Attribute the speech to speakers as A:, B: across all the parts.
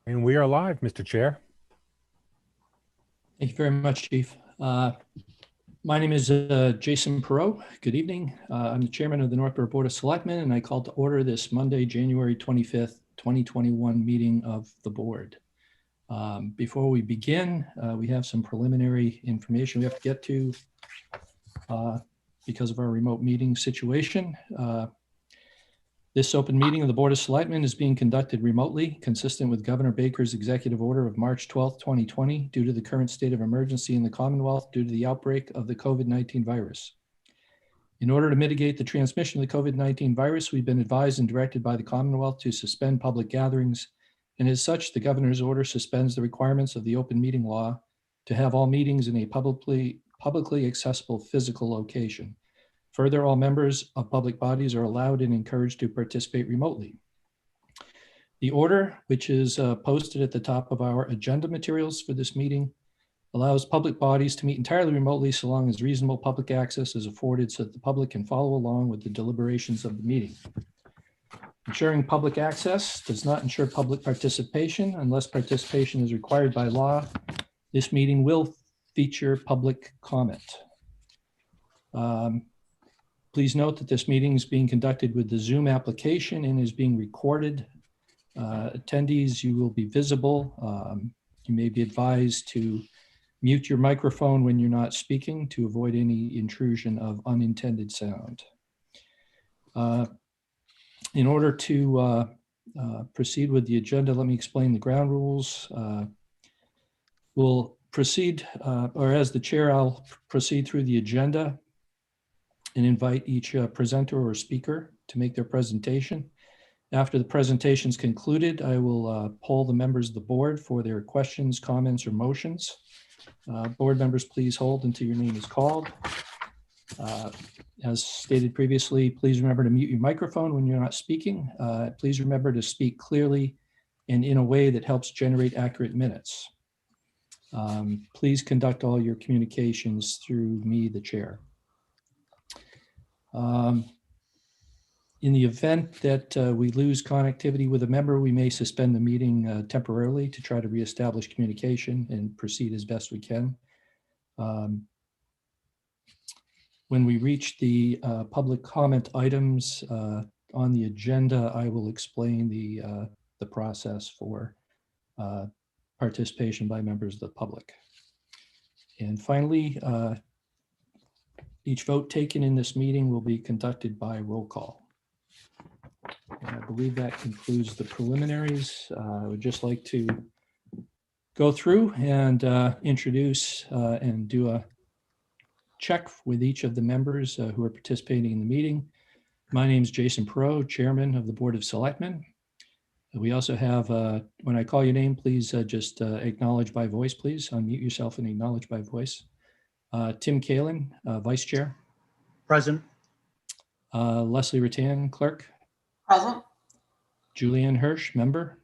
A: And we are live, Mr. Chair.
B: Thank you very much, Chief. My name is Jason Perot. Good evening. I'm the chairman of the Northborough Board of Selectmen, and I called to order this Monday, January 25th, 2021 meeting of the board. Before we begin, we have some preliminary information we have to get to because of our remote meeting situation. This open meeting of the Board of Selectmen is being conducted remotely, consistent with Governor Baker's executive order of March 12, 2020, due to the current state of emergency in the Commonwealth due to the outbreak of the COVID-19 virus. In order to mitigate the transmission of the COVID-19 virus, we've been advised and directed by the Commonwealth to suspend public gatherings, and as such, the governor's order suspends the requirements of the open meeting law to have all meetings in a publicly accessible physical location. Further, all members of public bodies are allowed and encouraged to participate remotely. The order, which is posted at the top of our agenda materials for this meeting, allows public bodies to meet entirely remotely so long as reasonable public access is afforded so that the public can follow along with the deliberations of the meeting. Ensuring public access does not ensure public participation unless participation is required by law. This meeting will feature public comment. Please note that this meeting is being conducted with the Zoom application and is being recorded. Attendees, you will be visible. You may be advised to mute your microphone when you're not speaking to avoid any intrusion of unintended sound. In order to proceed with the agenda, let me explain the ground rules. We'll proceed, or as the chair, I'll proceed through the agenda and invite each presenter or speaker to make their presentation. After the presentation is concluded, I will poll the members of the board for their questions, comments, or motions. Board members, please hold until your name is called. As stated previously, please remember to mute your microphone when you're not speaking. Please remember to speak clearly and in a way that helps generate accurate minutes. Please conduct all your communications through me, the chair. In the event that we lose connectivity with a member, we may suspend the meeting temporarily to try to reestablish communication and proceed as best we can. When we reach the public comment items on the agenda, I will explain the process for participation by members of the public. And finally, each vote taken in this meeting will be conducted by roll call. And I believe that concludes the preliminaries. I would just like to go through and introduce and do a check with each of the members who are participating in the meeting. My name is Jason Perot, Chairman of the Board of Selectmen. We also have, when I call your name, please just acknowledge by voice, please. Unmute yourself and acknowledge by voice. Tim Kalin, Vice Chair.
C: Present.
B: Leslie Rattan, Clerk.
D: Present.
B: Julianne Hirsch, Member.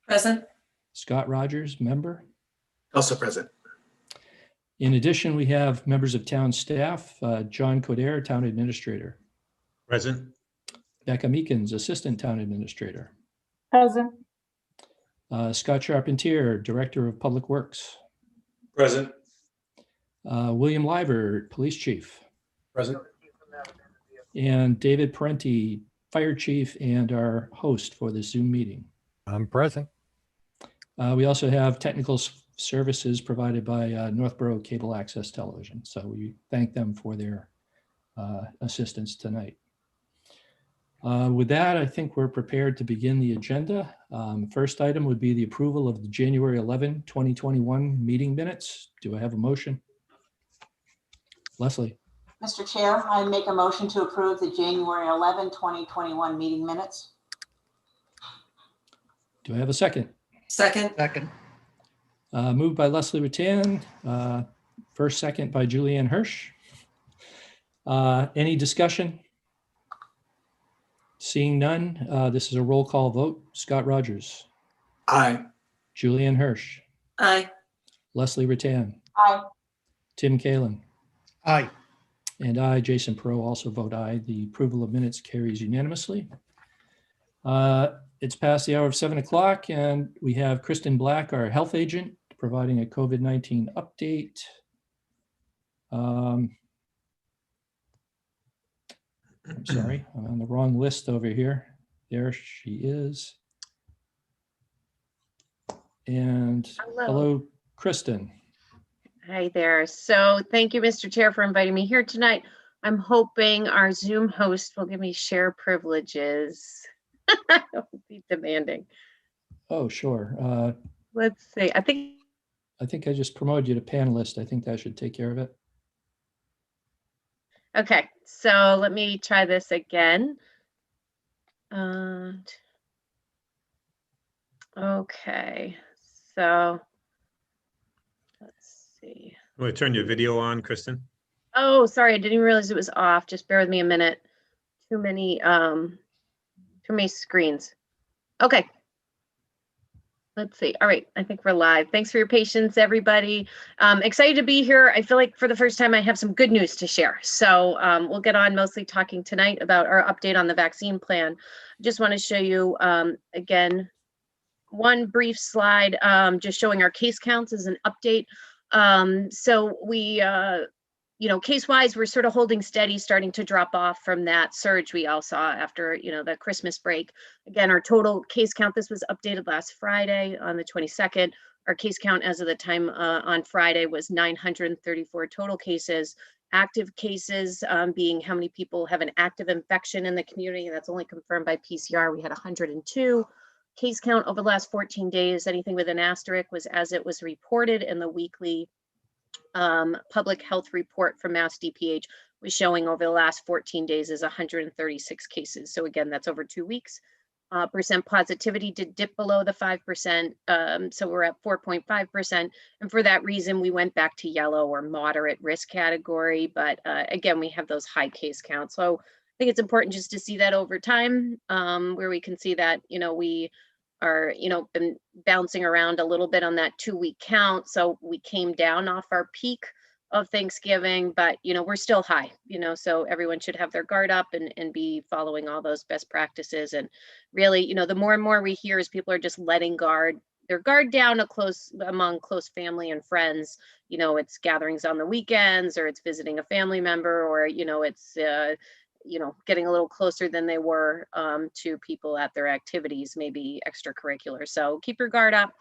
D: Present.
B: Scott Rogers, Member.
C: Also present.
B: In addition, we have members of town staff, John Coder, Town Administrator.
C: Present.
B: Becca Meekins, Assistant Town Administrator.
D: Present.
B: Scott Charpentier, Director of Public Works.
C: Present.
B: William Liver, Police Chief.
C: Present.
B: And David Parenti, Fire Chief and our host for this Zoom meeting.
A: I'm present.
B: We also have technical services provided by Northborough Cable Access Television. So we thank them for their assistance tonight. With that, I think we're prepared to begin the agenda. First item would be the approval of the January 11, 2021 meeting minutes. Do I have a motion? Leslie.
D: Mr. Chair, I make a motion to approve the January 11, 2021 meeting minutes.
B: Do I have a second?
D: Second.
B: Moved by Leslie Rattan, first second by Julianne Hirsch. Any discussion? Seeing none, this is a roll call vote. Scott Rogers.
C: Aye.
B: Julianne Hirsch.
D: Aye.
B: Leslie Rattan.
D: Aye.
B: Tim Kalin.
C: Aye.
B: And I, Jason Perot, also vote aye. The approval of minutes carries unanimously. It's past the hour of 7 o'clock, and we have Kristen Black, our health agent, providing a COVID-19 update. I'm sorry, I'm on the wrong list over here. There she is. And hello, Kristen.
E: Hi there. So thank you, Mr. Chair, for inviting me here tonight. I'm hoping our Zoom host will give me share privileges. It'll be demanding.
B: Oh, sure.
E: Let's see. I
B: think I just promoted you to panelist. I think that should take care of it.
E: Okay, so let me try this again. Okay, so let's see.
C: Want to turn your video on, Kristen?
E: Oh, sorry, I didn't even realize it was off. Just bear with me a minute. Too many screens. Okay. Let's see. All right, I think we're live. Thanks for your patience, everybody. Excited to be here. I feel like for the first time I have some good news to share. So we'll get on mostly talking tonight about our update on the vaccine plan. Just want to show you again, one brief slide just showing our case counts as an update. So we case-wise, we're sort of holding steady, starting to drop off from that surge we all saw after, the Christmas break. Again, our total case count, this was updated last Friday on the 22nd. Our case count as of the time on Friday was 934 total cases. Active cases being how many people have an active infection in the community. That's only confirmed by PCR. We had 102. Case count over the last 14 days, anything with an asterisk was as it was reported in the weekly public health report from Mass DPH was showing over the last 14 days is 136 cases. So again, that's over 2 weeks. Percent positivity did dip below the 5%. So we're at 4.5%. And for that reason, we went back to yellow or moderate risk category. But again, we have those high case counts. So I think it's important just to see that over time where we can see that, we are, been bouncing around a little bit on that 2-week count. So we came down off our peak of Thanksgiving, but, we're still high, so everyone should have their guard up and be following all those best practices. And really, the more and more we hear is people are just letting their guard down among close family and friends. It's gatherings on the weekends, or it's visiting a family member, or, it's, getting a little closer than they were to people at their activities, maybe extracurricular. So keep your guard up.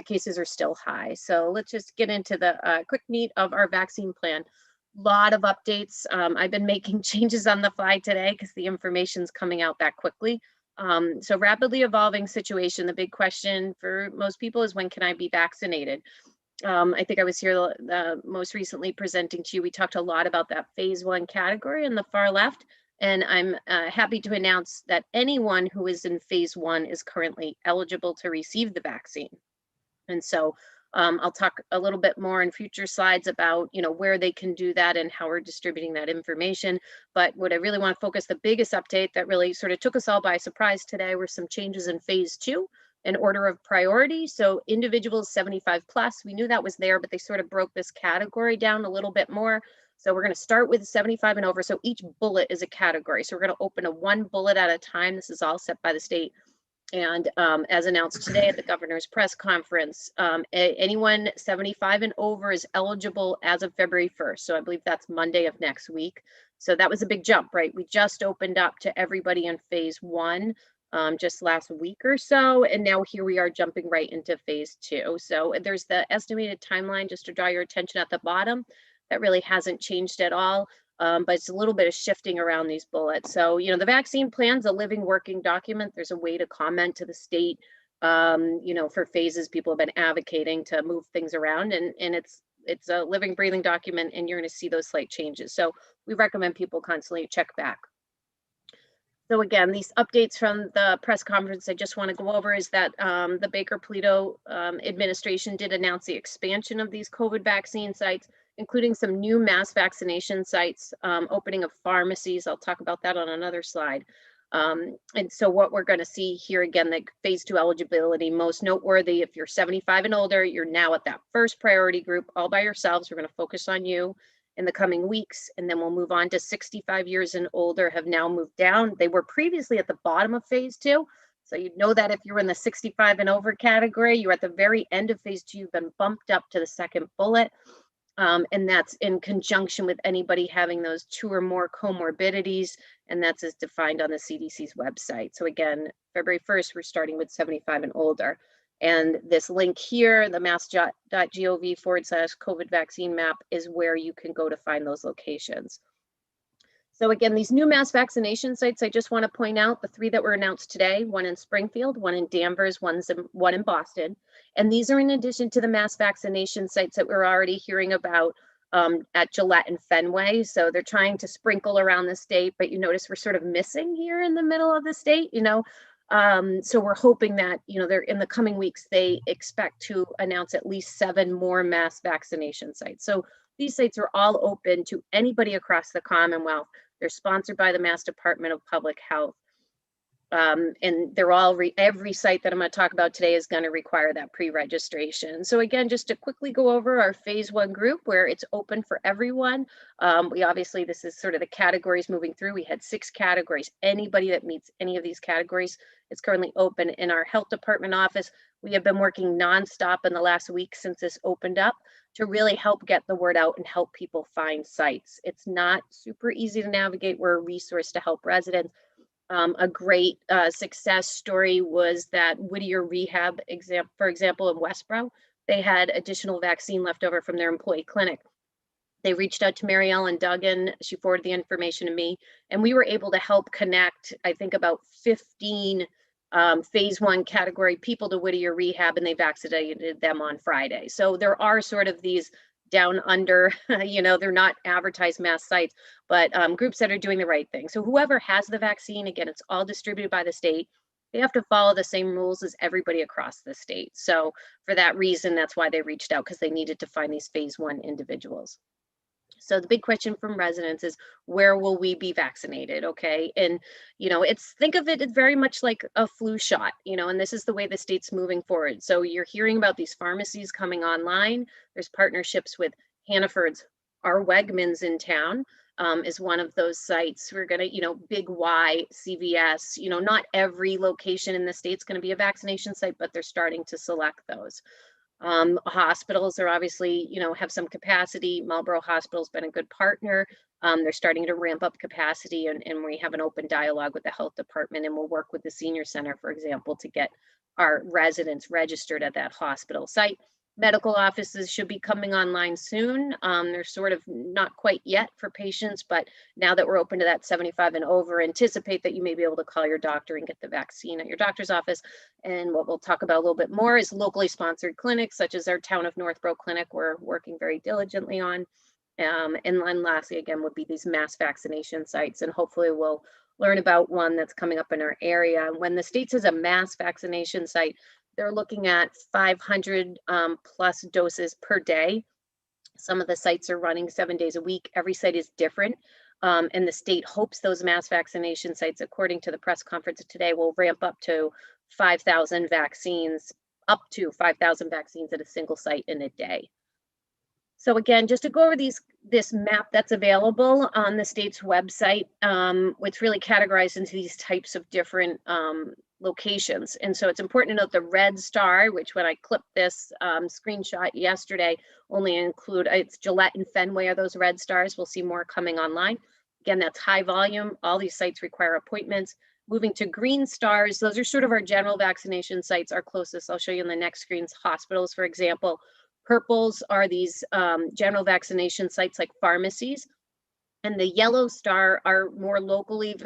E: Cases are still high. So let's just get into the quick meat of our vaccine plan. Lot of updates. I've been making changes on the fly today because the information's coming out that quickly. So rapidly evolving situation. The big question for most people is, when can I be vaccinated? I think I was here most recently presenting to you. We talked a lot about that phase 1 category in the far left. And I'm happy to announce that anyone who is in phase 1 is currently eligible to receive the vaccine. And so I'll talk a little bit more in future slides about, where they can do that and how we're distributing that information. But what I really want to focus, the biggest update that really sort of took us all by surprise today, were some changes in phase 2 in order of priority. So individuals 75 plus, we knew that was there, but they sort of broke this category down a little bit more. So we're going to start with 75 and over. So each bullet is a category. So we're going to open a 1 bullet at a time. This is all set by the state. And as announced today at the governor's press conference, anyone 75 and over is eligible as of February 1st. So I believe that's Monday of next week. So that was a big jump, right? We just opened up to everybody in phase 1 just last week or so. And now here we are jumping right into phase 2. So there's the estimated timeline, just to draw your attention at the bottom. That really hasn't changed at all. But it's a little bit of shifting around these bullets. So, the vaccine plan's a living working document. There's a way to comment to the state, for phases. People have been advocating to move things around, and it's a living, breathing document, and you're going to see those slight changes. So we recommend people constantly check back. So again, these updates from the press conference I just want to go over is that the Baker-Polito administration did announce the expansion of these COVID vaccine sites, including some new mass vaccination sites, opening of pharmacies. I'll talk about that on another slide. And so what we're going to see here again, the phase 2 eligibility, most noteworthy, if you're 75 and older, you're now at that first priority group all by yourselves. We're going to focus on you. in the coming weeks. And then we'll move on to 65 years and older have now moved down. They were previously at the bottom of phase 2. So you'd know that if you're in the 65 and over category, you're at the very end of phase 2, you've been bumped up to the second bullet. And that's in conjunction with anybody having those 2 or more comorbidities, and that's as defined on the CDC's website. So again, February 1st, we're starting with 75 and older. And this link here, the mass.gov/COVID vaccine map, is where you can go to find those locations. So again, these new mass vaccination sites, I just want to point out the 3 that were announced today, one in Springfield, one in Danvers, one in Boston. And these are in addition to the mass vaccination sites that we're already hearing about at Gillette and Fenway. So they're trying to sprinkle around the state, but you notice we're sort of missing here in the middle of the state, so we're hoping that, they're in the coming weeks, they expect to announce at least 7 more mass vaccination sites. So these sites are all open to anybody across the Commonwealth. They're sponsored by the Mass Department of Public Health. And they're all, every site that I'm going to talk about today is going to require that pre-registration. So again, just to quickly go over our phase 1 group where it's open for everyone. We obviously, this is sort of the categories moving through. We had 6 categories. Anybody that meets any of these categories is currently open. In our health department office, we have been working nonstop in the last week since this opened up to really help get the word out and help people find sites. It's not super easy to navigate. We're a resource to help residents. A great success story was that Whittier Rehab, for example, in Westboro, they had additional vaccine left over from their employee clinic. They reached out to Mary Ellen Duggan. She forwarded the information to me, and we were able to help connect, I think, about 15 phase 1 category people to Whittier Rehab, and they vaccinated them on Friday. So there are sort of these down under, they're not advertised mass sites, but groups that are doing the right thing. So whoever has the vaccine, again, it's all distributed by the state. They have to follow the same rules as everybody across the state. So for that reason, that's why they reached out, because they needed to find these phase 1 individuals. So the big question from residents is, where will we be vaccinated? Okay. And, think of it as very much like a flu shot, and this is the way the state's moving forward. So you're hearing about these pharmacies coming online. There's partnerships with Hannaford's, our Wegmans in town is one of those sites. We're going to, Big Y, CVS, not every location in the state's going to be a vaccination site, but they're starting to select those. Hospitals are obviously, have some capacity. Marlborough Hospital's been a good partner. They're starting to ramp up capacity, and we have an open dialogue with the health department, and we'll work with the senior center, for example, to get our residents registered at that hospital site. Medical offices should be coming online soon. They're sort of not quite yet for patients, but now that we're open to that 75 and over, anticipate that you may be able to call your doctor and get the vaccine at your doctor's office. And what we'll talk about a little bit more is locally sponsored clinics, such as our Town of Northborough clinic, we're working very diligently on. And then lastly, again, would be these mass vaccination sites. And hopefully we'll learn about one that's coming up in our area. When the state says a mass vaccination site, they're looking at 500 plus doses per day. Some of the sites are running 7 days a week. Every site is different. And the state hopes those mass vaccination sites, according to the press conference today, will ramp up to 5,000 vaccines, up to 5,000 vaccines at a single site in a day. So again, just to go over this map that's available on the state's website, it's really categorized into these types of different locations. And so it's important to note the red star, which when I clipped this screenshot yesterday, only include, it's Gillette and Fenway are those red stars. We'll see more coming online. Again, that's high volume. All these sites require appointments. Moving to green stars, those are sort of our general vaccination sites, our closest. I'll show you on the next screens, hospitals, for example. Purples are these general vaccination sites like pharmacies. And the yellow star are more locally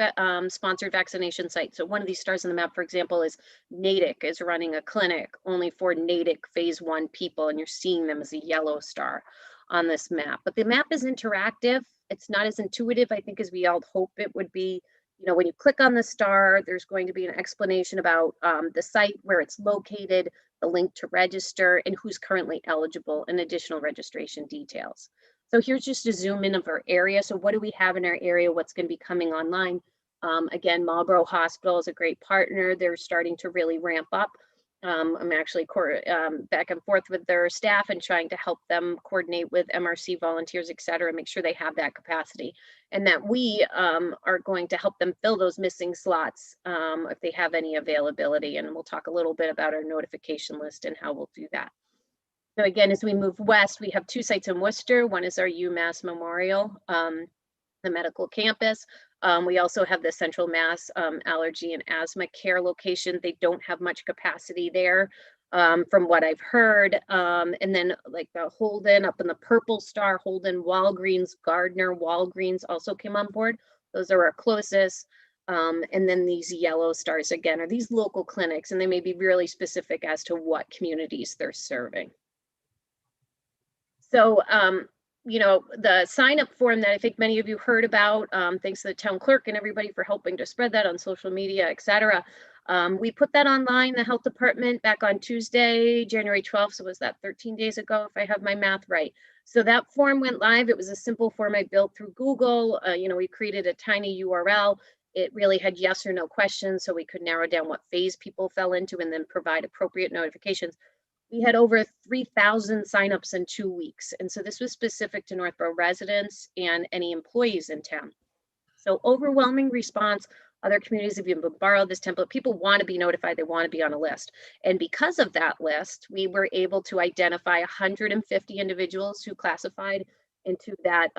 E: sponsored vaccination sites. So one of these stars on the map, for example, is Natick is running a clinic only for Natick phase 1 people. And you're seeing them as a yellow star on this map. But the map is interactive. It's not as intuitive, I think, as we all hope it would be. When you click on the star, there's going to be an explanation about the site, where it's located, the link to register, and who's currently eligible, and additional registration details. So here's just a zoom in of our area. So what do we have in our area? What's going to be coming online? Again, Marlborough Hospital is a great partner. They're starting to really ramp up. I'm actually back and forth with their staff and trying to help them coordinate with MRC volunteers, et cetera, make sure they have that capacity, and that we are going to help them fill those missing slots if they have any availability. And we'll talk a little bit about our notification list and how we'll do that. So again, as we move west, we have 2 sites in Worcester. One is our UMass Memorial, the medical campus. We also have the Central Mass Allergy and Asthma Care location. They don't have much capacity there, from what I've heard. And then like the Holden up in the Purple Star, Holden, Walgreens, Gardner, Walgreens also came on board. Those are our closest. And then these yellow stars again are these local clinics, and they may be really specific as to what communities they're serving. So, you know, the sign up form that I think many of you heard about, thanks to the town clerk and everybody for helping to spread that on social media, et cetera. We put that online, the health department, back on Tuesday, January 12th. So was that 13 days ago, if I have my math right? So that form went live. It was a simple form I built through Google. You know, we created a tiny URL. It really had yes or no questions, so we could narrow down what phase people fell into and then provide appropriate notifications. We had over 3,000 signups in 2 weeks. And so this was specific to Northborough residents and any employees in town. So overwhelming response. Other communities have even borrowed this template. People want to be notified. They want to be on a list. And because of that list, we were able to identify 150 individuals who classified into that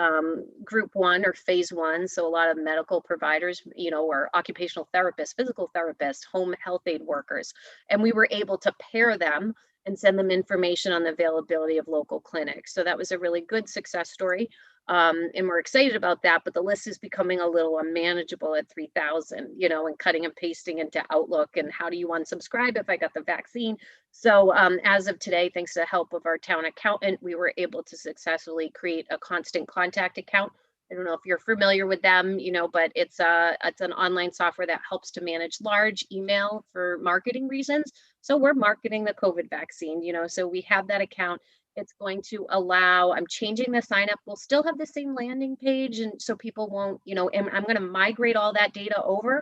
E: group 1 or phase 1. So a lot of medical providers, you know, or occupational therapists, physical therapists, home health aid workers. And we were able to pair them and send them information on the availability of local clinics. So that was a really good success story. And we're excited about that, but the list is becoming a little unmanageable at 3,000, you know, and cutting and pasting into Outlook. And how do you unsubscribe if I got the vaccine? So as of today, thanks to the help of our town accountant, we were able to successfully create a constant contact account. I don't know if you're familiar with them, you know, but it's an online software that helps to manage large email for marketing reasons. So we're marketing the COVID vaccine, you know, so we have that account. It's going to allow, I'm changing the sign up. We'll still have the same landing page. And so people won't, you know, and I'm going to migrate all that data over,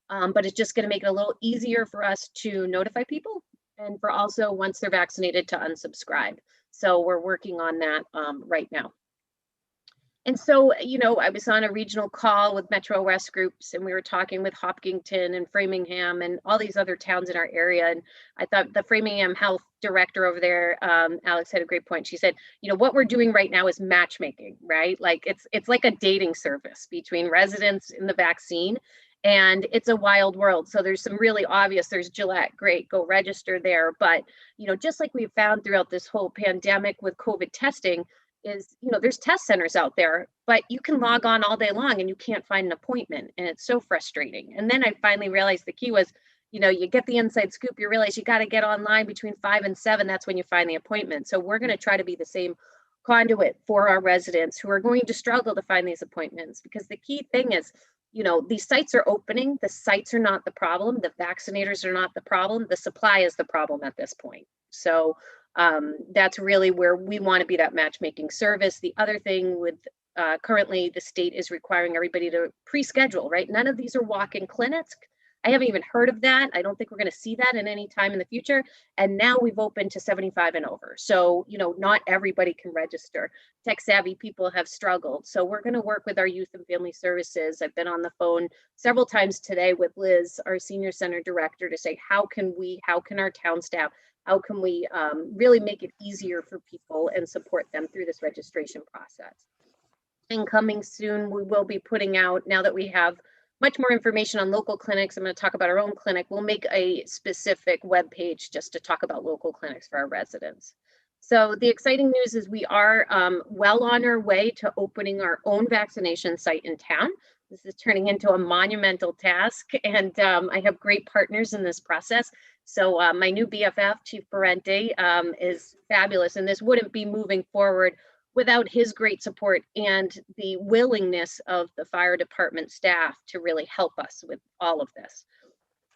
E: but it's just going to make it a little easier for us to notify people and for also once they're vaccinated to unsubscribe. So we're working on that right now. And so, you know, I was on a regional call with Metro West groups, and we were talking with Hopkinton and Framingham and all these other towns in our area. And I thought the Framingham health director over there, Alex, had a great point. She said, you know, what we're doing right now is matchmaking, right? Like it's like a dating service between residents and the vaccine. And it's a wild world. So there's some really obvious, there's Gillette, great, go register there. But, you know, just like we've found throughout this whole pandemic with COVID testing, is, you know, there's test centers out there, but you can log on all day long and you can't find an appointment. And it's so frustrating. And then I finally realized the key was, you know, you get the inside scoop, you realize you got to get online between 5 and 7. That's when you find the appointment. So we're going to try to be the same conduit for our residents who are going to struggle to find these appointments, because the key thing is, you know, these sites are opening. The sites are not the problem. The vaccinators are not the problem. The supply is the problem at this point. So that's really where we want to be, that matchmaking service. The other thing with currently the state is requiring everybody to pre-schedule, right? None of these are walk-in clinics. I haven't even heard of that. I don't think we're going to see that in any time in the future. And now we've opened to 75 and over. So, you know, not everybody can register. Tech savvy people have struggled. So we're going to work with our youth and family services. I've been on the phone several times today with Liz, our senior center director, to say, how can our town staff, how can we really make it easier for people and support them through this registration process? And coming soon, we will be putting out, now that we have much more information on local clinics, I'm going to talk about our own clinic. We'll make a specific web page just to talk about local clinics for our residents. So the exciting news is we are well on our way to opening our own vaccination site in town. This is turning into a monumental task, and I have great partners in this process. So my new BFF, Chief Parente, is fabulous, and this wouldn't be moving forward without his great support and the willingness of the fire department staff to really help us with all of this.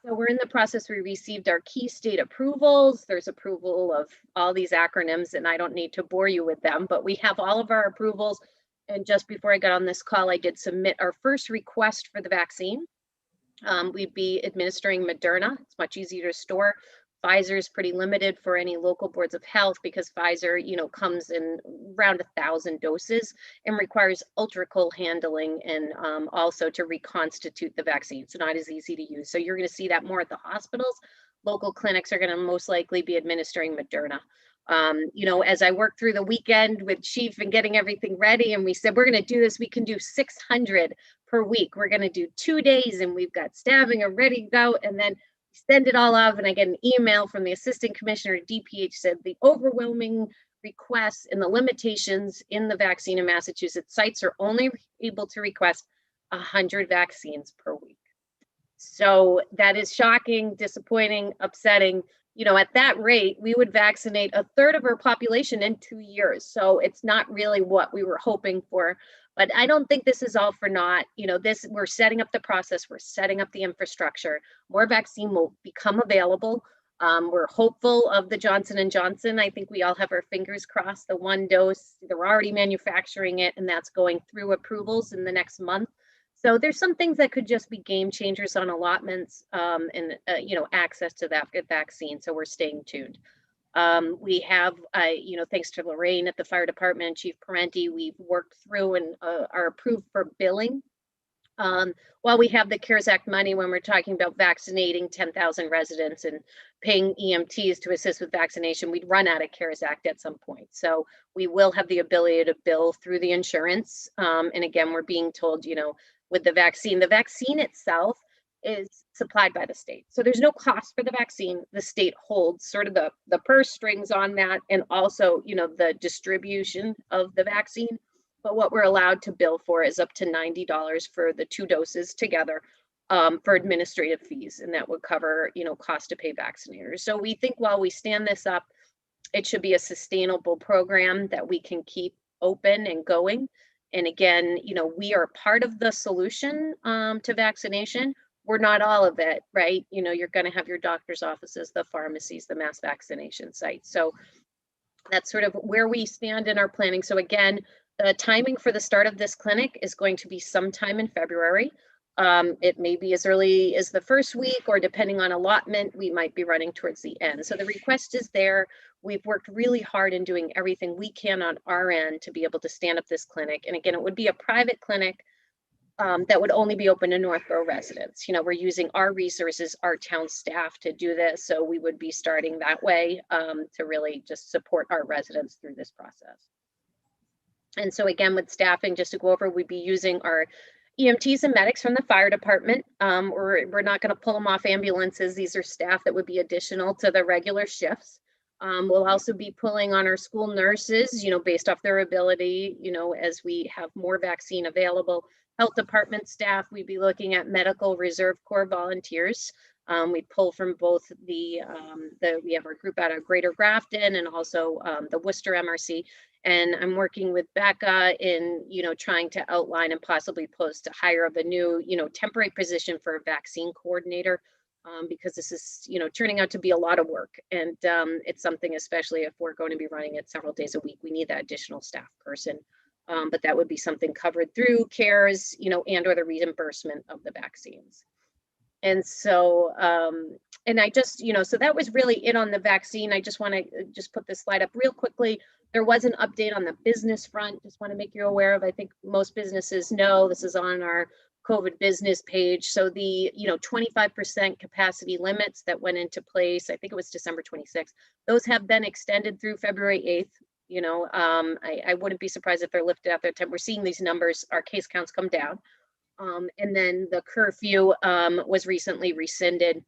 E: So we're in the process. We received our key state approvals. There's approval of all these acronyms, and I don't need to bore you with them, but we have all of our approvals. And just before I got on this call, I did submit our first request for the vaccine. We'd be administering Moderna. It's much easier to store. Pfizer is pretty limited for any local boards of health because Pfizer, comes in around 1,000 doses and requires ultra cold handling and also to reconstitute the vaccine. It's not as easy to use. So you're going to see that more at the hospitals. Local clinics are going to most likely be administering Moderna. As I worked through the weekend with Chief and getting everything ready, and we said, we're going to do this, we can do 600 per week. We're going to do 2 days and we've got staffing are ready to go. And then send it all off. And I get an email from the assistant commissioner at DPH said the overwhelming requests and the limitations in the vaccine in Massachusetts sites are only able to request 100 vaccines per week. So that is shocking, disappointing, upsetting. At that rate, we would vaccinate a third of our population in 2 years. So it's not really what we were hoping for. But I don't think this is all for naught. We're setting up the process, we're setting up the infrastructure. More vaccine will become available. We're hopeful of the Johnson & Johnson. I think we all have our fingers crossed. The 1 dose, they're already manufacturing it, and that's going through approvals in the next month. So there's some things that could just be game changers on allotments and access to that vaccine. So we're staying tuned. We have, thanks to Lorraine at the fire department and Chief Parenti, we've worked through and are approved for billing. While we have the CARES Act money, when we're talking about vaccinating 10,000 residents and paying EMTs to assist with vaccination, we'd run out of CARES Act at some point. So we will have the ability to bill through the insurance. And again, we're being told, with the vaccine itself is supplied by the state. So there's no cost for the vaccine. The state holds sort of the purse strings on that and also, the distribution of the vaccine. But what we're allowed to bill for is up to $90 for the 2 doses together for administrative fees. And that would cover, cost to pay vaccinators. So we think while we stand this up, it should be a sustainable program that we can keep open and going. And again, we are part of the solution to vaccination. We're not all of it, right? You're going to have your doctor's offices, the pharmacies, the mass vaccination sites. So that's sort of where we stand in our planning. So again, the timing for the start of this clinic is going to be sometime in February. It may be as early as the first week, or depending on allotment, we might be running towards the end. So the request is there. We've worked really hard in doing everything we can on our end to be able to stand up this clinic. And again, it would be a private clinic that would only be open to Northborough residents. We're using our resources, our town staff to do this. So we would be starting that way to really just support our residents through this process. And so again, with staffing, just to go over, we'd be using our EMTs and medics from the fire department. We're not going to pull them off ambulances. These are staff that would be additional to the regular shifts. We'll also be pulling on our school nurses, based off their ability, as we have more vaccine available. Health department staff, we'd be looking at medical reserve corps volunteers. We pull from both we have our group out of Greater Grafton and also the Worcester MRC. And I'm working with Becca in, trying to outline and possibly post to hire of a new, temporary position for a vaccine coordinator, because this is, turning out to be a lot of work. And it's something, especially if we're going to be running it several days a week, we need that additional staff person. But that would be something covered through CARES, and or the reimbursement of the vaccines. And so, and I just, so that was really it on the vaccine. I just want to just put this slide up real quickly. There was an update on the business front. Just want to make you aware of, I think most businesses know this is on our COVID business page. So the, 25% capacity limits that went into place, I think it was December 26th, those have been extended through February 8th. I wouldn't be surprised if they're lifted out there. We're seeing these numbers, our case counts come down. And then the curfew was recently rescinded,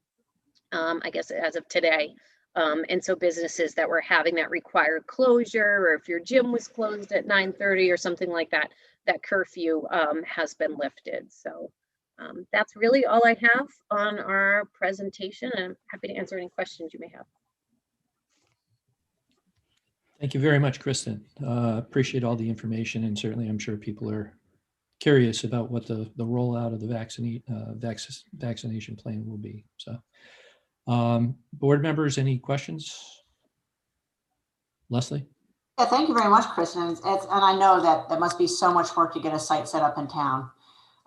E: I guess as of today. And so businesses that were having that required closure, or if your gym was closed at 9:30 or something like that, that curfew has been lifted. So that's really all I have on our presentation. And I'm happy to answer any questions you may have.
B: Thank you very much, Kristen. Appreciate all the information, and certainly I'm sure people are curious about what the rollout of the vaccination plan will be. So, board members, any questions? Leslie?
D: Yeah, thank you very much, Kristen. And I know that there must be so much work to get a site set up in town.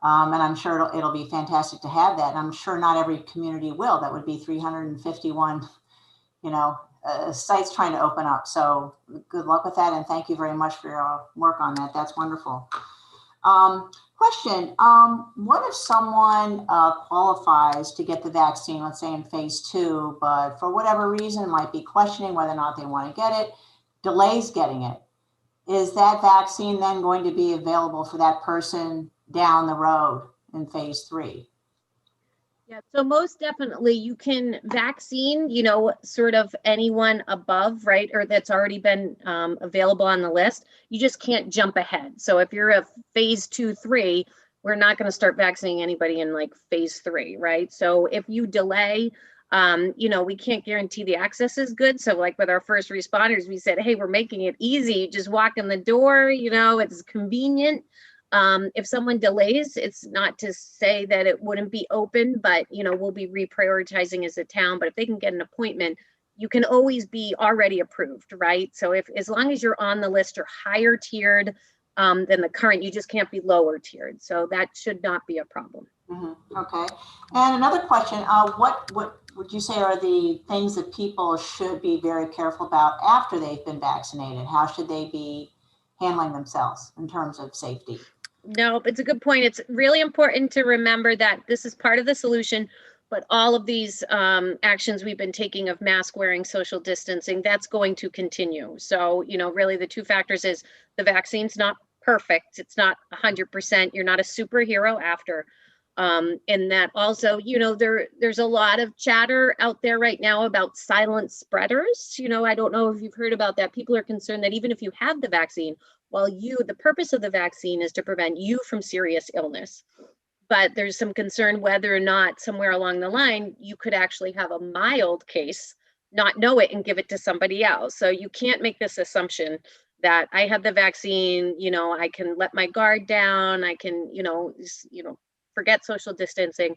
D: And I'm sure it'll be fantastic to have that. And I'm sure not every community will. That would be 351 sites trying to open up. So good luck with that. And thank you very much for your work on that. That's wonderful. Question, what if someone qualifies to get the vaccine, let's say in phase 2, but for whatever reason might be questioning whether or not they want to get it, delays getting it? Is that vaccine then going to be available for that person down the road in phase 3?
E: Yeah, so most definitely you can vaccine, sort of anyone above, right? Or that's already been available on the list. You just can't jump ahead. So if you're a phase 2, 3, we're not going to start vaccinating anybody in like phase 3, right? So if you delay, we can't guarantee the access is good. So like with our first responders, we said, hey, we're making it easy. Just walk in the door, it's convenient. If someone delays, it's not to say that it wouldn't be open, but we'll be reprioritizing as a town. But if they can get an appointment, you can always be already approved, right? So as long as you're on the list or higher tiered than the current, you just can't be lower tiered. So that should not be a problem.
D: Mm-hmm. Okay. And another question, what would you say are the things that people should be very careful about after they've been vaccinated? How should they be handling themselves in terms of safety?
E: No, it's a good point. It's really important to remember that this is part of the solution, but all of these actions we've been taking of mask wearing, social distancing, that's going to continue. So, really the two factors is the vaccine's not perfect. It's not 100%. You're not a superhero after. And that also, there's a lot of chatter out there right now about silent spreaders. I don't know if you've heard about that. People are concerned that even if you have the vaccine, the purpose of the vaccine is to prevent you from serious illness. But there's some concern whether or not somewhere along the line, you could actually have a mild case, not know it and give it to somebody else. So you can't make this assumption that I have the vaccine, I can let my guard down, I can, forget social distancing.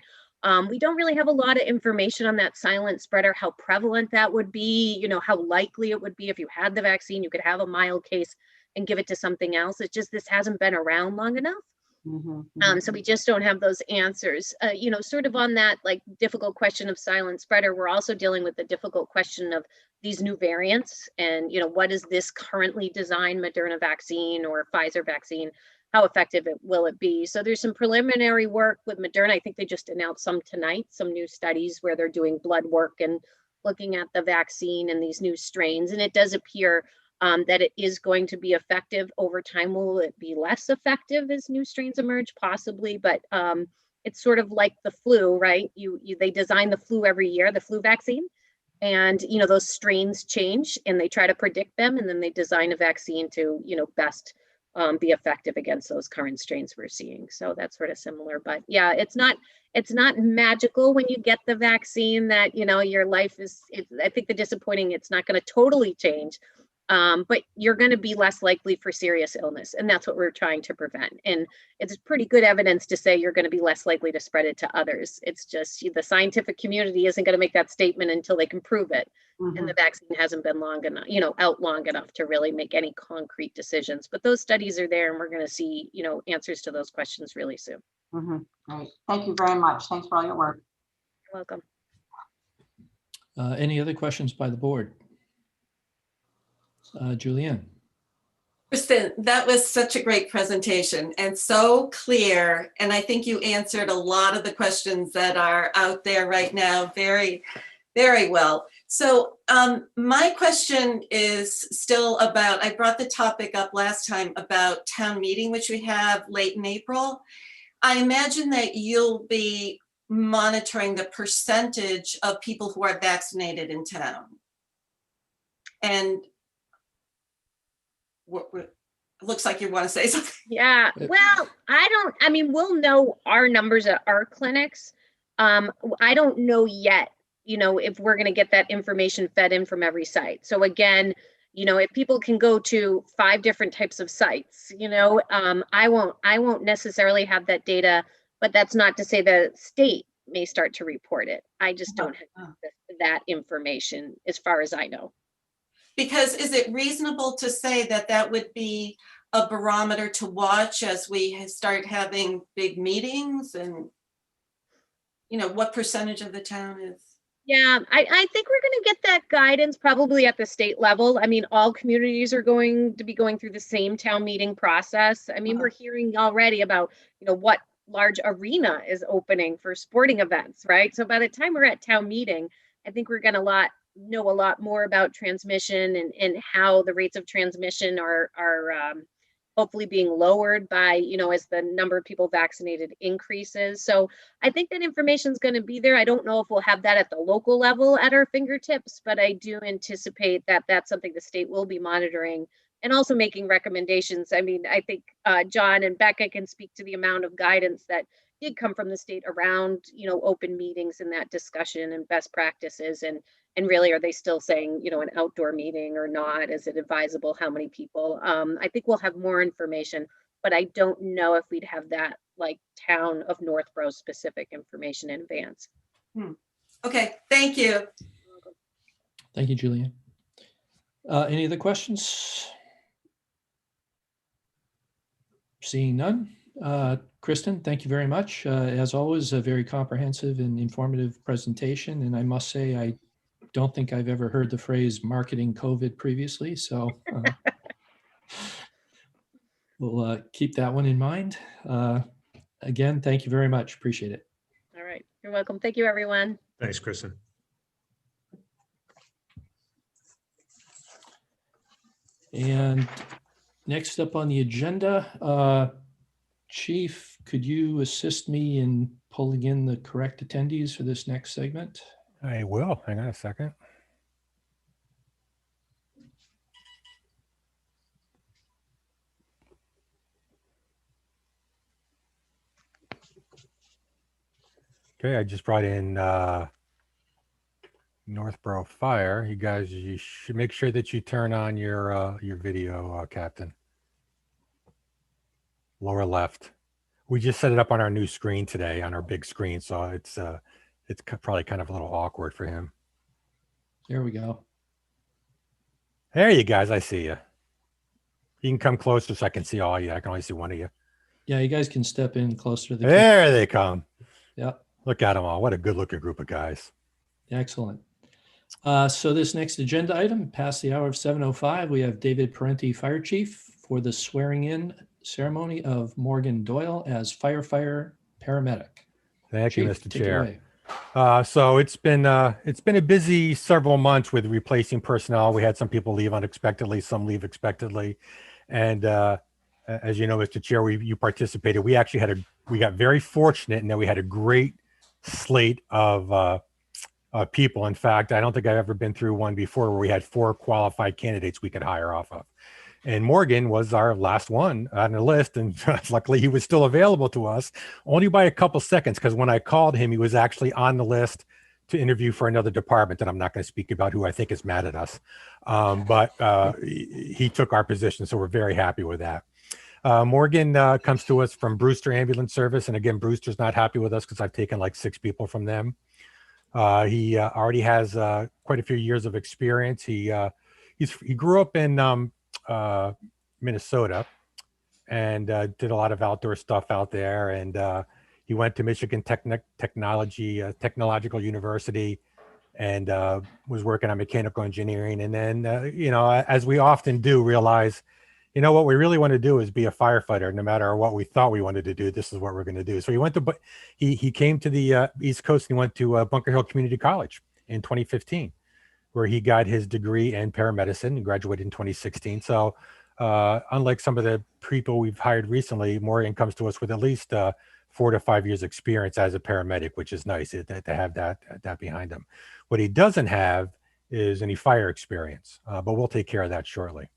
E: We don't really have a lot of information on that silent spreader, how prevalent that would be, how likely it would be if you had the vaccine, you could have a mild case and give it to something else. It's just, this hasn't been around long enough.
D: Mm-hmm.
E: So we just don't have those answers. Sort of on that like difficult question of silent spreader, we're also dealing with the difficult question of these new variants and, what is this currently designed Moderna vaccine or Pfizer vaccine? How effective will it be? So there's some preliminary work with Moderna. I think they just announced some tonight, some new studies where they're doing blood work and looking at the vaccine and these new strains. And it does appear that it is going to be effective over time. Will it be less effective as new strains emerge? Possibly, but it's sort of like the flu, right? They design the flu every year, the flu vaccine, and those strains change and they try to predict them, and then they design a vaccine to best be effective against those current strains we're seeing. So that's sort of similar, but yeah, it's not magical when you get the vaccine that your life is. I think the disappointing, it's not going to totally change. But you're going to be less likely for serious illness. And that's what we're trying to prevent. And it's pretty good evidence to say you're going to be less likely to spread it to others. It's just the scientific community isn't going to make that statement until they can prove it.
D: Mm-hmm.
E: And the vaccine hasn't been long enough, out long enough to really make any concrete decisions. But those studies are there and we're going to see, answers to those questions really soon.
D: Mm-hmm. Great. Thank you very much. Thanks for all your work.
E: You're welcome.
B: Any other questions by the board? Julianne.
F: Kristen, that was such a great presentation and so clear. And I think you answered a lot of the questions that are out there right now very, very well. So my question is still about, I brought the topic up last time about town meeting, which we have late in April. I imagine that you'll be monitoring the percentage of people who are vaccinated in town. And it looks like you want to say something.
E: Yeah, well, we'll know our numbers at our clinics. I don't know yet, if we're going to get that information fed in from every site. So again, if people can go to 5 different types of sites, I won't necessarily have that data, but that's not to say the state may start to report it. I just don't have that information as far as I know.
F: Because is it reasonable to say that that would be a barometer to watch as we start having big meetings and, what percentage of the town is?
E: Yeah, I think we're going to get that guidance probably at the state level. I mean, all communities are going to be going through the same town meeting process. I mean, we're hearing already about, what large arena is opening for sporting events, right? So by the time we're at town meeting, I think we're going to know a lot more about transmission and how the rates of transmission are hopefully being lowered by, as the number of people vaccinated increases. So I think that information is going to be there. I don't know if we'll have that at the local level at our fingertips, but I do anticipate that that's something the state will be monitoring and also making recommendations. I mean, I think John and Becca can speak to the amount of guidance that did come from the state around, open meetings and that discussion and best practices. And really, are they still saying, an outdoor meeting or not? Is it advisable? How many people? I think we'll have more information, but I don't know if we'd have that like town of Northborough specific information in advance.
F: Okay, thank you.
B: Thank you, Julianne. Any other questions? Seeing none. Kristen, thank you very much. As always, a very comprehensive and informative presentation. And I must say, I don't think I've ever heard the phrase marketing COVID previously. So we'll keep that one in mind. Again, thank you very much. Appreciate it.
E: All right. You're welcome. Thank you, everyone.
C: Thanks, Kristen.
B: And next up on the agenda, Chief, could you assist me in pulling in the correct attendees for this next segment?
A: I will. Hang on a second. Okay, I just brought in Northborough Fire. You guys, you should make sure that you turn on your video, Captain. Lower left. We just set it up on our new screen today, on our big screen, so it's probably kind of a little awkward for him.
B: There we go.
A: There you guys, I see you. You can come closer so I can see all you. I can only see one of you.
B: Yeah, you guys can step in closer to the
A: There they come.
B: Yep.
A: Look at them all. What a good-looking group of guys.
B: Excellent. So this next agenda item, past the hour of 7:05, we have David Parenti, Fire Chief, for the swearing-in ceremony of Morgan Doyle as firefighter paramedic.
A: Thank you,
B: Chief,
A: Mr.
B: take it
A: Chair.
B: away.
A: So it's been a busy several months with replacing personnel. We had some people leave unexpectedly, some leave expectedly, and as you know, Mr. Chair, you participated. We actually we got very fortunate in that we had a great slate of people. In fact, I don't think I've ever been through one before where we had 4 qualified candidates we could hire off of. And Morgan was our last one on the list. And luckily he was still available to us only by a couple seconds, because when I called him, he was actually on the list to interview for another department that I'm not going to speak about, who I think is mad at us. But he took our position. So we're very happy with that. Morgan comes to us from Brewster Ambulance Service. And again, Brewster's not happy with us because I've taken like 6 people from them. He already has quite a few years of experience. He grew up in Minnesota and did a lot of outdoor stuff out there. And he went to Michigan Technological University and was working on mechanical engineering. And then, as we often do, realize, what we really want to do is be a firefighter. No matter what we thought we wanted to do, this is what we're going to do. So he came to the East Coast and he went to Bunker Hill Community College in 2015, where he got his degree in paramedicine and graduated in 2016. So unlike some of the people we've hired recently, Morgan comes to us with at least 4 to 5 years experience as a paramedic, which is nice to have that behind him. What he doesn't have is any fire experience, but we'll take care of that shortly.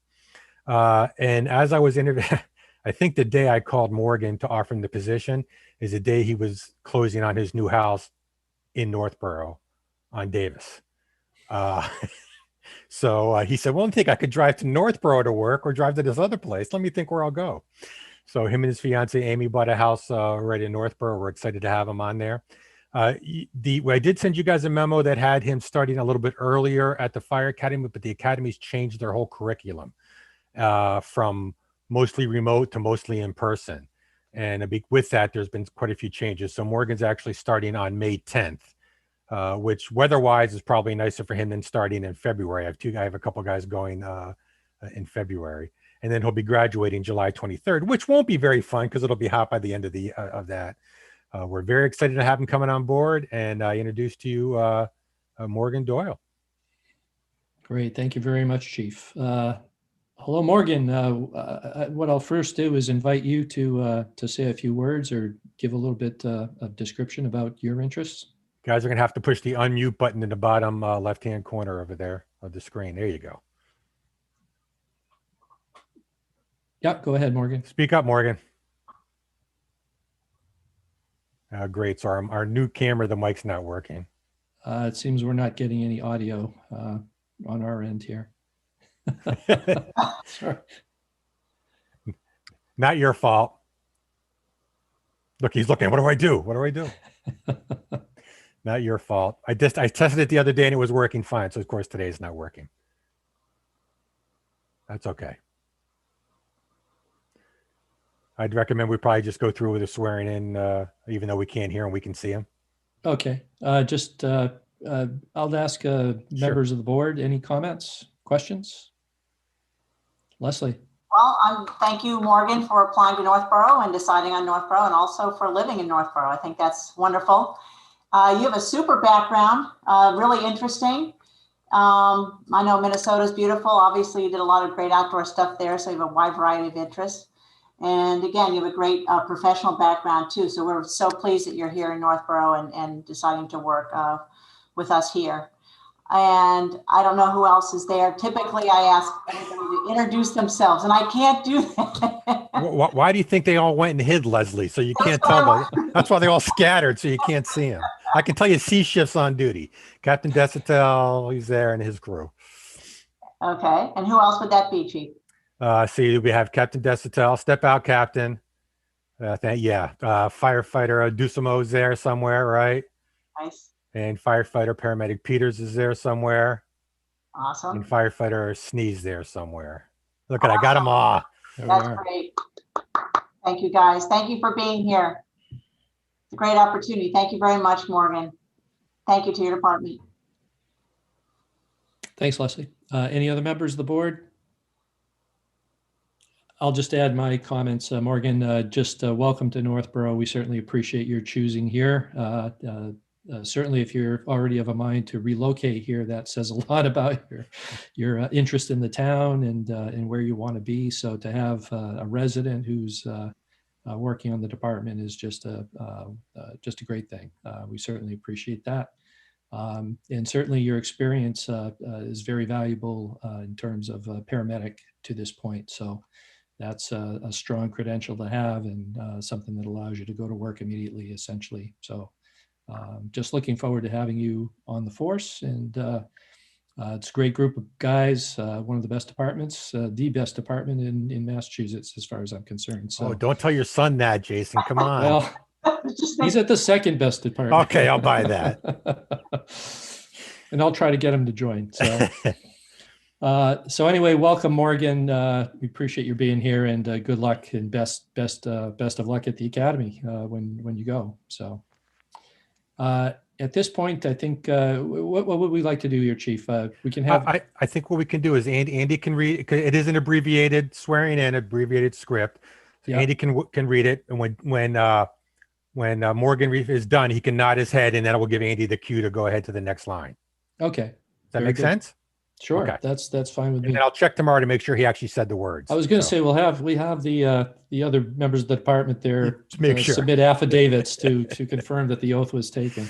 A: And as I was interviewing, I think the day I called Morgan to offer him the position is the day he was closing on his new house in Northborough on Davis. So he said, well, I think I could drive to Northborough to work or drive to this other place. Let me think where I'll go. So him and his fiance, Amy, bought a house right in Northborough. We're excited to have him on there. I did send you guys a memo that had him starting a little bit earlier at the fire academy, but the academy's changed their whole curriculum from mostly remote to mostly in person. And with that, there's been quite a few changes. So Morgan's actually starting on May 10th which weather-wise is probably nicer for him than starting in February. I have a couple guys going in February, and then he'll be graduating July 23rd, which won't be very fun because it'll be hot by the end of that. We're very excited to have him coming on board, and I introduce to you Morgan Doyle.
B: Great. Thank you very much, Chief. Hello, Morgan. What I'll first do is invite you to say a few words or give a little bit of description about your interests.
A: Guys are going to have to push the unmute button in the bottom left-hand corner over there of the screen. There you go.
B: Yeah, go ahead, Morgan.
A: Speak up, Morgan. Great. So our new camera, the mic's not working.
B: It seems we're not getting any audio on our end here. Sorry.
A: Not your fault. Look, he's looking. What do I do? What do I do? Not your fault. I tested it the other day and it was working fine. So of course today it's not working. That's okay. I'd recommend we probably just go through with the swearing in, even though we can't hear him, we can see him.
B: Okay. I'll ask members of the board, any comments, questions? Leslie.
D: Well, thank you, Morgan, for applying to Northborough and deciding on Northborough, and also for living in Northborough. I think that's wonderful. You have a super background, really interesting. I know Minnesota's beautiful. Obviously, you did a lot of great outdoor stuff there, so you have a wide variety of interests. And again, you have a great professional background too. So we're so pleased that you're here in Northborough and deciding to work with us here. And I don't know who else is there. Typically, I ask everybody to introduce themselves, and I can't do that.
A: Why do you think they all went and hid, Leslie? So you can't tell them. That's why they all scattered, so you can't see them. I can tell you C shift's on duty. Captain Desitel, he's there, and his crew.
D: Okay, and who else would that be, Chief?
A: See, we have Captain Desitel, step out, Captain. Firefighter Dusimo's there somewhere, right?
D: Nice.
A: And firefighter paramedic Peters is there somewhere.
D: Awesome.
A: And firefighter Sneeze there somewhere. Look at, I got them all.
D: That's great. Thank you, guys. Thank you for being here. It's a great opportunity. Thank you very much, Morgan. Thank you to your department.
B: Thanks, Leslie. Any other members of the board? I'll just add my comments. Morgan, just welcome to Northborough. We certainly appreciate your choosing here. Certainly, if you're already of a mind to relocate here, that says a lot about your interest in the town and where you want to be. So to have a resident who's working on the department is just a great thing. We certainly appreciate that. And certainly your experience is very valuable in terms of paramedic to this point. So that's a strong credential to have and something that allows you to go to work immediately, essentially. So just looking forward to having you on the force. And it's a great group of guys, one of the best departments, the best department in Massachusetts, as far as I'm concerned. So
A: don't tell your son that, Jason. Come on.
B: Well, he's at the second best department.
A: Okay, I'll buy that.
B: And I'll try to get him to join. So anyway, welcome, Morgan. We appreciate you being here, and good luck and best of luck at the academy when you go. So at this point, I think what would we like to do here, Chief? We can have.
A: I think what we can do is Andy can read. It is an abbreviated swearing in, abbreviated script. So yeah. Andy can read it, and when Morgan is done, he can nod his head, and then we'll give Andy the cue to go ahead to the next line.
B: Okay.
A: Does that make sense?
B: Sure.
A: Okay.
B: That's fine with me.
A: And then I'll check tomorrow to make sure he actually said the words.
B: I was going to say we have the other members of the department there submit affidavits to confirm that the oath was taken.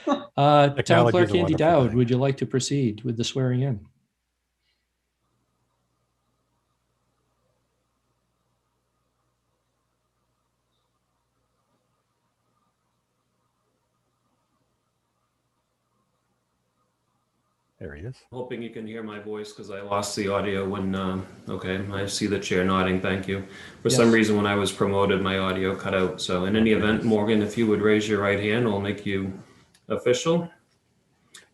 B: Town Clerk Andy Dowd, would you like to proceed with the swearing in?
A: There he is.
G: Hoping you can hear my voice because I lost the audio when, okay, I see the chair nodding, thank you. For some reason, when I was promoted, my audio cut out. So in any event, Morgan, if you would raise your right hand, I'll make you official.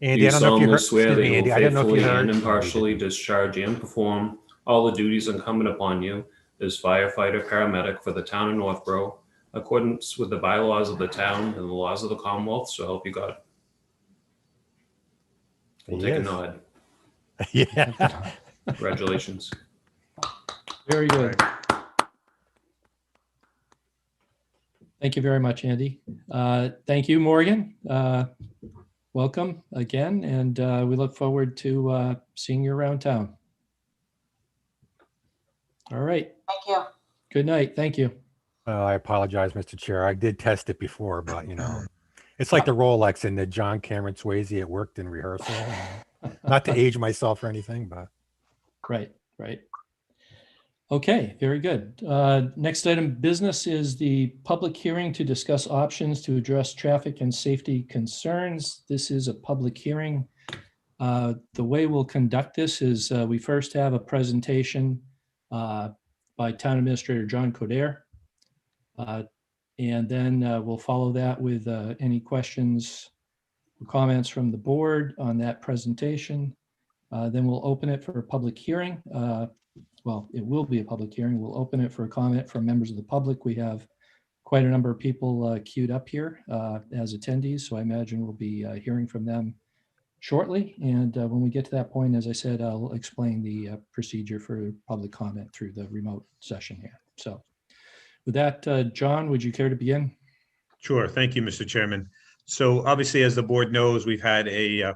A: Andy, I don't know if you heard,
G: swear that you will faithfully and impartially discharge and perform all the duties incumbent upon you as firefighter paramedic for the town of Northborough, accordance with the bylaws of the town and the laws of the Commonwealth, so help you God. We'll
A: He
G: take a
A: is.
G: nod.
A: Yeah.
G: Congratulations.
B: Very good. Thank you very much, Andy. Thank you, Morgan. Welcome again, and we look forward to seeing you around town. All right.
D: Thank you.
B: Good night. Thank you.
A: I apologize, Mr. Chair. I did test it before, but it's like the Rolex and the John Cameron Swayze. It worked in rehearsal. Not to age myself or anything, but
B: Right, right. Okay, very good. Next item of business is the public hearing to discuss options to address traffic and safety concerns. This is a public hearing. The way we'll conduct this is we first have a presentation by Town Administrator John Coder. And then we'll follow that with any questions or comments from the board on that presentation. Then we'll open it for a public hearing. Well, it will be a public hearing. We'll open it for a comment from members of the public. We have quite a number of people queued up here as attendees, so I imagine we'll be hearing from them shortly. And when we get to that point, as I said, I'll explain the procedure for public comment through the remote session here. So with that, John, would you care to begin?
C: Sure. Thank you, Mr. Chairman. So obviously, as the board knows, we've had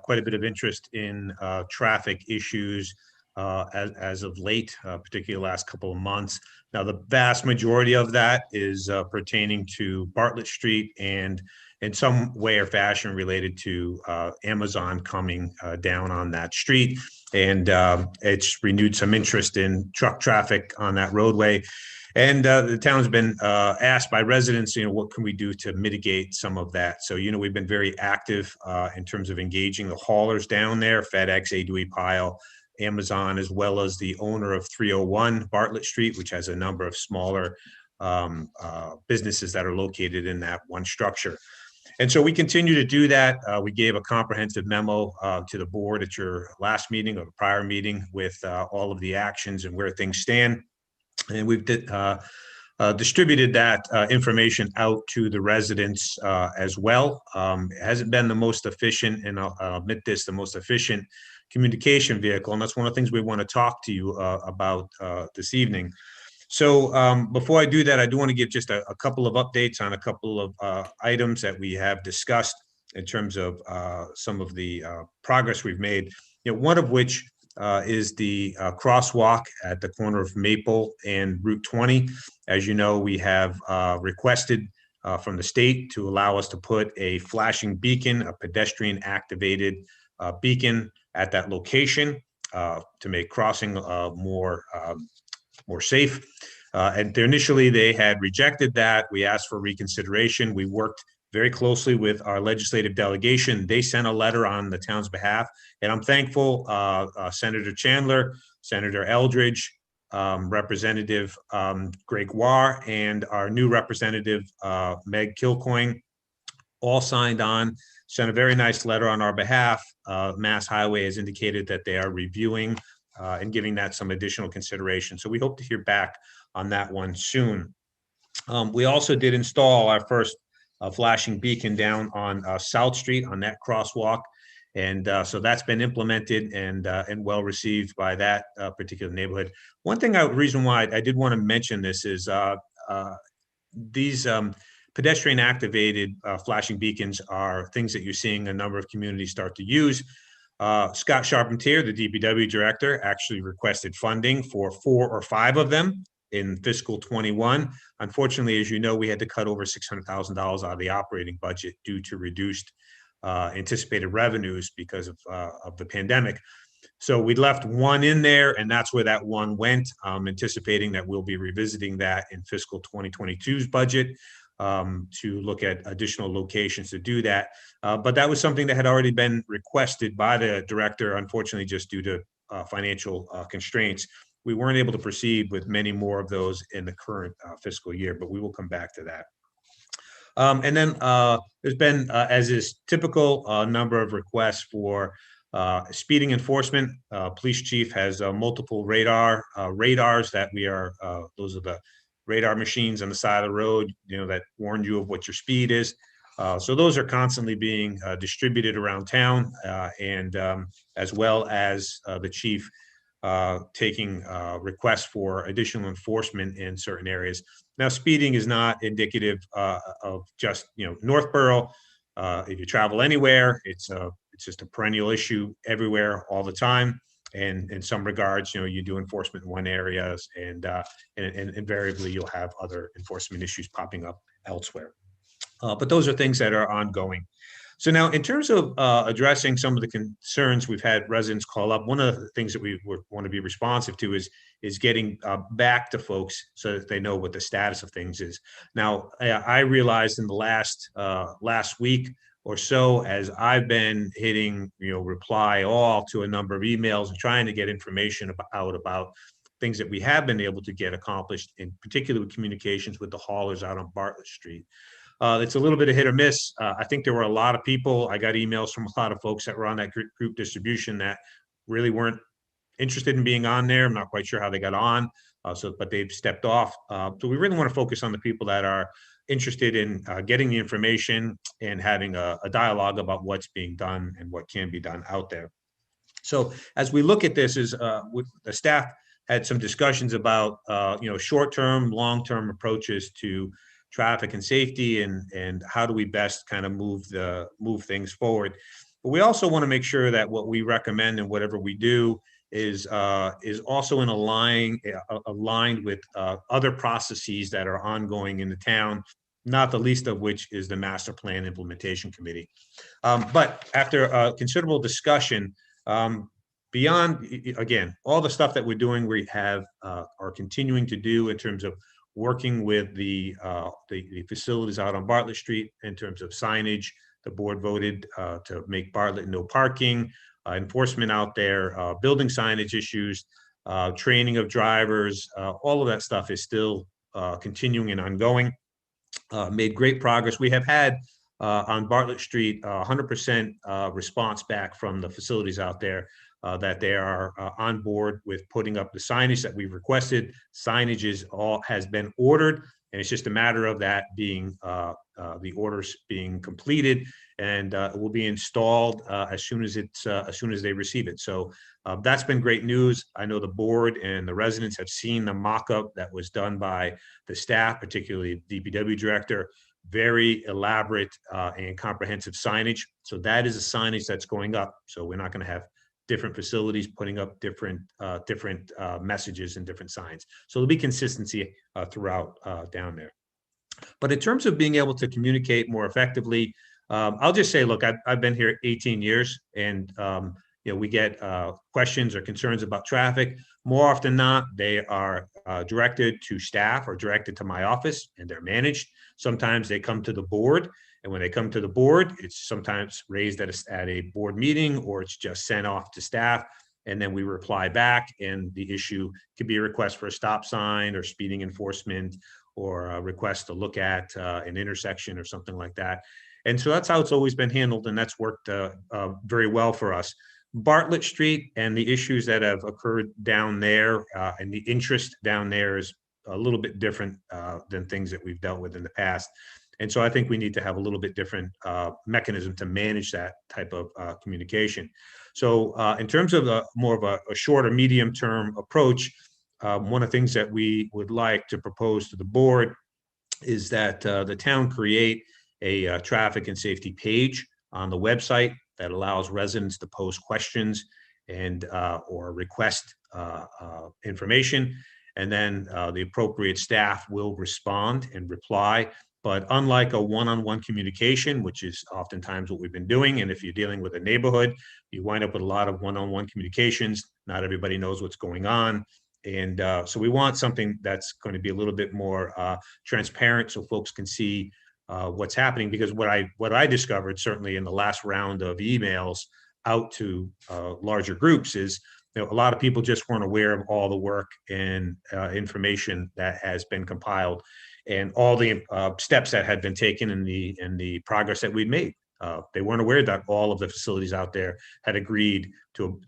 C: quite a bit of interest in traffic issues as of late, particularly the last couple of months. Now, the vast majority of that is pertaining to Bartlett Street and in some way or fashion related to Amazon coming down on that street. And it's renewed some interest in truck traffic on that roadway. And the town's been asked by residents, what can we do to mitigate some of that? So, we've been very active in terms of engaging the haulers down there, FedEx, A2E Pile, Amazon, as well as the owner of 301 Bartlett Street, which has a number of smaller businesses that are located in that one structure. And so we continue to do that. We gave a comprehensive memo to the board at your last meeting or the prior meeting with all of the actions and where things stand. And we've distributed that information out to the residents as well. It hasn't been the most efficient, and I'll admit this, the most efficient communication vehicle. And that's one of the things we want to talk to you about this evening. So before I do that, I do want to give just a couple of updates on a couple of items that we have discussed in terms of some of the progress we've made. One of which is the crosswalk at the corner of Maple and Route 20. As you know, we have requested from the state to allow us to put a flashing beacon, a pedestrian activated beacon at that location to make crossing more safe. And initially they had rejected that. We asked for reconsideration. We worked very closely with our legislative delegation. They sent a letter on the town's behalf, and I'm thankful Senator Chandler, Senator Eldridge, Representative Gregoire, and our new representative, Meg Kilcoyne, all signed on, sent a very nice letter on our behalf. Mass Highway has indicated that they are reviewing and giving that some additional consideration. So we hope to hear back on that one soon. We also did install our first flashing beacon down on South Street on that crosswalk. And so that's been implemented and well received by that particular neighborhood. One thing, reason why I did want to mention this is these pedestrian activated flashing beacons are things that you're seeing a number of communities start to use. Scott Charpentier, the DPW director, actually requested funding for 4 or 5 of them in fiscal 21. Unfortunately, as you know, we had to cut over $600,000 out of the operating budget due to reduced anticipated revenues because of the pandemic. So we left one in there, and that's where that one went, anticipating that we'll be revisiting that in fiscal 2022's budget to look at additional locations to do that. But that was something that had already been requested by the director, unfortunately, just due to financial constraints. We weren't able to proceed with many more of those in the current fiscal year, but we will come back to that. And then there's been, as is typical, a number of requests for speeding enforcement. Police chief has multiple radars that we are, those are the radar machines on the side of the road, that warn you of what your speed is. So those are constantly being distributed around town, and as well as the chief taking requests for additional enforcement in certain areas. Now, speeding is not indicative of just, Northborough. If you travel anywhere, it's just a perennial issue everywhere all the time. And in some regards, you do enforcement in one area, and invariably you'll have other enforcement issues popping up elsewhere. But those are things that are ongoing. So now, in terms of addressing some of the concerns we've had residents call up, one of the things that we want to be responsive to is getting back to folks so that they know what the status of things is. Now, I realized in the last week or so, as I've been hitting reply all to a number of emails and trying to get information about things that we have been able to get accomplished, in particular with communications with the haulers out on Bartlett Street. It's a little bit of hit or miss. I think there were a lot of people. I got emails from a lot of folks that were on that group distribution that really weren't interested in being on there. I'm not quite sure how they got on, but they've stepped off. So we really want to focus on the people that are interested in getting the information and having a dialogue about what's being done and what can be done out there. So as we look at this, the staff had some discussions about short-term, long-term approaches to traffic and safety, and how do we best kind of move things forward. But we also want to make sure that what we recommend and whatever we do is also aligned with other processes that are ongoing in the town, not the least of which is the Master Plan Implementation Committee. But after a considerable discussion, beyond, again, all the stuff that we're doing, we have are continuing to do in terms of working with the facilities out on Bartlett Street in terms of signage. The board voted to make Bartlett no parking, enforcement out there, building signage issues, training of drivers. All of that stuff is still continuing and ongoing. Made great progress. We have had on Bartlett Street 100% response back from the facilities out there, that they are on board with putting up the signage that we've requested. Signage has been ordered, and it's just a matter of that being the orders being completed, and it will be installed as soon as they receive it. So that's been great news. I know the board and the residents have seen the mock-up that was done by the staff, particularly the DPW director. Very elaborate and comprehensive signage. So that is a signage that's going up. So we're not going to have different facilities putting up different messages and different signs. So there'll be consistency throughout down there. But in terms of being able to communicate more effectively, I'll just say, look, I've been here 18 years, and we get questions or concerns about traffic. More often than not, they are directed to staff or directed to my office, and they're managed. Sometimes they come to the board, and when they come to the board, it's sometimes raised at a board meeting, or it's just sent off to staff, and then we reply back, and the issue could be a request for a stop sign or speeding enforcement, or a request to look at an intersection or something like that. And so that's how it's always been handled, and that's worked very well for us. Bartlett Street and the issues that have occurred down there and the interest down there is a little bit different than things that we've dealt with in the past. And so I think we need to have a little bit different mechanism to manage that type of communication. So in terms of more of a short or medium term approach, one of the things that we would like to propose to the board is that the town create a traffic and safety page on the website that allows residents to post questions and or request information, and then the appropriate staff will respond and reply. But unlike a one-on-one communication, which is oftentimes what we've been doing, and if you're dealing with a neighborhood, you wind up with a lot of one-on-one communications. Not everybody knows what's going on. And so we want something that's going to be a little bit more transparent, so folks can see what's happening. Because what I discovered, certainly in the last round of emails out to larger groups, is a lot of people just weren't aware of all the work and information that has been compiled, and all the steps that had been taken in the progress that we'd made. They weren't aware that all of the facilities out there had agreed to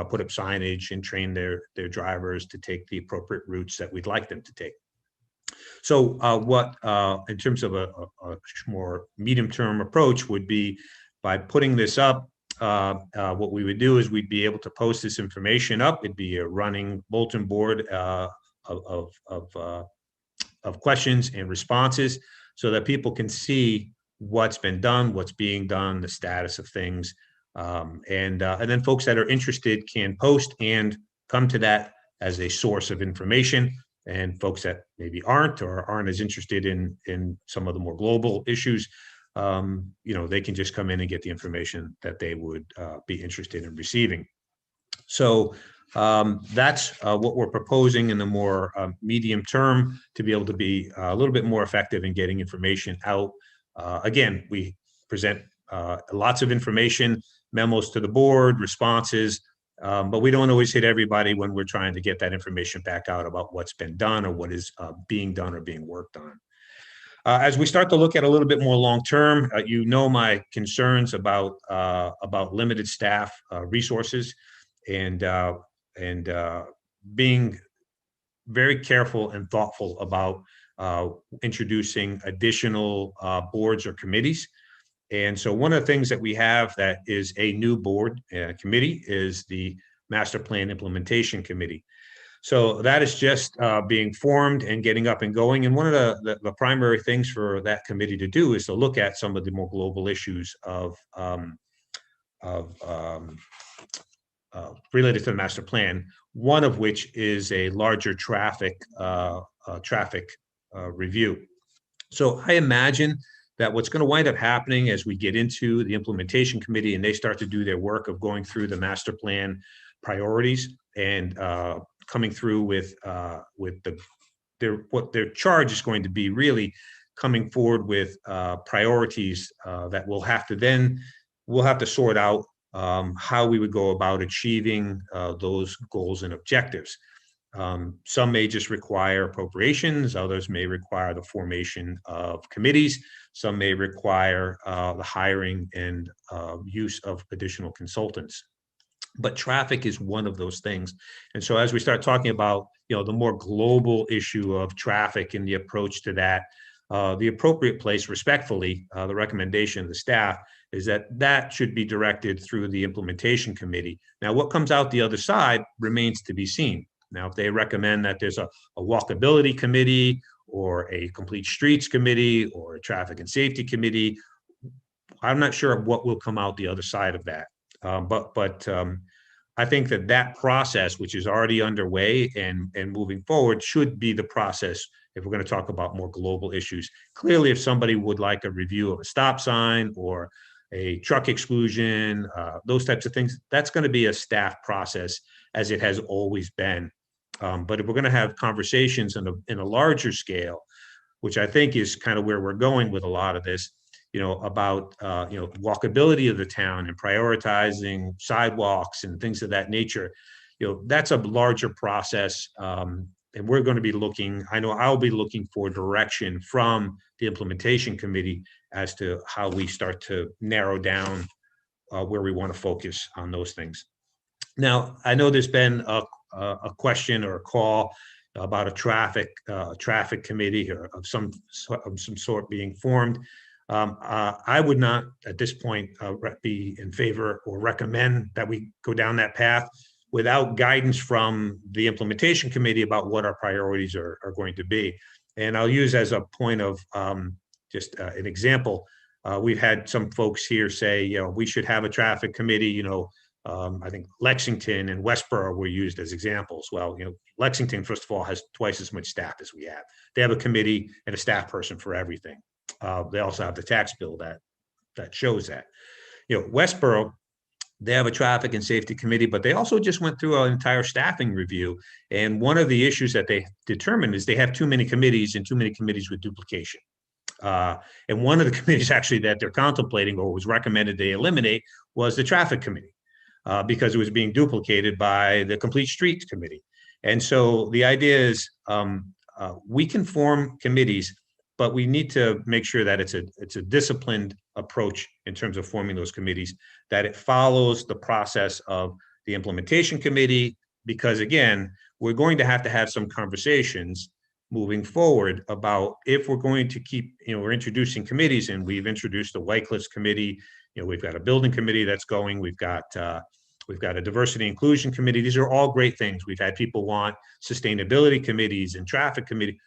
C: put up signage and train their drivers to take the appropriate routes that we'd like them to take. So what, in terms of a more medium-term approach, would be by putting this up, what we would do is we'd be able to post this information up. It'd be a running bulletin board of questions and responses so that people can see what's been done, what's being done, the status of things. And then folks that are interested can post and come to that as a source of information. And folks that maybe aren't or aren't as interested in some of the more global issues, they can just come in and get the information that they would be interested in receiving. So that's what we're proposing in the more medium term, to be able to be a little bit more effective in getting information out. Again, we present lots of information, memos to the board, responses, but we don't always hit everybody when we're trying to get that information back out about what's been done or what is being done or being worked on. As we start to look at a little bit more long-term, my concerns about limited staff resources and being very careful and thoughtful about introducing additional boards or committees. And so one of the things that we have that is a new board committee is the Master Plan Implementation Committee. So that is just being formed and getting up and going. And one of the primary things for that committee to do is to look at some of the more global issues related to the master plan, one of which is a larger traffic review. So I imagine that what's going to wind up happening as we get into the implementation committee and they start to do their work of going through the master plan priorities and coming through with what their charge is going to be, really coming forward with priorities that we'll have to sort out how we would go about achieving those goals and objectives. Some may just require appropriations, others may require the formation of committees, some may require the hiring and use of additional consultants. But traffic is one of those things. And so as we start talking about the more global issue of traffic and the approach to that, the appropriate place, respectfully, the recommendation of the staff is that should be directed through the implementation committee. Now, what comes out the other side remains to be seen. Now, if they recommend that there's a walkability committee or a complete streets committee or a traffic and safety committee, I'm not sure what will come out the other side of that. But I think that process, which is already underway and moving forward, should be the process if we're going to talk about more global issues. Clearly, if somebody would like a review of a stop sign or a truck exclusion, those types of things, that's going to be a staff process, as it has always been. But if we're going to have conversations in a larger scale, which I think is kind of where we're going with a lot of this, about walkability of the town and prioritizing sidewalks and things of that nature, that's a larger process. And we're going to be I know I'll be looking for direction from the implementation committee as to how we start to narrow down where we want to focus on those things. Now, I know there's been a question or a call about a traffic committee or of some sort being formed. I would not at this point be in favor or recommend that we go down that path without guidance from the implementation committee about what our priorities are going to be. And I'll use as a point of just an example. We've had some folks here say, we should have a traffic committee. I think Lexington and Westboro were used as examples. Well, Lexington, first of all, has twice as much staff as we have. They have a committee and a staff person for everything. They also have the tax bill that shows that. Westboro, they have a traffic and safety committee, but they also just went through an entire staffing review. And one of the issues that they determined is they have too many committees and too many committees with duplication. And one of the committees actually that they're contemplating or was recommended they eliminate was the traffic committee because it was being duplicated by the complete streets committee. And so the idea is we can form committees, but we need to make sure that it's a disciplined approach in terms of forming those committees, that it follows the process of the implementation committee, because again, we're going to have some conversations moving forward about if we're going to keep, we're introducing committees, and we've introduced the White Cliffs Committee. We've got a building committee that's going. We've got a diversity inclusion committee. These are all great things. We've had people want sustainability committees and traffic committee.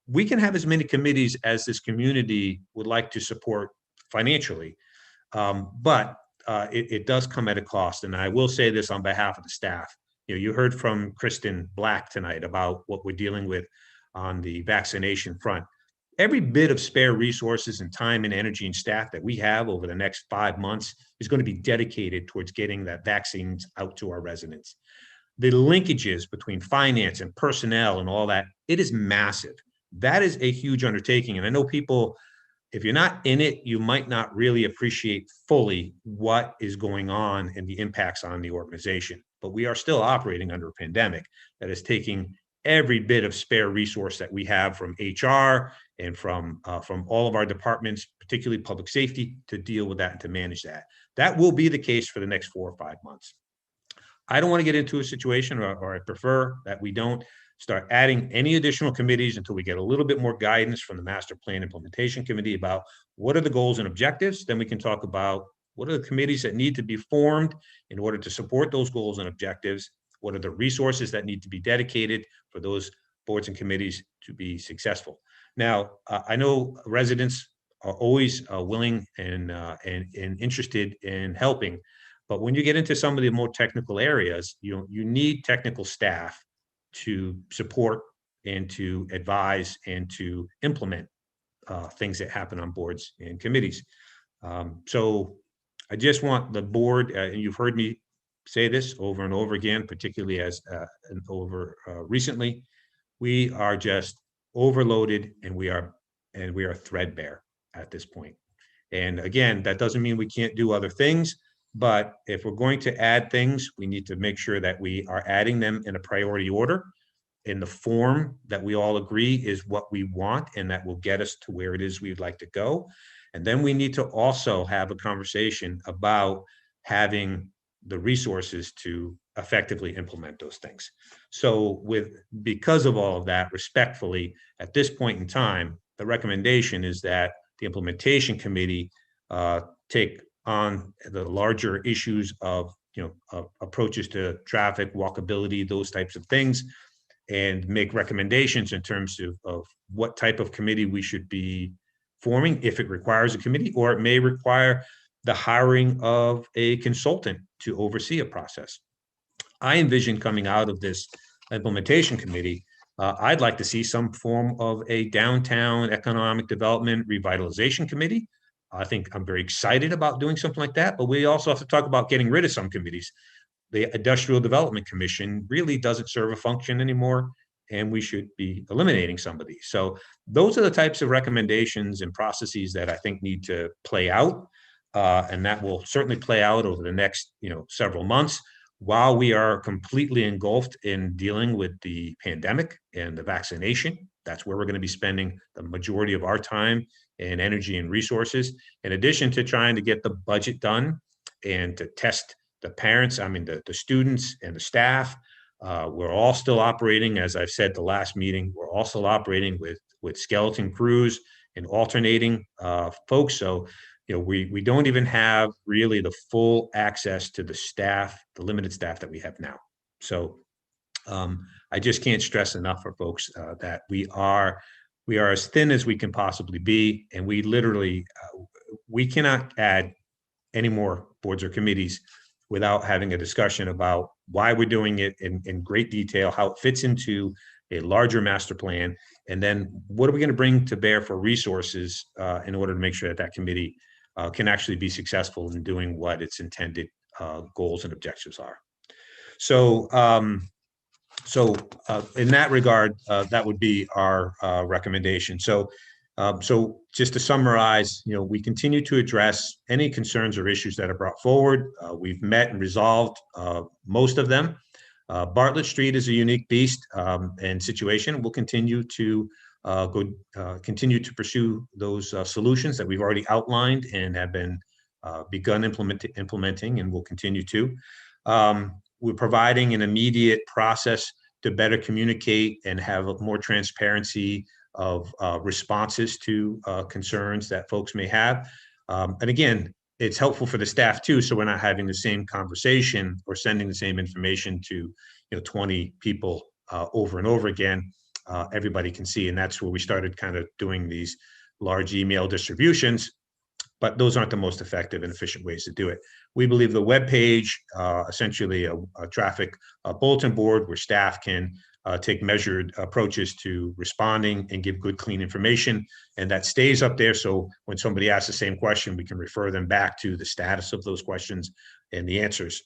C: We can have as many committees as this community would like to support financially, but it does come at a cost. And I will say this on behalf of the staff. You heard from Kristen Black tonight about what we're dealing with on the vaccination front. Every bit of spare resources and time and energy and staff that we have over the next 5 months is going to be dedicated towards getting that vaccines out to our residents. The linkages between finance and personnel and all that, it is massive. That is a huge undertaking. And I know people, if you're not in it, you might not really appreciate fully what is going on and the impacts on the organization. But we are still operating under a pandemic that is taking every bit of spare resource that we have from HR and from all of our departments, particularly public safety, to deal with that and to manage that. That will be the case for the next 4 or 5 months. I don't want to get into a situation, or I prefer that we don't start adding any additional committees until we get a little bit more guidance from the Master Plan Implementation Committee about what are the goals and objectives. Then we can talk about what are the committees that need to be formed in order to support those goals and objectives. What are the resources that need to be dedicated for those boards and committees to be successful? Now, I know residents are always willing and interested in helping, but when you get into some of the more technical areas, you need technical staff to support and to advise and to implement things that happen on boards and committees. So I just want the board, and you've heard me say this over and over again, particularly as recently, we are just overloaded, and we are threadbare at this point. And again, that doesn't mean we can't do other things, but if we're going to add things, we need to make sure that we are adding them in a priority order, in the form that we all agree is what we want and that will get us to where it is we'd like to go. And then we need to also have a conversation about having the resources to effectively implement those things. So because of all of that, respectfully, at this point in time, the recommendation is that the implementation committee take on the larger issues of approaches to traffic, walkability, those types of things, and make recommendations in terms of what type of committee we should be forming, if it requires a committee, or it may require the hiring of a consultant to oversee a process. I envision coming out of this implementation committee, I'd like to see some form of a downtown economic development revitalization committee. I think I'm very excited about doing something like that, but we also have to talk about getting rid of some committees. The Industrial Development Commission really doesn't serve a function anymore, and we should be eliminating some of these. So those are the types of recommendations and processes that I think need to play out, and that will certainly play out over the next several months while we are completely engulfed in dealing with the pandemic and the vaccination. That's where we're going to be spending the majority of our time and energy and resources, in addition to trying to get the budget done and to test the parents, the students and the staff. We're all still operating, as I've said the last meeting, we're all still operating with skeleton crews and alternating folks. So, we don't even have really the full access to the staff, the limited staff that we have now. So I just can't stress enough for folks that we are as thin as we can possibly be. And we literally, we cannot add any more boards or committees without having a discussion about why we're doing it in great detail, how it fits into a larger master plan, and then what are we going to bring to bear for resources in order to make sure that committee can actually be successful in doing what its intended goals and objectives are. So, in that regard, that would be our recommendation. So just to summarize, we continue to address any concerns or issues that are brought forward. We've met and resolved most of them. Bartlett Street is a unique beast and situation. We'll continue to continue to pursue those solutions that we've already outlined and have been begun implementing, and will continue to. We're providing an immediate process to better communicate and have more transparency of responses to concerns that folks may have. And again, it's helpful for the staff too, so we're not having the same conversation or sending the same information to 20 people over and over again. Everybody can see, and that's where we started kind of doing these large email distributions, but those aren't the most effective and efficient ways to do it. We believe the web page, essentially a traffic bulletin board where staff can take measured approaches to responding and give good, clean information, and that stays up there. So when somebody asks the same question, we can refer them back to the status of those questions and the answers.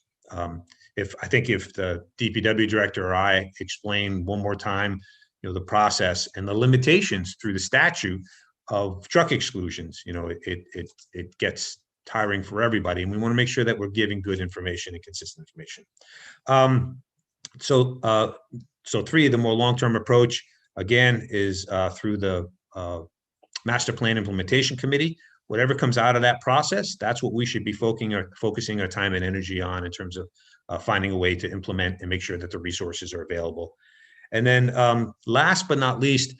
C: If the DPW director or I explain one more time, the process and the limitations through the statute of truck exclusions, it gets tiring for everybody, and we want to make sure that we're giving good information and consistent information. So 3, the more long-term approach, again, is through the Master Plan Implementation Committee. Whatever comes out of that process, that's what we should be focusing our time and energy on in terms of finding a way to implement and make sure that the resources are available. And then last but not least,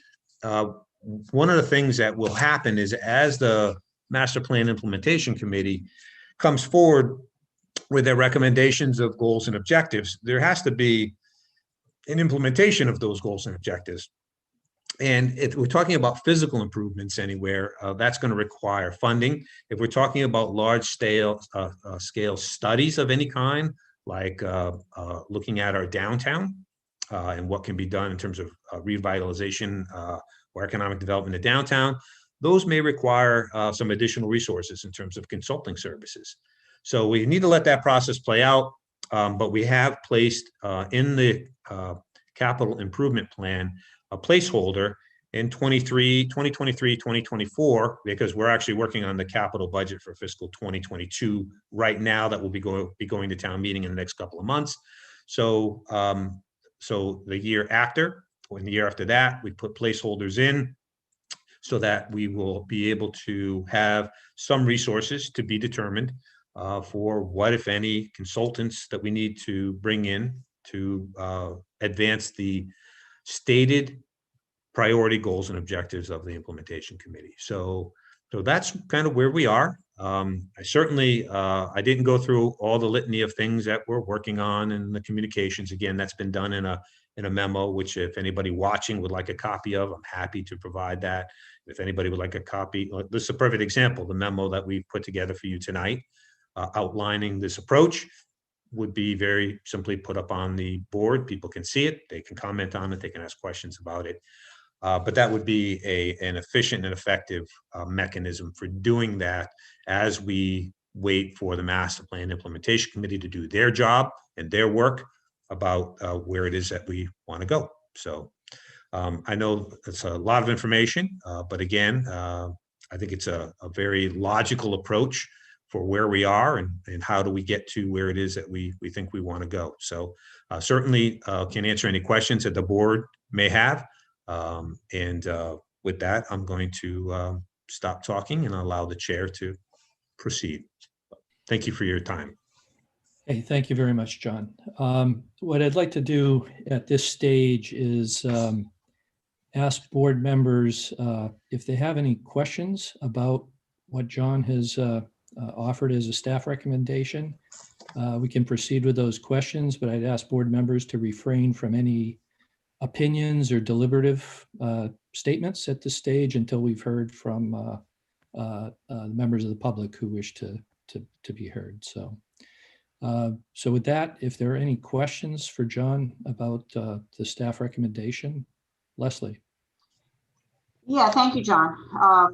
C: one of the things that will happen is as the Master Plan Implementation Committee comes forward with their recommendations of goals and objectives, there has to be an implementation of those goals and objectives. And if we're talking about physical improvements anywhere, that's going to require funding. If we're talking about large scale studies of any kind, like looking at our downtown and what can be done in terms of revitalization or economic development in downtown, those may require some additional resources in terms of consulting services. So we need to let that process play out, but we have placed in the capital improvement plan a placeholder in 2023, 2024, because we're actually working on the capital budget for fiscal 2022 right now that will be going to town meeting in the next couple of months. So so the year after, or in the year after that, we put placeholders in so that we will be able to have some resources to be determined for what, if any, consultants that we need to bring in to advance the stated priority goals and objectives of the implementation committee. So that's kind of where we are. I certainly, I didn't go through all the litany of things that we're working on and the communications. Again, that's been done in a memo, which if anybody watching would like a copy of, I'm happy to provide that. If anybody would like a copy, this is a perfect example, the memo that we put together for you tonight, outlining this approach would be very simply put up on the board. People can see it, they can comment on it, they can ask questions about it. But that would be an efficient and effective mechanism for doing that as we wait for the Master Plan Implementation Committee to do their job and their work about where it is that we want to go. So I know it's a lot of information, but again, I think it's a very logical approach for where we are and how do we get to where it is that we think we want to go. So certainly can answer any questions that the board may have. With that, I'm going to stop talking and allow the chair to proceed. Thank you for your time.
B: Hey, thank you very much, John. What I'd like to do at this stage is ask board members if they have any questions about what John has offered as a staff recommendation. We can proceed with those questions, but I'd ask board members to refrain from any opinions or deliberative statements at this stage until we've heard from members of the public who wish to be heard. So with that, if there are any questions for John about the staff recommendation, Leslie.
D: Yeah, thank you, John,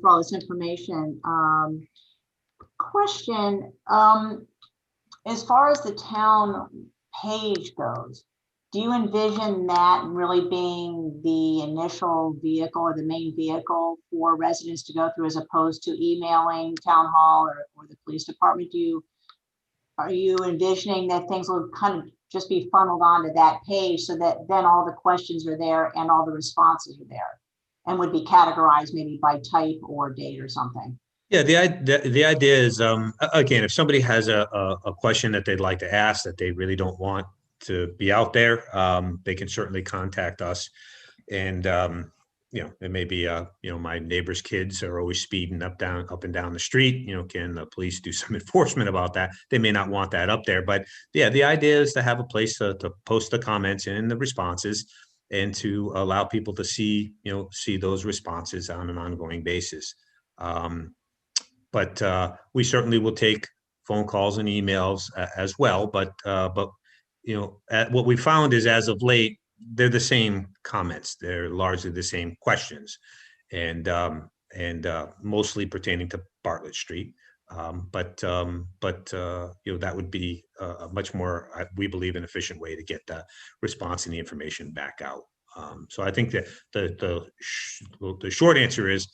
D: for all this information. Question, as far as the town page goes, do you envision that really being the initial vehicle or the main vehicle for residents to go through as opposed to emailing town hall or the police department? Are you envisioning that things will kind of just be funneled onto that page so that then all the questions are there and all the responses are there and would be categorized maybe by type or date or something?
C: Yeah, the idea is, again, if somebody has a question that they'd like to ask that they really don't want to be out there, they can certainly contact us. And it may be my neighbor's kids are always speeding up and down the street. Can the police do some enforcement about that? They may not want that up there, but yeah, the idea is to have a place to post the comments and the responses, and to allow people to see those responses on an ongoing basis. But we certainly will take phone calls and emails as well. But what we found is, as of late, they're the same comments. They're largely the same questions, and mostly pertaining to Bartlett Street. But that would be a much more, we believe, an efficient way to get the response and the information back out. So I think that the short answer is,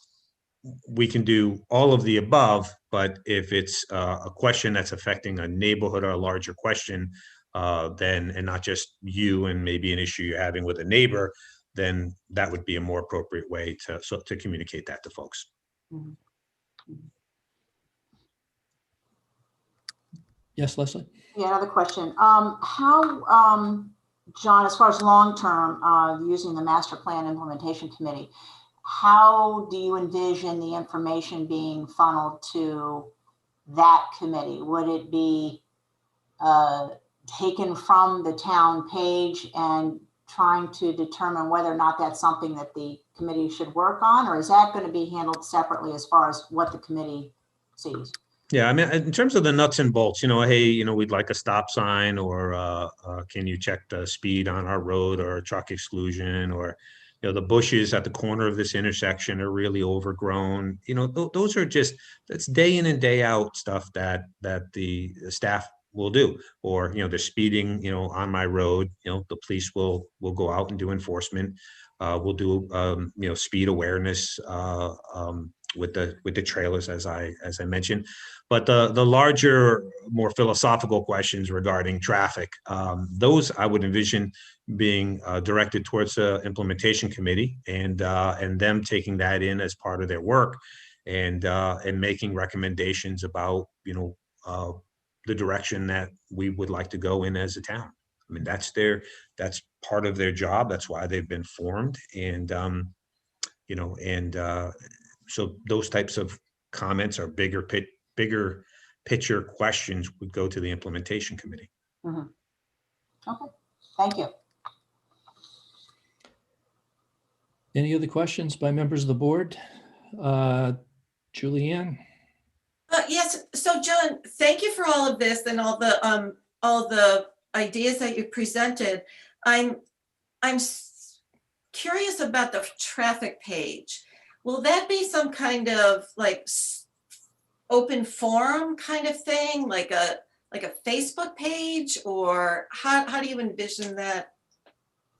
C: we can do all of the above, but if it's a question that's affecting a neighborhood or a larger question, and not just you and maybe an issue you're having with a neighbor, then that would be a more appropriate way to communicate that to folks.
D: Mhm.
B: Yes, Leslie?
D: Yeah, another question. John, as far as long-term, using the master plan implementation committee, how do you envision the information being funneled to that committee? Would it be taken from the town page and trying to determine whether or not that's something that the committee should work on, or is that going to be handled separately as far as what the committee sees?
C: Yeah, I mean, in terms of the nuts and bolts, hey, we'd like a stop sign, or can you check the speed on our road, or truck exclusion, or the bushes at the corner of this intersection are really overgrown. Those are that's day in and day out stuff that the staff will do. Or they're speeding on my road. The police will go out and do enforcement. We'll do speed awareness with the trailers, as I mentioned. But the larger, more philosophical questions regarding traffic, those I would envision being directed towards the implementation committee, and them taking that in as part of their work, and making recommendations about the direction that we would like to go in as a town. I mean, that's part of their job. That's why they've been formed, and so those types of comments are bigger picture questions would go to the implementation committee.
D: Mm-hmm. Okay, thank you.
B: Any other questions by members of the board? Julianne?
F: Yes. So, John, thank you for all of this and all the ideas that you presented. I'm curious about the traffic page. Will that be some kind of like open forum kind of thing, like a Facebook page, or how do you envision that?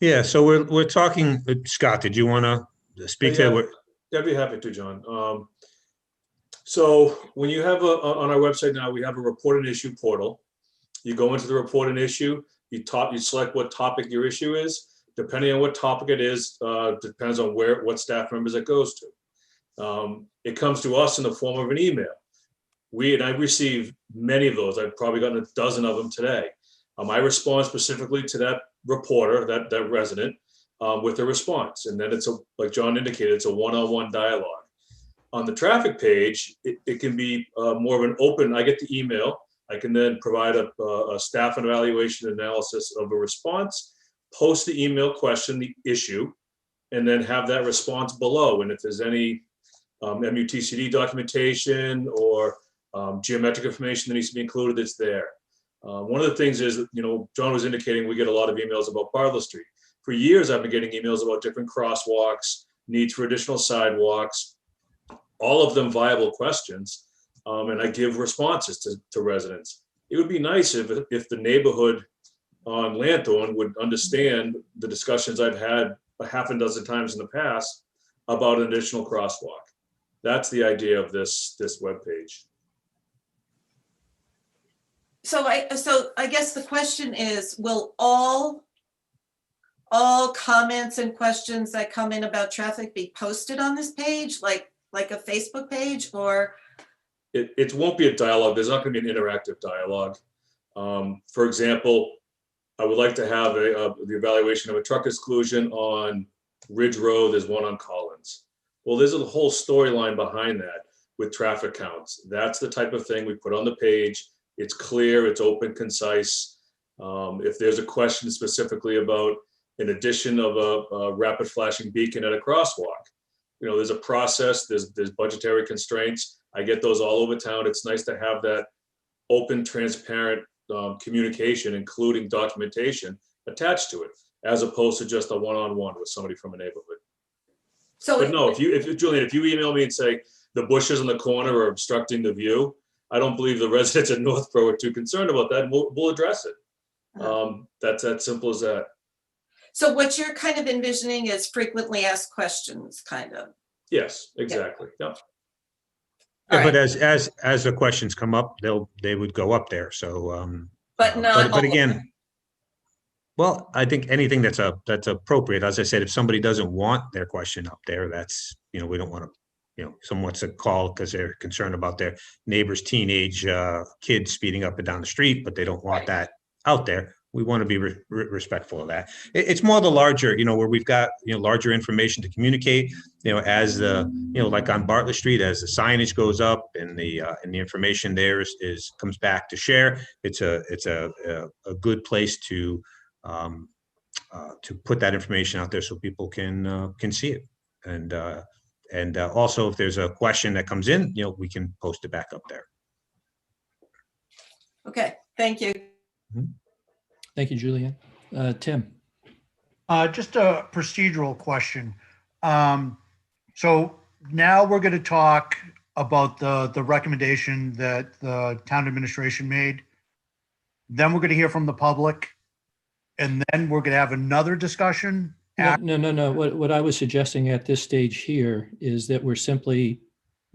C: Yeah, so we're talking. Scott, did you want to speak to it?
H: I'd be happy to, John. So when you have on our website now, we have a report and issue portal. You go into the report and issue, you select what topic your issue is. Depending on what topic it is, depends on what staff members it goes to. It comes to us in the form of an email. I've received many of those. I've probably gotten a dozen of them today. I respond specifically to that reporter, that resident, with a response. And then like John indicated, it's a one-on-one dialogue. On the traffic page, it can be more of an open, I get the email. I can then provide a staff and evaluation analysis of a response, post the email question, the issue, and then have that response below. And if there's any MUTCD documentation or geometric information that needs to be included, it's there. One of the things is that, John was indicating we get a lot of emails about Bartlett Street. For years, I've been getting emails about different crosswalks, needs for additional sidewalks, all of them viable questions. And I give responses to residents. It would be nice if the neighborhood on Lanthorn would understand the discussions I've had a half a dozen times in the past about an additional crosswalk. That's the idea of this webpage.
F: So I guess the question is, will all comments and questions that come in about traffic be posted on this page, like a Facebook page, or? It
H: won't be a dialogue. There's not going to be an interactive dialogue. For example, I would like to have the evaluation of a truck exclusion on Ridge Road. There's one on Collins. Well, there's a whole storyline behind that with traffic counts. That's the type of thing we put on the page. It's clear, it's open, concise. If there's a question specifically about an addition of a rapid flashing beacon at a crosswalk, there's a process, there's budgetary constraints. I get those all over town. It's nice to have that open, transparent communication, including documentation attached to it, as opposed to just a one-on-one with somebody from a neighborhood.
F: So
H: But no, Julian, if you email me and say the bushes in the corner are obstructing the view, I don't believe the residents in Northborough are too concerned about that. We'll address it. That's as simple as that.
F: So what you're kind of envisioning is frequently asked questions, kind of.
H: Yes, exactly. Yep.
C: Yeah,
F: All
C: but
F: right.
C: as the questions come up, they would go up there. So,
F: But not all
C: but
F: of
C: again,
F: them.
C: well, I think anything that's appropriate. As I said, if somebody doesn't want their question up there, that's, we don't want to, someone wants to call because they're concerned about their neighbor's teenage kid speeding up and down the street, but they don't want
F: Right.
C: that out there. We want to be respectful of that. It's more the larger, where we've got, larger information to communicate, as the, like on Bartlett Street, as the signage goes up and the information there comes back to share. It's a good place to put that information out there so people can see it. And also, if there's a question that comes in, we can post it back up there.
F: Okay, thank you.
B: Thank you, Julian. Tim?
I: Just a procedural question. So now we're going to talk about the recommendation that the town administration made. Then we're going to hear from the public. And then we're going to have another discussion.
B: No. What I was suggesting at this stage here is that we're simply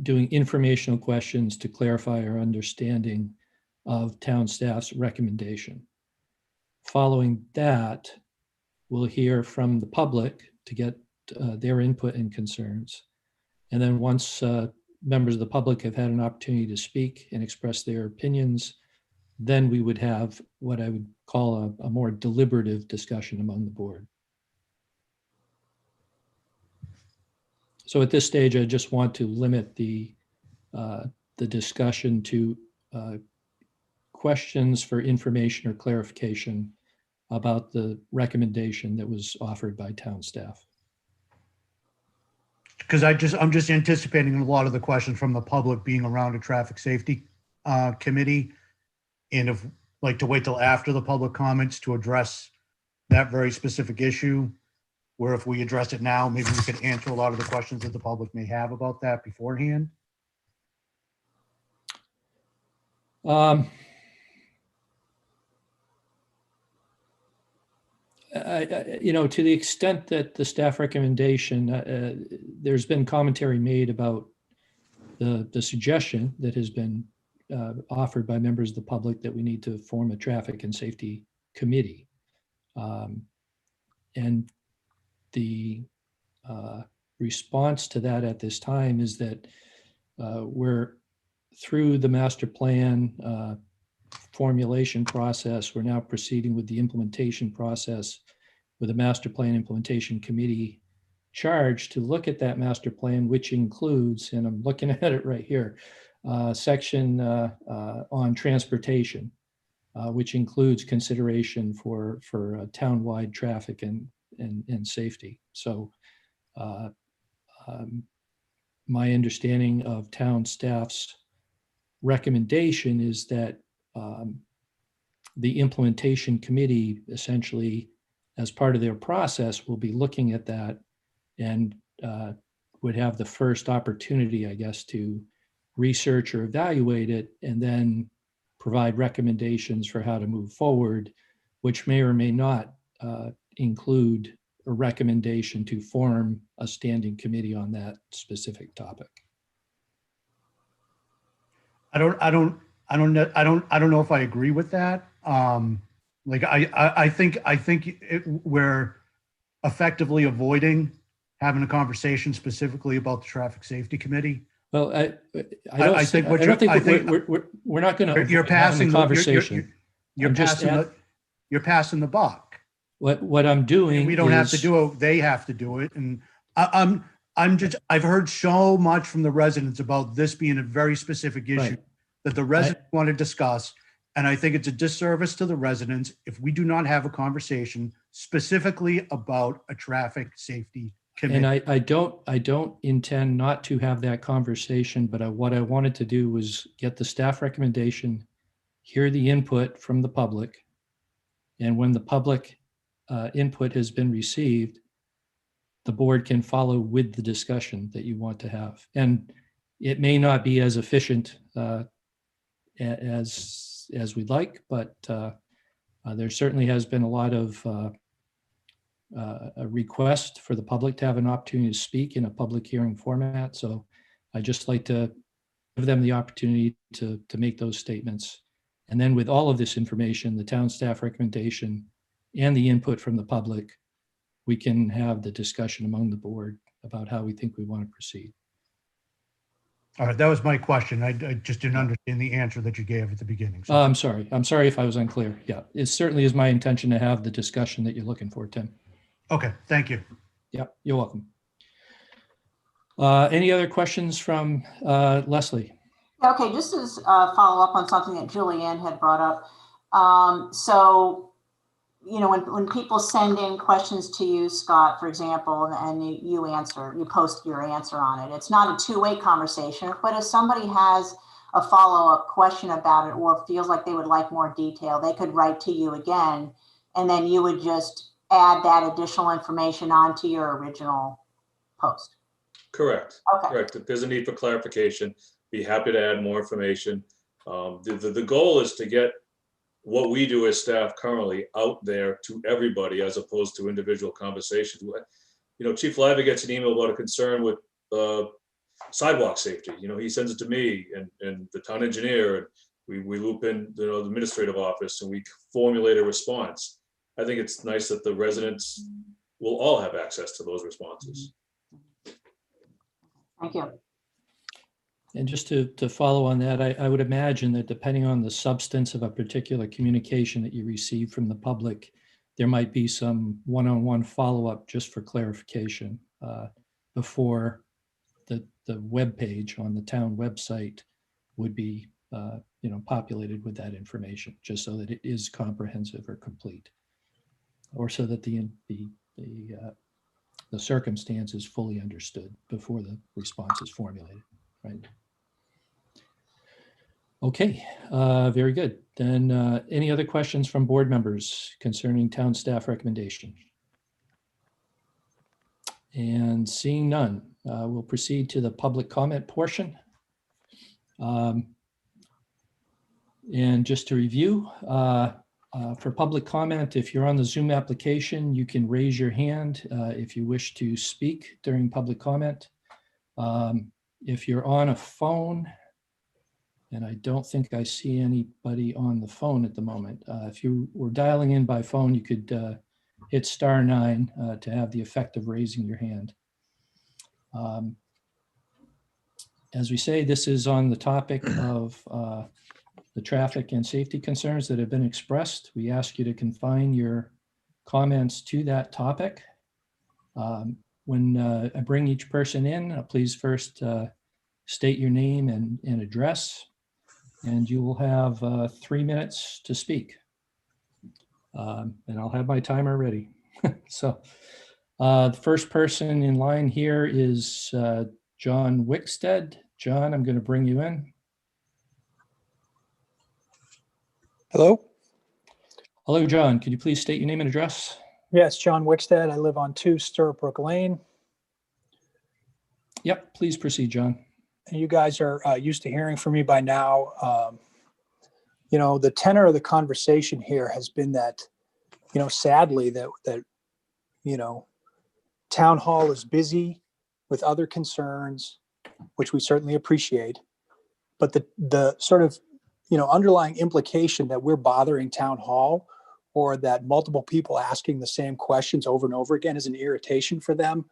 B: doing informational questions to clarify our understanding of town staff's recommendation. Following that, we'll hear from the public to get their input and concerns. And then once members of the public have had an opportunity to speak and express their opinions, then we would have what I would call a more deliberative discussion among the board. So at this stage, I just want to limit the discussion to questions for information or clarification about the recommendation that was offered by town staff.
I: Because I'm just anticipating a lot of the questions from the public being around a traffic safety committee. And if like to wait till after the public comments to address that very specific issue, where if we address it now, maybe we could answer a lot of the questions that the public may have about that beforehand.
B: To the extent that the staff recommendation, there's been commentary made about the suggestion that has been offered by members of the public that we need to form a traffic and safety committee. And the response to that at this time is that we're through the master plan formulation process. We're now proceeding with the implementation process with a master plan implementation committee charged to look at that master plan, which includes, and I'm looking at it right here, section on transportation, which includes consideration for town-wide traffic and safety. So my understanding of town staff's recommendation is that the implementation committee essentially, as part of their process, will be looking at that and would have the first opportunity, I guess, to research or evaluate it and then provide recommendations for how to move forward, which may or may not include a recommendation to form a standing committee on that specific topic.
I: I don't know if I agree with that. I think we're effectively avoiding having a conversation specifically about the traffic safety committee.
B: Well, I think we're not going to.
I: You're passing
B: the conversation.
I: You're passing you're passing the buck.
B: What I'm doing
I: And we don't have to
B: is-
I: do it, they have to do it. And I've heard so much from the residents about this being a very specific issue
B: Right.
I: that the residents want to discuss. And I think it's a disservice to the residents if we do not have a conversation specifically about a traffic safety
B: And
I: committee.
B: I don't intend not to have that conversation, but what I wanted to do was get the staff recommendation, hear the input from the public. And when the public input has been received, the board can follow with the discussion that you want to have. And it may not be as efficient as we'd like, but there certainly has been a lot of a request for the public to have an opportunity to speak in a public hearing format. So I just like to give them the opportunity to make those statements. And then with all of this information, the town staff recommendation and the input from the public, we can have the discussion among the board about how we think we want to proceed.
I: All right, that was my question. I just didn't understand the answer that you gave at the beginning. So
B: I'm sorry. I'm sorry if I was unclear. Yeah, it certainly is my intention to have the discussion that you're looking for, Tim.
I: okay, thank you.
B: Yeah, you're welcome. Any other questions from Leslie?
D: Okay, just as a follow up on something that Julianne had brought up. So, you know, when people send in questions to you, Scott, for example, and you answer, you post your answer on it. It's not a two-way conversation, but if somebody has a follow-up question about it or feels like they would like more detail, they could write to you again, and then you would just add that additional information onto your original post.
H: Correct.
D: Okay.
H: Correct. If there's a need for clarification, be happy to add more information. The goal is to get what we do as staff currently out there to everybody as opposed to individual conversations. You know, Chief Lively gets an email about a concern with sidewalk safety. You know, he sends it to me and the town engineer, and we loop in, you know, the administrative office, and we formulate a response. I think it's nice that the residents will all have access to those responses.
D: Thank you.
B: And just to follow on that, I would imagine that depending on the substance of a particular communication that you receive from the public, there might be some one-on-one follow-up just for clarification before the web page on the town website would be populated with that information, just so that it is comprehensive or complete, or so that the circumstance is fully understood before the response is formulated, right? Okay, very good. Then any other questions from board members concerning town staff recommendation? And seeing none, we'll proceed to the public comment portion. And just to review, for public comment, if you're on the Zoom application, you can raise your hand if you wish to speak during public comment. If you're on a phone, and I don't think I see anybody on the phone at the moment. If you were dialing in by phone, you could hit *9 to have the effect of raising your hand. As we say, this is on the topic of the traffic and safety concerns that have been expressed. We ask you to confine your comments to that topic. When I bring each person in, please first state your name and address, and you will have 3 minutes to speak. And I'll have my timer ready. So the first person in line here is John Wickstead. John, I'm going to bring you in.
J: Hello?
B: Hello, John. Could you please state your name and address?
J: Yes, John Wickstead. I live on 2 Stirrup Lane.
B: Yep, please proceed, John.
J: And you guys are used to hearing from me by now. You know, the tenor of the conversation here has been that, you know, sadly that you know, town hall is busy with other concerns, which we certainly appreciate. But the sort of, you know, underlying implication that we're bothering town hall, or that multiple people asking the same questions over and over again is an irritation for them,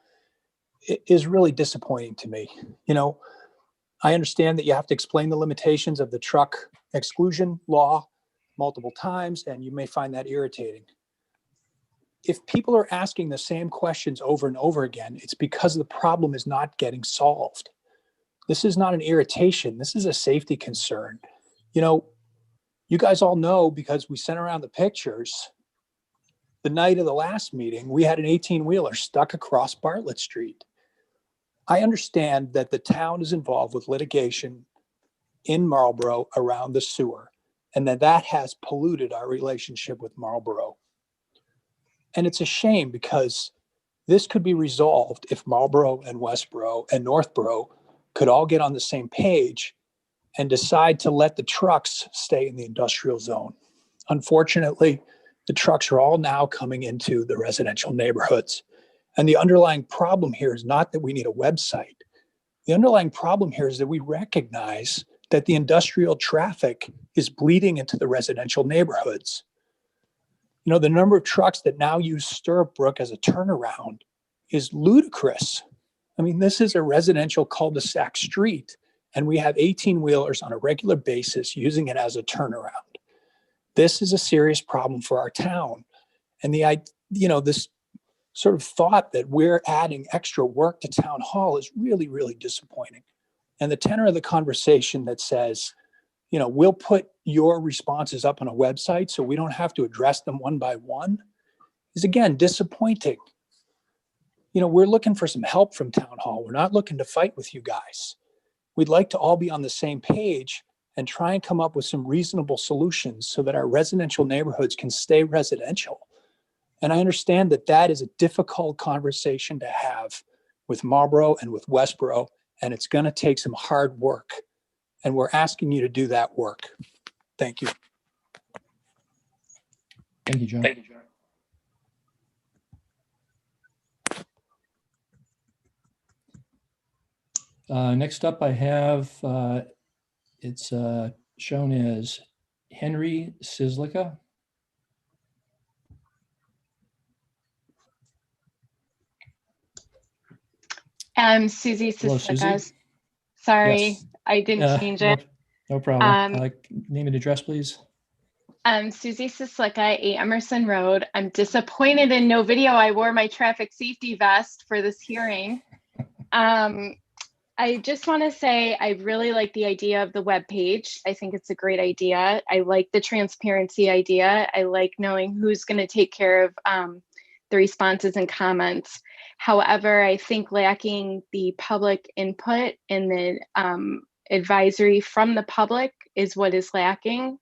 J: it is really disappointing to me. You know, I understand that you have to explain the limitations of the truck exclusion law, multiple times, and you may find that irritating. If people are asking the same questions over and over again, it's because the problem is not getting solved. This is not an irritation. This is a safety concern. You know, you guys all know, because we sent around the pictures, the night of the last meeting, we had an 18-wheeler stuck across Bartlett Street. I understand that the town is involved with litigation in Marlboro around the sewer, and that has polluted our relationship with Marlboro. And it's a shame, because this could be resolved if Marlboro and Westboro and Northboro could all get on the same page and decide to let the trucks stay in the industrial zone. Unfortunately, the trucks are all now coming into the residential neighborhoods. And the underlying problem here is not that we need a website. The underlying problem here is that we recognize that the industrial traffic is bleeding into the residential neighborhoods. You know, the number of trucks that now use Stirrup Brook as a turnaround is ludicrous. I mean, this is a residential cul-de-sac street, and we have 18-wheelers on a regular basis using it as a turnaround. This is a serious problem for our town. And this sort of thought that we're adding extra work to town hall is really, really disappointing. And the tenor of the conversation that says, you know, we'll put your responses up on a website so we don't have to address them one by one, is again disappointing. You know, we're looking for some help from town hall. We're not looking to fight with you guys. We'd like to all be on the same page and try and come up with some reasonable solutions so that our residential neighborhoods can stay residential. And I understand that that is a difficult conversation to have with Marlboro and with Westboro, and it's going to take some hard work. And we're asking you to do that work. Thank you.
B: Thank you, John.
J: Thank you, John.
B: Next up, I have, it's shown as Henry Cislica.
K: Susie
B: Hello,
K: Cislica.
B: Susie.
K: Sorry,
B: Yes.
K: I didn't change it.
B: No problem. Name and address, please.
K: Susie Cislica, 8 Emerson Road. I'm disappointed in no video. I wore my traffic safety vest for this hearing. I just want to say I really like the idea of the webpage. I think it's a great idea. I like the transparency idea. I like knowing who's going to take care of the responses and comments. However, I think lacking the public input and the advisory from the public is what is lacking.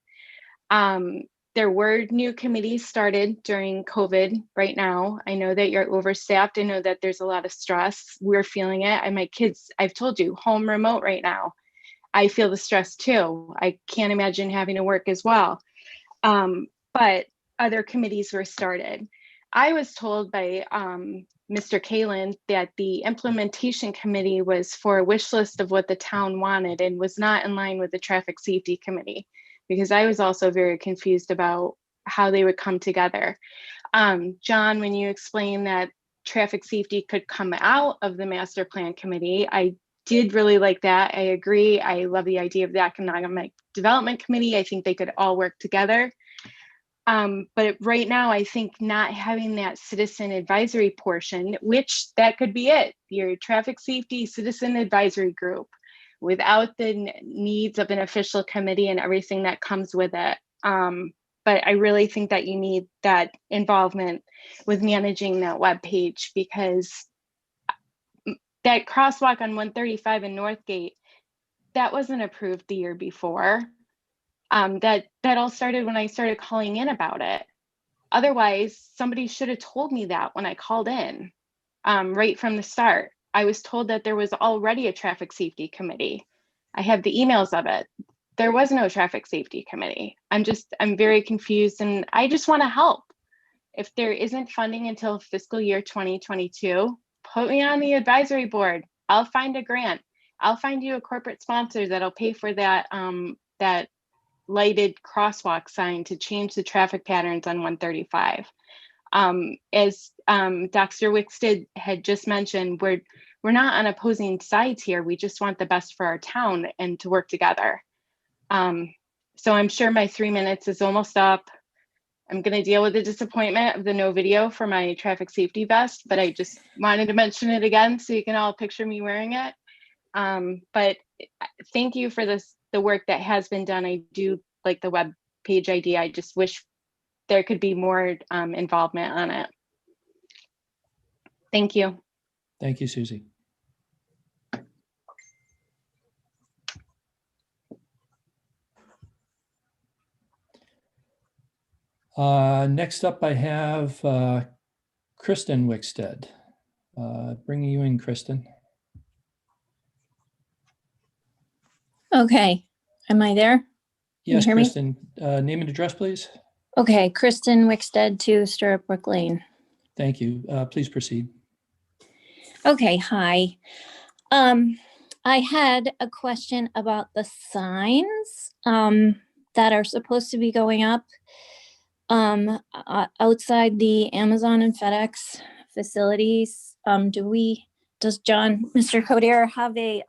K: There were new committees started during COVID right now. I know that you're overstaffed. I know that there's a lot of stress. We're feeling it. And my kids, I've told you, home remote right now. I feel the stress too. I can't imagine having to work as well. But other committees were started. I was told by Mr. Kalin that the implementation committee was for a wish list of what the town wanted and was not in line with the traffic safety committee, because I was also very confused about how they would come together. John, when you explained that traffic safety could come out of the master plan committee, I did really like that. I agree. I love the idea of the economic development committee. I think they could all work together. But right now, I think not having that citizen advisory portion, which that could be it, your traffic safety citizen advisory group, without the needs of an official committee and everything that comes with it. But I really think that you need that involvement with managing that webpage, because that crosswalk on 135 in Northgate, that wasn't approved the year before. That all started when I started calling in about it. Otherwise, somebody should have told me that when I called in, right from the start. I was told that there was already a traffic safety committee. I have the emails of it. There was no traffic safety committee. I'm very confused, and I just want to help. If there isn't funding until fiscal year 2022, put me on the advisory board. I'll find a grant. I'll find you a corporate sponsor that'll pay for that, that lighted crosswalk sign to change the traffic patterns on 135. As Dr. Wickstead had just mentioned, we're not on opposing sides here. We just want the best for our town and to work together. So I'm sure my 3 minutes is almost up. I'm going to deal with the disappointment of the no video for my traffic safety vest, but I just wanted to mention it again so you can all picture me wearing it. But thank you for the work that has been done. I do like the web page idea. I just wish there could be more involvement on it. Thank you.
B: Thank you, Susie. Next up, I have Kristen Wickstead. Bringing you in, Kristen.
L: Okay, am I there? Can you
B: Yes,
L: hear me?
B: Kristen. Name and address, please.
L: Okay, Kristen Wickstead, 2 Stirrup Brook Lane.
B: Thank you. Please proceed.
L: Okay, hi. I had a question about the signs that are supposed to be going up outside the Amazon and FedEx facilities. Does Mr. Codere have a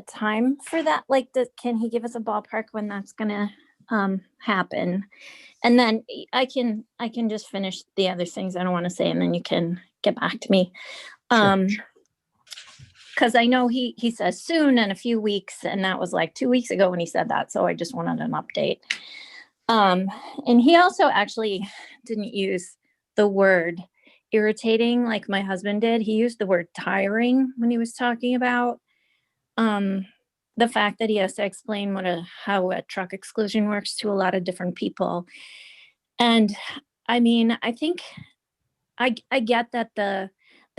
L: time for that? Like, can he give us a ballpark when that's gonna happen? And then I can just finish the other things I don't want to say, and then you can get back to me. Because I know he says soon and a few weeks, and that was like 2 weeks ago when he said that. So I just wanted an update. And he also actually didn't use the word irritating like my husband did. He used the word tiring when he was talking about the fact that he has to explain how a truck exclusion works to a lot of different people. And I mean, I think I get that the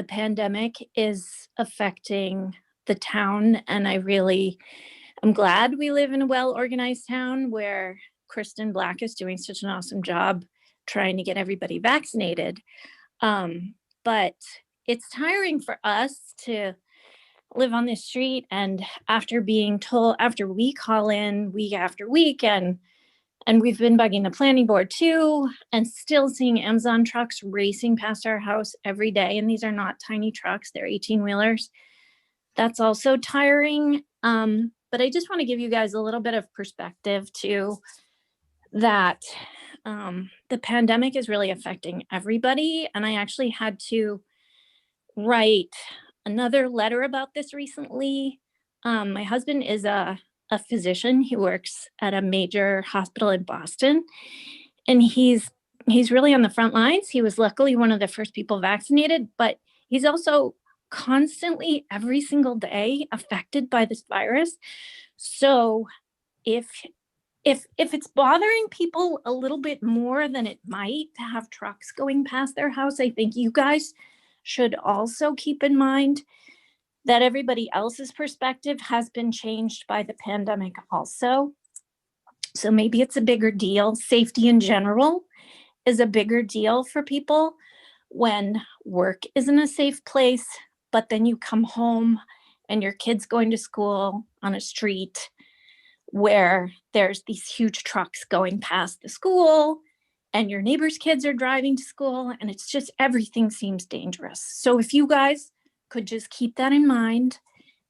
L: pandemic is affecting the town, and I'm glad we live in a well-organized town where Kristen Black is doing such an awesome job trying to get everybody vaccinated. But it's tiring for us to live on this street, and after we call in week after week, and we've been bugging the planning board too, and still seeing Amazon trucks racing past our house every day. And these are not tiny trucks, they're 18-wheelers. That's also tiring. But I just want to give you guys a little bit of perspective too, that the pandemic is really affecting everybody. And I actually had to write another letter about this recently. My husband is a physician. He works at a major hospital in Boston, and he's really on the front lines. He was luckily one of the first people vaccinated, but he's also constantly every single day affected by this virus. So if it's bothering people a little bit more than it might to have trucks going past their house, I think you guys should also keep in mind that everybody else's perspective has been changed by the pandemic also. So maybe it's a bigger deal. Safety in general is a bigger deal for people when work isn't a safe place, but then you come home and your kid's going to school on a street where there's these huge trucks going past the school, and your neighbor's kids are driving to school, and it's just everything seems dangerous. So if you guys could just keep that in mind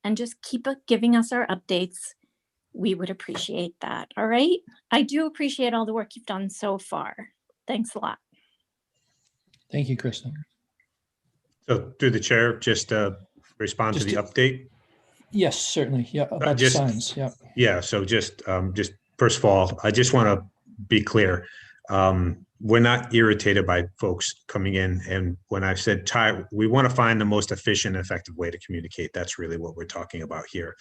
L: and just keep giving us our updates, we would appreciate that. All right. I do appreciate all the work you've done so far. Thanks a lot.
B: Thank you, Kristen.
C: So through the chair, just respond to the update.
B: Yes, certainly. Yeah, about the signs. Yeah.
C: Yeah. So just first of all, I just want to be clear. We're not irritated by folks coming in. And when I've said we want to find the most efficient and effective way to communicate. That's really what we're talking about here.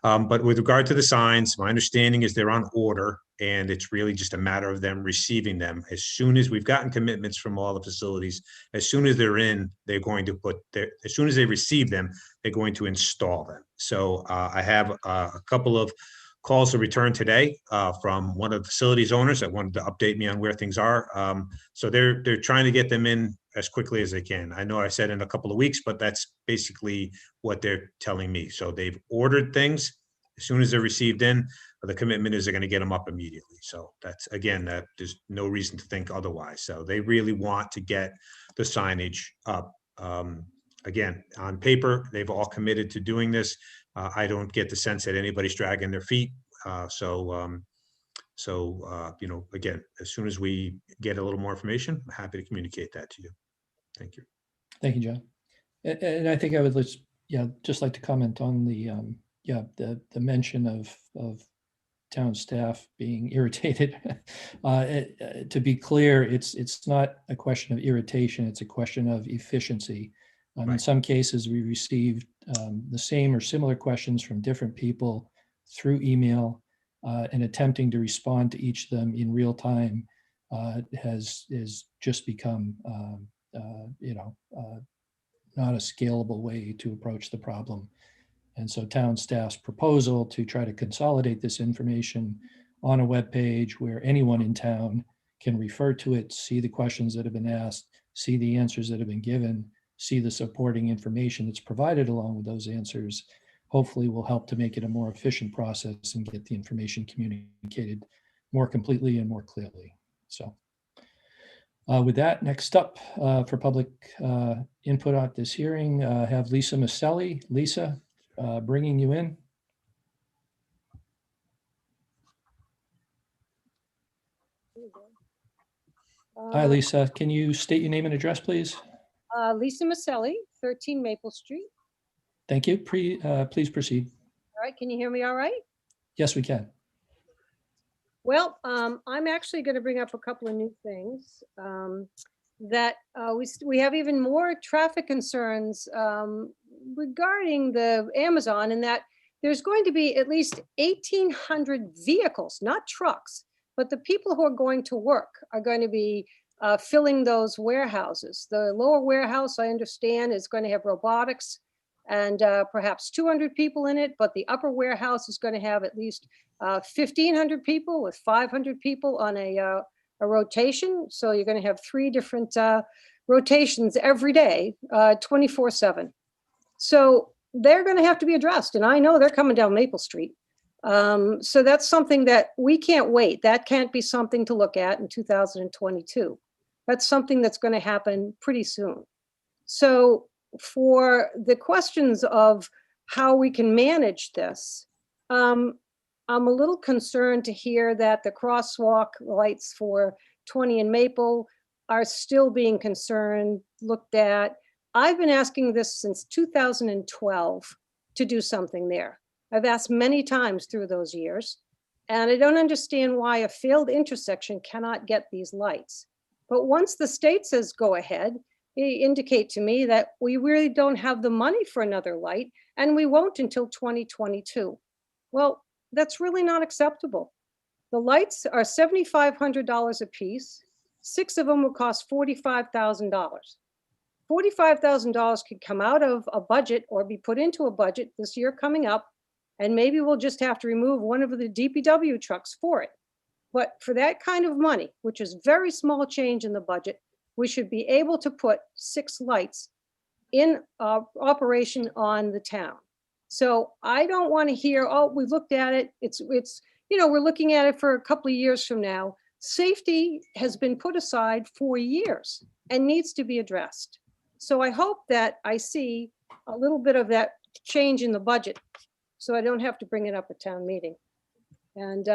C: But with regard to the signs, my understanding is they're on order, and it's really just a matter of them receiving them. As soon as we've gotten commitments from all the facilities, as soon as they're in, they're going to as soon as they receive them, they're going to install them. So I have a couple of calls to return today from one of the facilities owners that wanted to update me on where things are. So they're trying to get them in as quickly as they can. I know I said in a couple of weeks, but that's basically what they're telling me. So they've ordered things. As soon as they're received in, the commitment is they're going to get them up immediately. So that's, again, that there's no reason to think otherwise. So they really want to get the signage up. Again, on paper, they've all committed to doing this. I don't get the sense that anybody's dragging their feet. You know, again, as soon as we get a little more information, I'm happy to communicate that to you. Thank you.
B: Thank you, John. And I think I would just like to comment on the mention of town staff being irritated. To be clear, it's not a question of irritation, it's a question of efficiency. In
C: Right.
B: some cases, we received the same or similar questions from different people through email, and attempting to respond to each of them in real time has just become not a scalable way to approach the problem. And so town staff's proposal to try to consolidate this information on a web page where anyone in town can refer to it, see the questions that have been asked, see the answers that have been given, see the supporting information that's provided along with those answers, hopefully will help to make it a more efficient process and get the information communicated more completely and more clearly. So with that, next up for public input on this hearing, have Lisa Maselli. Lisa, bringing you in. Hi, Lisa. Can you state your name and address, please?
M: Lisa Maselli, 13 Maple Street.
B: Thank you. Please proceed.
M: All right, can you hear me all right?
B: Yes, we can.
M: Well, I'm actually going to bring up a couple of new things that we have even more traffic concerns regarding the Amazon, and that there's going to be at least 1,800 vehicles, not trucks, but the people who are going to work are going to be filling those warehouses. The lower warehouse, I understand, is going to have robotics and perhaps 200 people in it, but the upper warehouse is going to have at least 1,500 people with 500 people on a rotation. So you're going to have 3 different rotations every day, 24/7. So they're going to have to be addressed. And I know they're coming down Maple Street. So that's something that we can't wait. That can't be something to look at in 2022. That's something that's going to happen pretty soon. So for the questions of how we can manage this, I'm a little concerned to hear that the crosswalk lights for 20 and Maple are still being looked at. I've been asking this since 2012 to do something there. I've asked many times through those years, and I don't understand why a failed intersection cannot get these lights. But once the state says go ahead, they indicate to me that we really don't have the money for another light, and we won't until 2022. Well, that's really not acceptable. The lights are $7,500 a piece. 6 of them will cost $45,000. $45,000 could come out of a budget or be put into a budget this year coming up, and maybe we'll just have to remove one of the DPW trucks for it. But for that kind of money, which is very small change in the budget, we should be able to put 6 lights in operation on the town. So I don't want to hear, oh, we've looked at it. It's we're looking at it for a couple of years from now. Safety has been put aside for years and needs to be addressed. So I hope that I see a little bit of that change in the budget so I don't have to bring it up at town meeting. And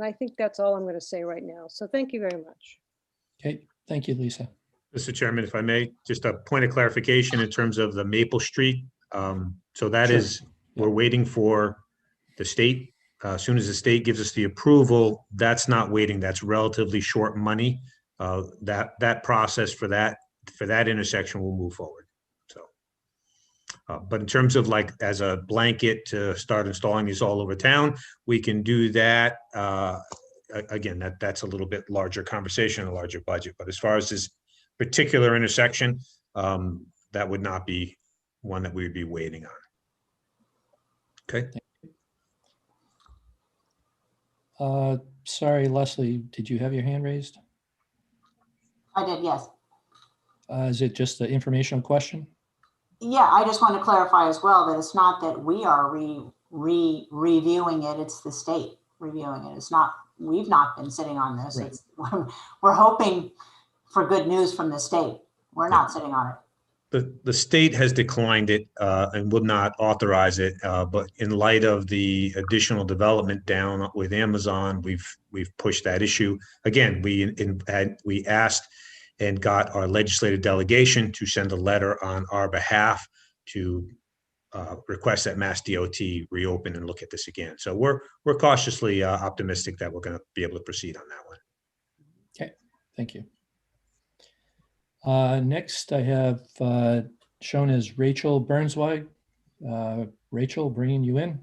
M: I think that's all I'm going to say right now. So thank you very much.
B: Okay, thank you, Lisa.
C: Mr. Chairman, if I may, just a point of clarification in terms of the Maple Street. So that
B: Sure.
C: is, we're waiting for the state. As soon as the state gives us the approval, that's not waiting. That's relatively short money. That process for that intersection will move forward. So, but in terms of like as a blanket to start installing these all over town, we can do that. Again, that's a little bit larger conversation, a larger budget. But as far as this particular intersection, that would not be one that we would be waiting on. Okay.
B: Sorry, Leslie, did you have your hand raised?
D: I did, yes.
B: Is it just the informational question?
D: Yeah, I just want to clarify as well that it's not that we are reviewing it, it's the state reviewing it. It's not, we've not been sitting on this. Right. We're hoping for good news from the state. We're not sitting on it.
C: The state has declined it and will not authorize it. But in light of the additional development down with Amazon, we've pushed that issue. Again, we asked and got our legislative delegation to send a letter on our behalf to request that Mass DOT reopen and look at this again. So we're cautiously optimistic that we're going to be able to proceed on that one.
B: Okay, thank you. Next, I have shown as Rachel Burnswide. Rachel, bringing you in.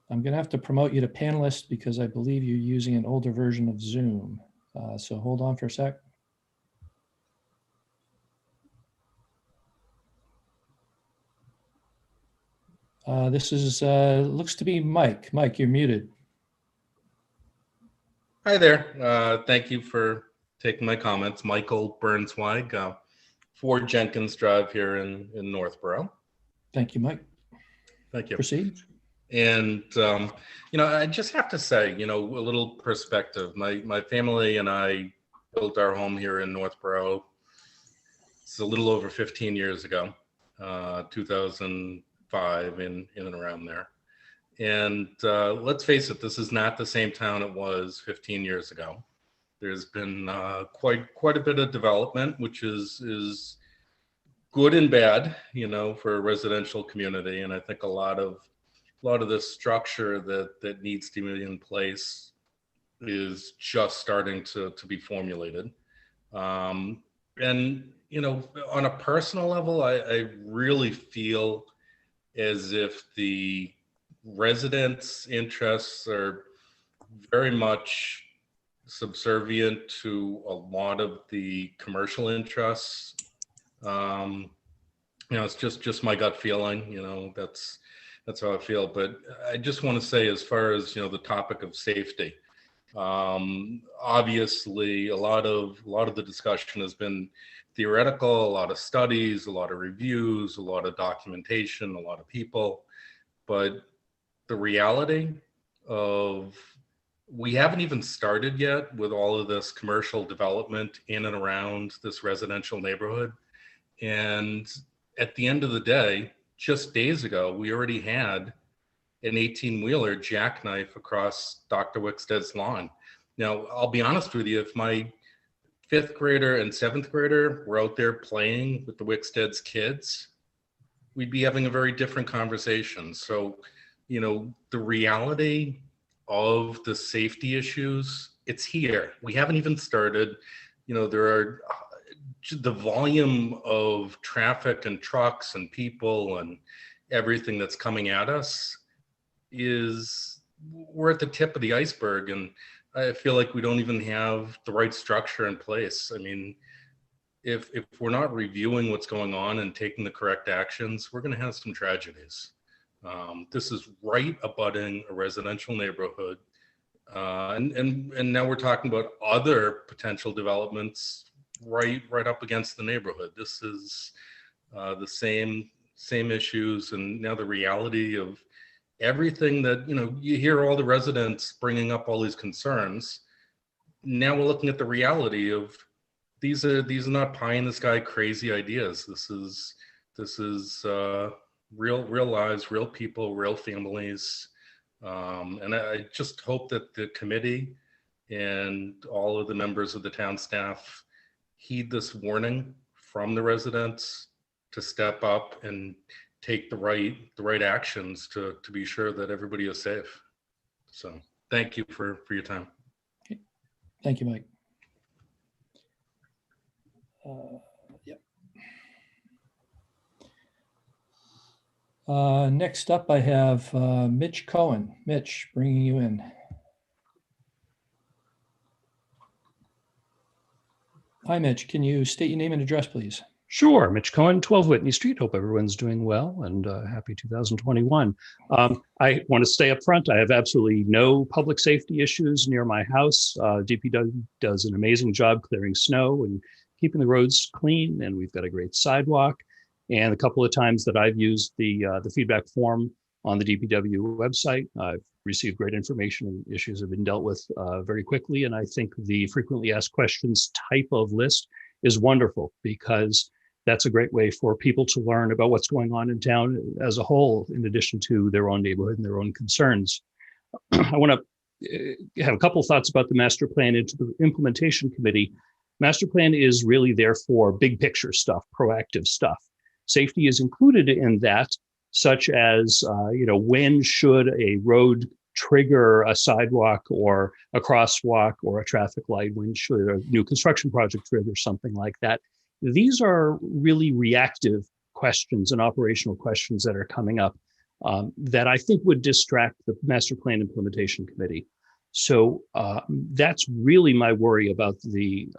B: I'm going to have to promote you to panelist because I believe you're using an older version of Zoom. So hold on for a sec. This is looks to be Mike. Mike, you're muted.
N: Hi there. Thank you for taking my comments. Michael Burnswide, 4 Jenkins Drive here in Northborough.
B: Thank you, Mike.
N: Thank you.
B: Proceed.
N: And, I just have to say, a little perspective. My family and I built our home here in Northborough. It's a little over 15 years ago, 2005 in and around there. And let's face it, this is not the same town it was 15 years ago. There's been quite a bit of development, which is good and bad, for a residential community. And I think a lot of the structure that needs to be in place is just starting to be formulated. And on a personal level, I really feel as if the residents' interests are very much subservient to a lot of the commercial interests. It's just my gut feeling, that's how I feel. But I just want to say, as far as, the topic of safety, obviously a lot of the discussion has been theoretical, a lot of studies, a lot of reviews, a lot of documentation, a lot of people. But the reality of, we haven't even started yet with all of this commercial development in and around this residential neighborhood. And at the end of the day, just days ago, we already had an 18-wheeler jackknife across Dr. Wickstead's lawn. Now, I'll be honest with you, if my 5th grader and 7th grader were out there playing with the Wickstead's kids, we'd be having a very different conversation. So, the reality of the safety issues, it's here. We haven't even started. There are the volume of traffic and trucks and people and everything that's coming at us we're at the tip of the iceberg. And I feel like we don't even have the right structure in place. I mean, if we're not reviewing what's going on and taking the correct actions, we're going to have some tragedies. This is right abutting a residential neighborhood. And now we're talking about other potential developments right up against the neighborhood. This is the same issues, and now the reality of everything that, you hear all the residents bringing up all these concerns. Now we're looking at the reality of these are not pie in the sky crazy ideas. This is real lives, real people, real families. And I just hope that the committee and all of the members of the town staff heed this warning from the residents to step up and take the right actions to be sure that everybody is safe. So thank you for your time.
B: Okay. Thank you, Mike. Yep. Next up, I have Mitch Cohen. Mitch, bringing you in. Hi, Mitch. Can you state your name and address, please?
O: Sure. Mitch Cohen, 12 Whitney Street. Hope everyone's doing well and happy 2021. I want to stay up front. I have absolutely no public safety issues near my house. DPW does an amazing job clearing snow and keeping the roads clean, and we've got a great sidewalk. And a couple of times that I've used the feedback form on the DPW website, I've received great information, and issues have been dealt with very quickly. And I think the frequently asked questions type of list is wonderful, because that's a great way for people to learn about what's going on in town as a whole, in addition to their own neighborhood and their own concerns. I want to have a couple thoughts about the master plan into the implementation committee. Master plan is really there for big picture stuff, proactive stuff. Safety is included in that, such as, when should a road trigger a sidewalk or a crosswalk or a traffic light? When should a new construction project trigger something like that? These are really reactive questions and operational questions that are coming up that I think would distract the master plan implementation committee. So that's really my worry about the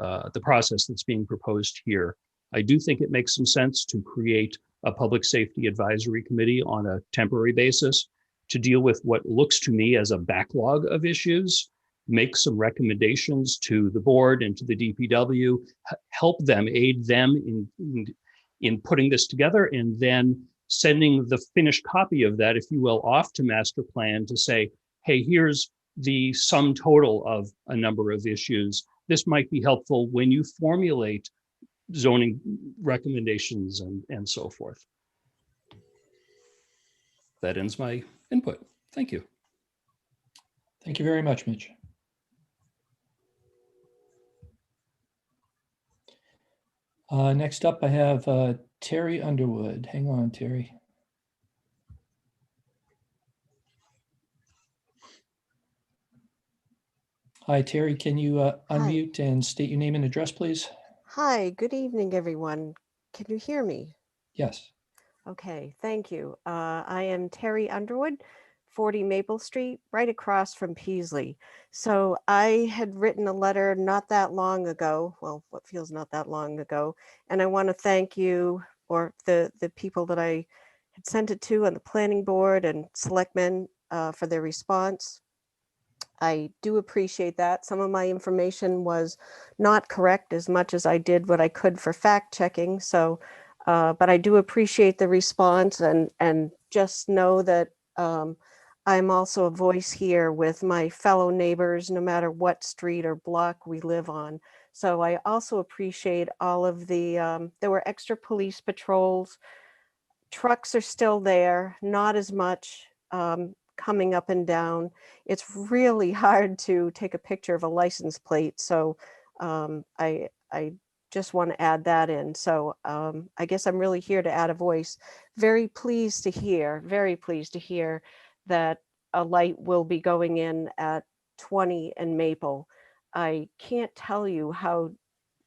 O: process that's being proposed here. I do think it makes some sense to create a public safety advisory committee on a temporary basis to deal with what looks to me as a backlog of issues, make some recommendations to the board and to the DPW, help them, aid them in putting this together, and then sending the finished copy of that, if you will, off to master plan to say, hey, here's the sum total of a number of issues. This might be helpful when you formulate zoning recommendations and so forth. That ends my input. Thank you.
B: Thank you very much, Mitch. Next up, I have Terry Underwood. Hang on, Terry. Hi, Terry. Can you unmute and state your name and address, please?
P: Hi, good evening, everyone. Can you hear me?
B: Yes.
P: Okay, thank you. I am Terry Underwood, 40 Maple Street, right across from Peasley. So I had written a letter not that long ago, well, what feels not that long ago, and I want to thank you, or the people that I had sent it to on the planning board and selectmen for their response. I do appreciate that. Some of my information was not correct as much as I did what I could for fact checking. So, but I do appreciate the response, and just know that I'm also a voice here with my fellow neighbors, no matter what street or block we live on. So I also appreciate all of the, there were extra police patrols. Trucks are still there, not as much coming up and down. It's really hard to take a picture of a license plate. So I just want to add that in. So I guess I'm really here to add a voice. Very pleased to hear that a light will be going in at 20 and Maple. I can't tell you how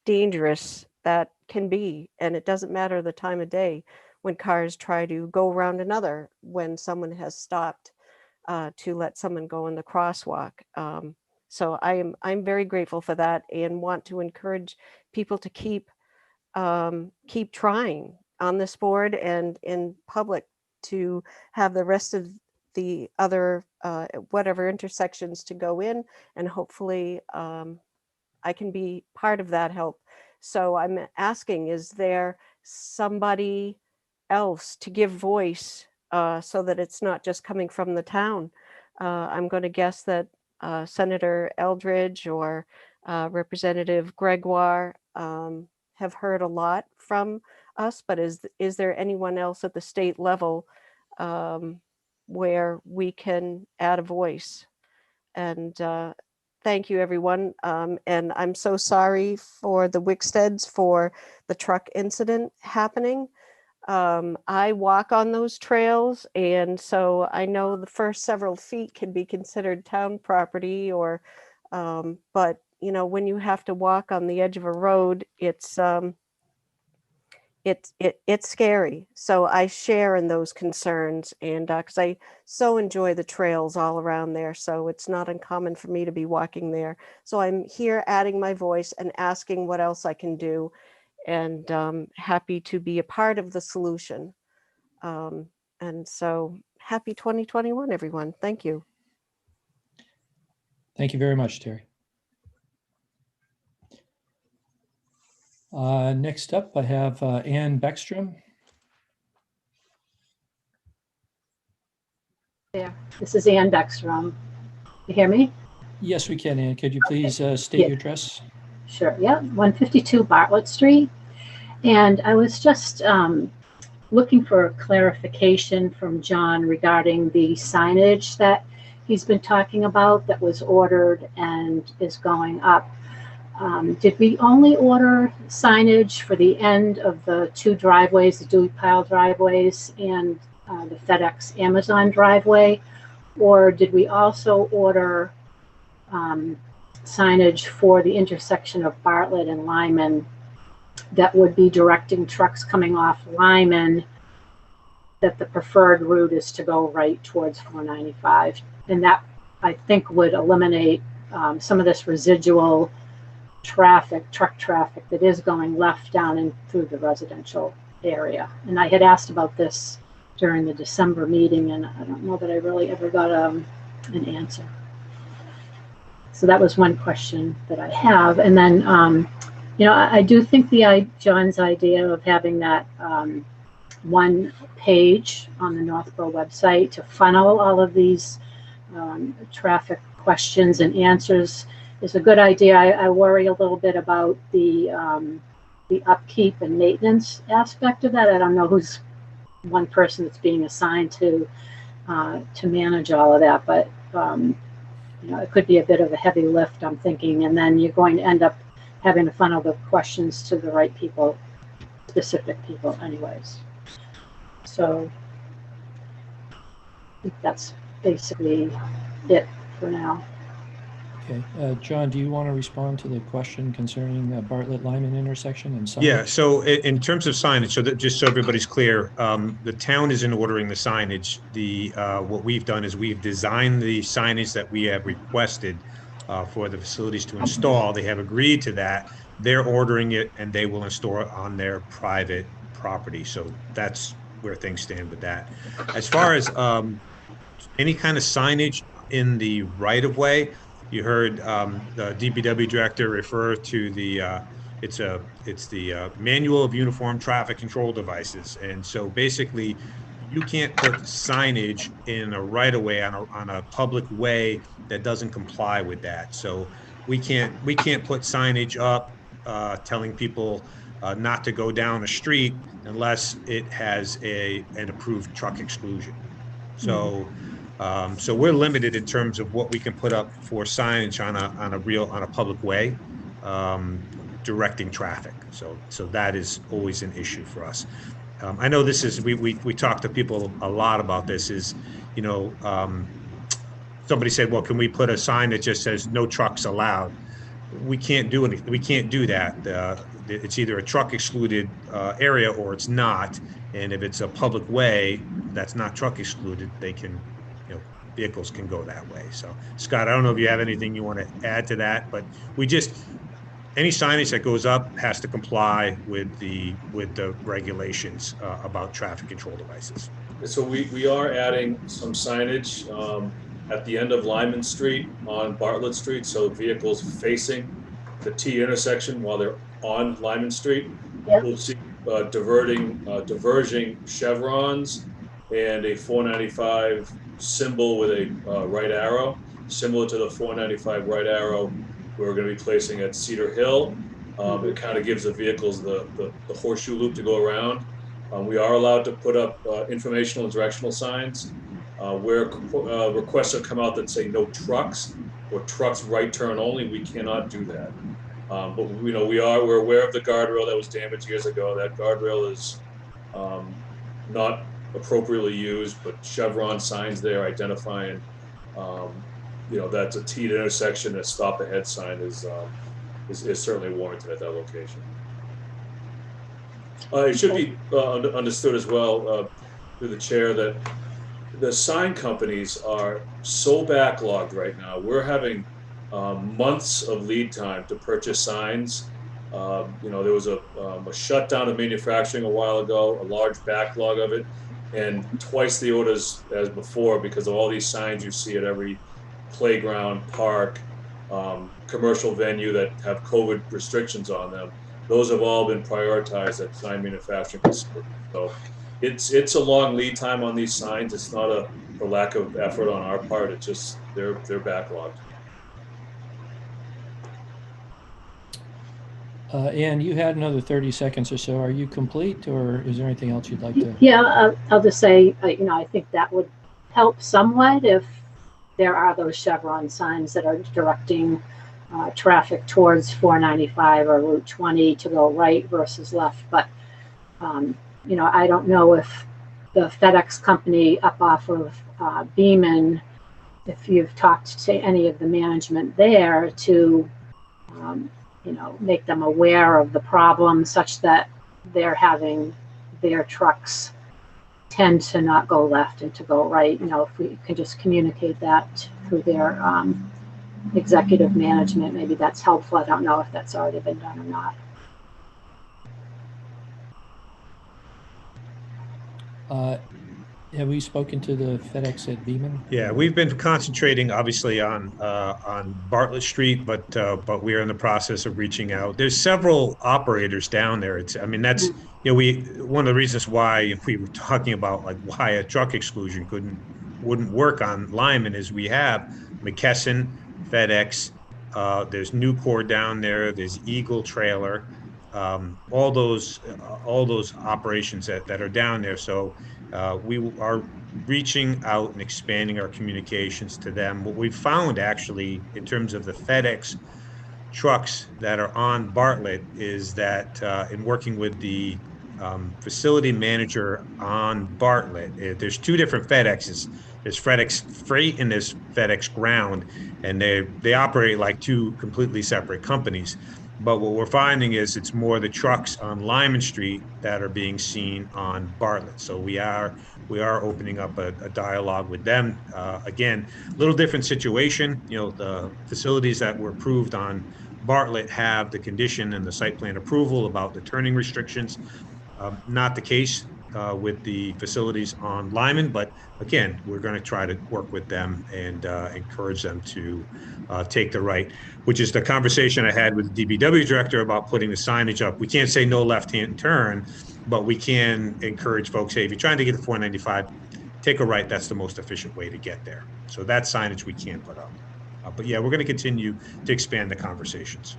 P: dangerous that can be. And it doesn't matter the time of day when cars try to go around another when someone has stopped to let someone go in the crosswalk. So I'm very grateful for that, and want to encourage people to keep trying on this board and in public to have the rest of the other whatever intersections to go in, and hopefully I can be part of that help. So I'm asking, is there somebody else to give voice so that it's not just coming from the town? I'm going to guess that Senator Eldridge or Representative Gregoire have heard a lot from us, but is there anyone else at the state level where we can add a voice? And thank you, everyone. And I'm so sorry for the Wicksteads for the truck incident happening. I walk on those trails, and so I know the first several feet can be considered town property, or but when you have to walk on the edge of a road, it's scary. So I share in those concerns, and because I so enjoy the trails all around there, so it's not uncommon for me to be walking there. So I'm here adding my voice and asking what else I can do, and happy to be a part of the solution. And so happy 2021, everyone. Thank you.
B: Thank you very much, Terry. Next up, I have Ann Beckstrom.
Q: There. This is Ann Beckstrom. You hear me?
B: Yes, we can, Ann. Could you please state your address?
Q: Sure. Yeah, 152 Bartlett Street. And I was just looking for clarification from John regarding the signage that he's been talking about that was ordered and is going up. Did we only order signage for the end of the two driveways, the Dewey Pile driveways and the FedEx Amazon driveway? Or did we also order signage for the intersection of Bartlett and Lyman that would be directing trucks coming off Lyman that the preferred route is to go right towards 495? And that, I think, would eliminate some of this residual traffic, truck traffic that is going left down and through the residential area. And I had asked about this during the December meeting, and I don't know that I really ever got an answer. So that was one question that I have. And then, you know, I do think John's idea of having that one page on the Northborough website to funnel all of these traffic questions and answers is a good idea. I worry a little bit about the upkeep and maintenance aspect of that. I don't know who's one person that's being assigned to manage all of that, but you know, it could be a bit of a heavy lift, I'm thinking, and then you're going to end up having to funnel the questions to the right people, specific people anyways. So I think that's basically it for now.
B: Okay, John, do you want to respond to the question concerning Bartlett Lyman intersection and signage?
C: Yeah, so in terms of signage, so that just so everybody's clear, the town isn't ordering the signage. What we've done is we've designed the signage that we have requested for the facilities to install. They have agreed to that. They're ordering it and they will install it on their private property. So that's where things stand with that. As far as any kind of signage in the right of way, you heard the DPW director refer to the it's the manual of uniform traffic control devices, and so basically you can't put signage in a right of way on a public way that doesn't comply with that. So we can't put signage up telling people not to go down the street unless it has an approved truck exclusion. So. So we're limited in terms of what we can put up for signage on a public way, directing traffic. So that is always an issue for us. I know this is we talk to people a lot about this. Is, you know, somebody said, well, can we put a sign that just says no trucks allowed? We can't do anything. We can't do that. It's either a truck excluded area or it's not. And if it's a public way that's not truck excluded, they can, you know, vehicles can go that way. So Scott, I don't know if you have anything you want to add to that, but any signage that goes up has to comply with the regulations about traffic control devices.
H: So we are adding some signage at the end of Lyman Street on Bartlett Street, so vehicles facing the T intersection while they're on Lyman Street. Yep. We'll see diverging chevrons and a 495 symbol with a right arrow, similar to the 495 right arrow we're going to be placing at Cedar Hill. It kind of gives the vehicles the horseshoe loop to go around. We are allowed to put up informational and directional signs. Where requests have come out that say no trucks or trucks right turn only, we cannot do that. But you know, we're aware of the guardrail that was damaged years ago. That guardrail is not appropriately used, but chevron signs there identifying, you know, that's a T intersection. A stop ahead sign is certainly warranted at that location. It should be understood as well through the chair that the sign companies are so backlogged right now. We're having months of lead time to purchase signs. You know, there was a shutdown of manufacturing a while ago, a large backlog of it, and twice the orders as before because of all these signs you see at every playground, park, commercial venue that have COVID restrictions on them. Those have all been prioritized at sign manufacturing facilities. So it's a long lead time on these signs. It's not for lack of effort on our part. It's just they're backlogged.
B: Ann, you had another 30 seconds or so. Are you complete, or is there anything else you'd like to?
Q: Yeah, I'll just say, I think that would help somewhat if there are those chevron signs that are directing traffic towards 495 or Route 20 to go right versus left. But, I don't know if the FedEx company up off of Beaman, if you've talked to any of the management there to, make them aware of the problem such that they're having their trucks tend to not go left and to go right. If we can just communicate that through their executive management, maybe that's helpful. I don't know if that's already been done or not.
B: Have we spoken to the FedEx at Beaman?
C: Yeah, we've been concentrating obviously on Bartlett Street, but we are in the process of reaching out. There's several operators down there. That's one of the reasons why we were talking about like why a truck exclusion wouldn't work on Lyman is we have McKesson, FedEx, there's Nucor down there, there's Eagle Trailer, all those operations that are down there. So we are reaching out and expanding our communications to them. What we've found actually in terms of the FedEx trucks that are on Bartlett is that in working with the facility manager on Bartlett, there's two different FedExes. There's FedEx Freight and there's FedEx Ground, and they operate like two completely separate companies. But what we're finding is it's more the trucks on Lyman Street that are being seen on Bartlett. So we are opening up a dialogue with them. Again, a little different situation. The facilities that were approved on Bartlett have the condition and the site plan approval about the turning restrictions. Not the case with the facilities on Lyman, but again, we're going to try to work with them and encourage them to take the right, which is the conversation I had with the DPW director about putting the signage up. We can't say no left-hand turn, but we can encourage folks, hey, if you're trying to get to 495, take a right. That's the most efficient way to get there. So that signage we can put up. But yeah, we're going to continue to expand the conversations.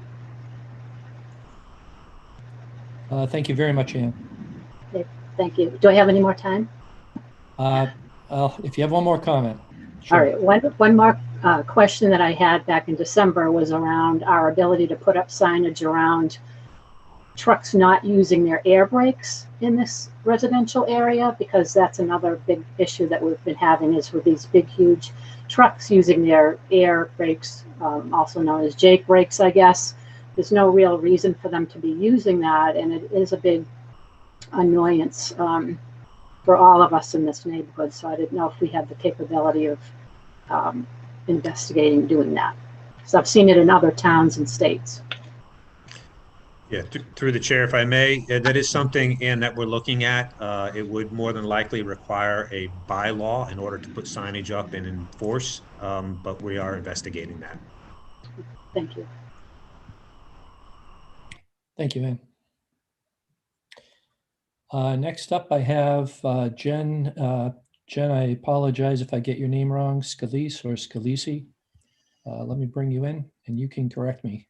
B: Thank you very much, Ann.
Q: Okay, thank you. Do I have any more time?
B: If you have one more comment. Sure.
Q: All right. One more question that I had back in December was around our ability to put up signage around trucks not using their air brakes in this residential area, because that's another big issue that we've been having is with these big, huge trucks using their air brakes, also known as Jake brakes, I guess. There's no real reason for them to be using that, and it is a big annoyance for all of us in this neighborhood. So I didn't know if we had the capability of investigating doing that. So I've seen it in other towns and states.
C: Yeah, through the chair, if I may, that is something, Ann, that we're looking at. It would more than likely require a bylaw in order to put signage up and enforce, but we are investigating that.
Q: Thank you.
B: Thank you, Ann. Next up, I have Jen. Jen, I apologize if I get your name wrong, Scalise or Scalisi. Let me bring you in and you can correct me.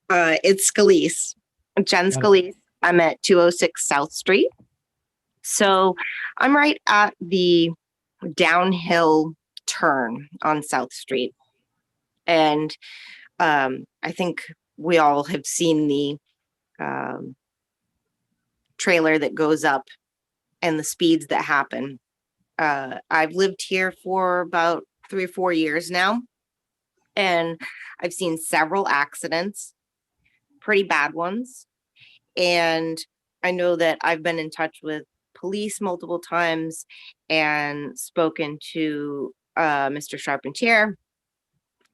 R: It's Scalise, Jen Scalise. I'm at 206 South Street. So I'm right at the downhill turn on South Street. And I think we all have seen the trailer that goes up and the speeds that happen. I've lived here for about 3 or 4 years now, and I've seen several accidents, pretty bad ones. And I know that I've been in touch with police multiple times and spoken to Mr. Charpentier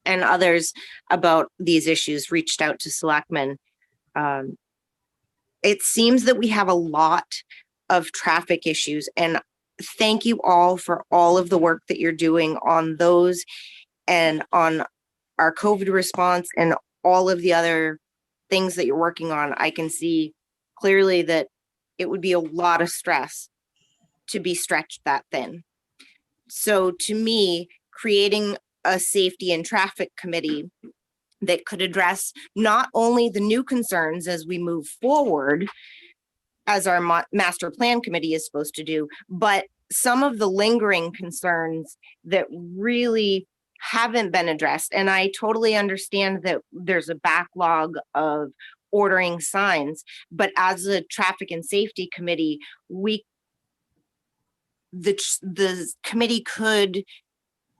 R: and others about these issues, reached out to selectmen. It seems that we have a lot of traffic issues, and thank you all for all of the work that you're doing on those and on our COVID response and all of the other things that you're working on. I can see clearly that it would be a lot of stress to be stretched that thin. So to me, creating a safety and traffic committee that could address not only the new concerns as we move forward, as our master plan committee is supposed to do, but some of the lingering concerns that really haven't been addressed. And I totally understand that there's a backlog of ordering signs, but as a traffic and safety committee, the committee could